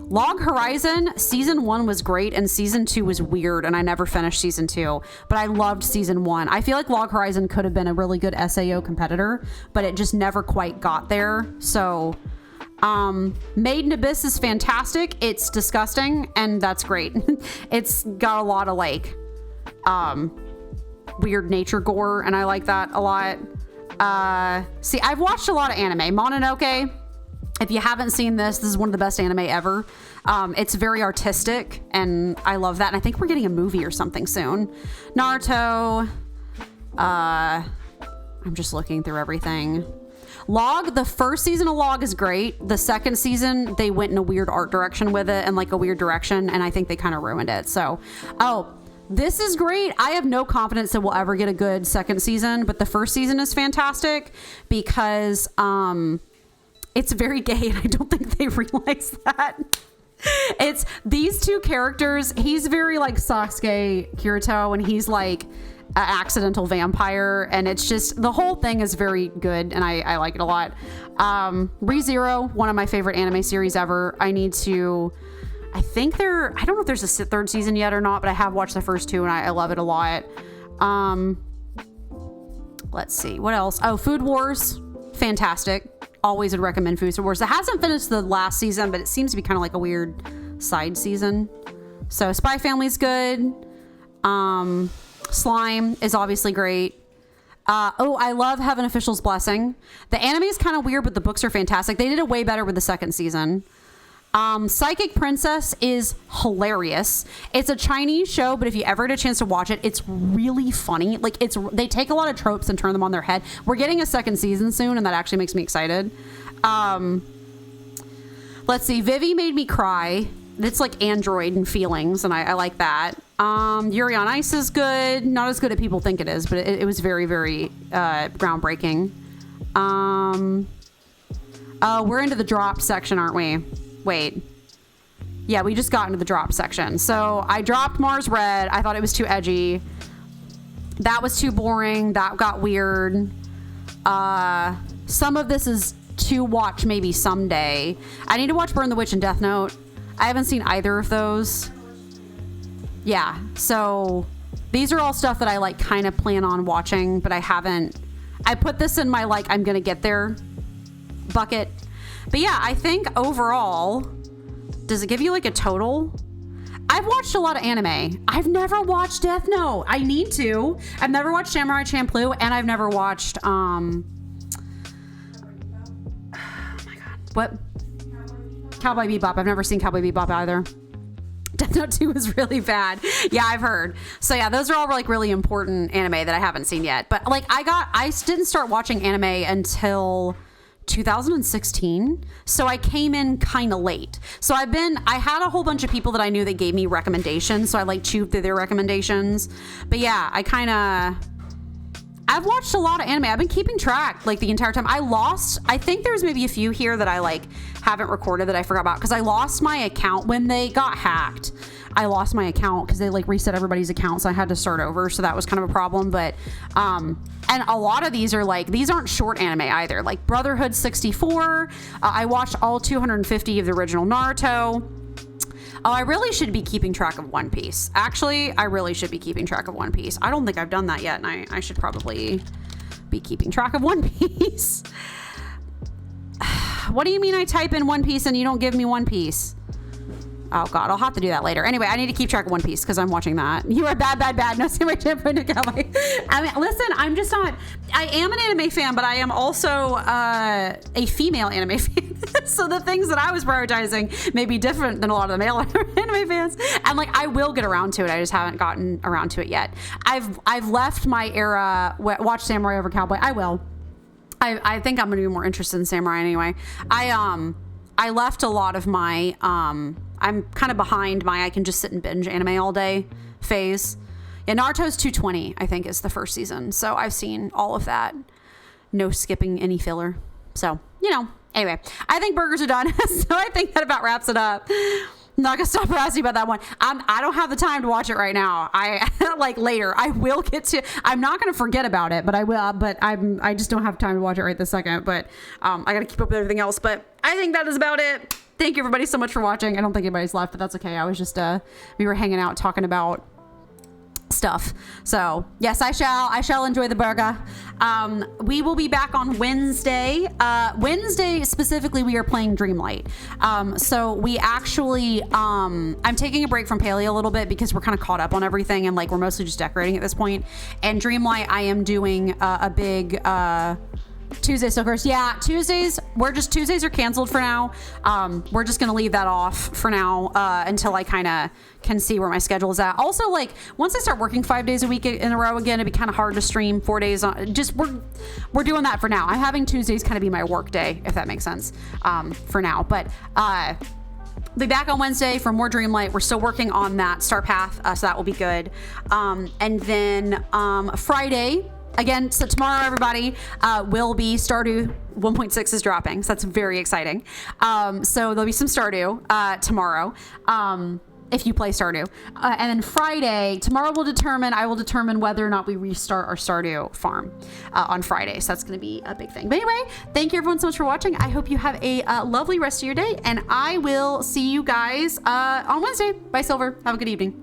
Log Horizon, season 1 was great and season 2 was weird, and I never finished season 2, but I loved season 1. I feel like Log Horizon could have been a really good SAO competitor, but it just never quite got there. So Made in Abyss is fantastic. It's disgusting, and that's great. It's got a lot of like weird nature gore, and I like that a lot. See, I've watched a lot of anime. Mononoke, if you haven't seen this is one of the best anime ever. It's very artistic, and I love that. And I think we're getting a movie or something soon. Naruto. I'm just looking through everything. Log, the first season of Log is great. The second season, they went in a weird art direction with it, and like a weird direction, and I think they kind of ruined it. So, this is great. I have no confidence that we'll ever get a good second season, but the first season is fantastic because it's very gay, and I don't think they realize that. It's these two characters. He's very like Sasuke Kirito, and he's like an accidental vampire, and it's just, the whole thing is very good, and I like it a lot. ReZero, one of my favorite anime series ever. I need to I think I don't know if there's a third season yet or not, but I have watched the first 2 and I love it a lot. Let's see, what else? Oh, Food Wars, fantastic. Always would recommend Food Wars. It hasn't finished the last season, but it seems to be kind of like a weird side season. So Spy Family's good. Slime is obviously great. I love Heaven Official's Blessing. The anime is kind of weird, but the books are fantastic. They did it way better with the second season. Psychic Princess is hilarious. It's a Chinese show, but if you ever get a chance to watch it, it's really funny. Like they take a lot of tropes and turn them on their head. We're getting a second season soon, and that actually makes me excited. Let's see. Vivi Made Me Cry. It's like Android and feelings, and I like that. Yuri on Ice is good. Not as good as people think it is, but it was very, very groundbreaking. We're into the drop section, aren't we? Wait. Yeah, we just got into the drop section. So I dropped Mars Red. I thought it was too edgy. That was too boring. That got weird. Some of this is to watch maybe someday. I need to watch Burn the Witch and Death Note. I haven't seen either of those. Yeah, so these are all stuff that I like kind of plan on watching, but I haven't. I put this in my like I'm gonna get there bucket. But yeah, I think overall, does it give you like a total? I've watched a lot of anime. I've never watched Death Note. I need to. I've never watched Samurai Champloo, and I've never watched oh my god, what? Cowboy Bebop. I've never seen Cowboy Bebop either. Death Note 2 is really bad. Yeah, I've heard. So yeah, those are all like really important anime that I haven't seen yet. But like I didn't start watching anime until 2016. So I came in kind of late. So I had a whole bunch of people that I knew that gave me recommendations. So I like chewed through their recommendations. But yeah, I've watched a lot of anime. I've been keeping track like the entire time. I think there's maybe a few here that I like haven't recorded that I forgot about because I lost my account when they got hacked. I lost my account because they like reset everybody's account, so I had to start over. So that was kind of a problem. But and a lot of these aren't short anime either. Like Brotherhood 64. I watched all 250 of the original Naruto. Oh, I really should be keeping track of One Piece. Actually, I really should be keeping track of One Piece. I don't think I've done that yet, and I should probably be keeping track of One Piece. What do you mean I type in One Piece and you don't give me One Piece? Oh god, I'll have to do that later. Anyway, I need to keep track of One Piece because I'm watching that. You are bad. No Samurai Champloo, no Cowboy. I mean, listen, I'm just not. I am an anime fan, but I am also a female anime fan. So the things that I was prioritizing may be different than a lot of the male anime fans. And like, I will get around to it. I just haven't gotten around to it yet. I've left my era. Watch Samurai over Cowboy. I will. I think I'm going to be more interested in Samurai anyway. I left a lot of my I'm kind of behind my I can just sit and binge anime all day phase. Yeah, Naruto's 220, I think, is the first season. So I've seen all of that. No skipping any filler. So, anyway, I think burgers are done. So I think that about wraps it up. I'm not gonna stop harassing about that one. I don't have the time to watch it right now. I like later. I will get to. I'm not gonna forget about it, but I will. But I just don't have time to watch it right this second. But I gotta keep up with everything else. But I think that is about it. Thank you everybody so much for watching. I don't think anybody's left, but that's okay. I was just we were hanging out talking about stuff. So yes, I shall enjoy the burger. We will be back on Wednesday. Wednesday specifically, we are playing Dreamlight. So we actually, I'm taking a break from Paleo a little bit because we're kind of caught up on everything and like we're mostly just decorating at this point. And Dreamlight, I am doing a big Tuesday stickers. Yeah, Tuesdays are canceled for now. We're just gonna leave that off for now until I kind of can see where my schedule is at. Also, like once I start working 5 days a week in a row again, it'd be kind of hard to stream 4 days on. Just we're doing that for now. I'm having Tuesdays kind of be my work day, if that makes sense, for now. But be back on Wednesday for more Dreamlight. We're still working on that Star Path, so that will be good. And then Friday. Again, so tomorrow, everybody, will be Stardew 1.6 is dropping. So that's very exciting. So there'll be some Stardew tomorrow. if you play Stardew. And then Friday, tomorrow I will determine whether or not we restart our Stardew farm on Friday. So that's going to be a big thing. But anyway, thank you everyone so much for watching. I hope you have a lovely rest of your day, and I will see you guys on Wednesday. Bye, Silver. Have a good evening.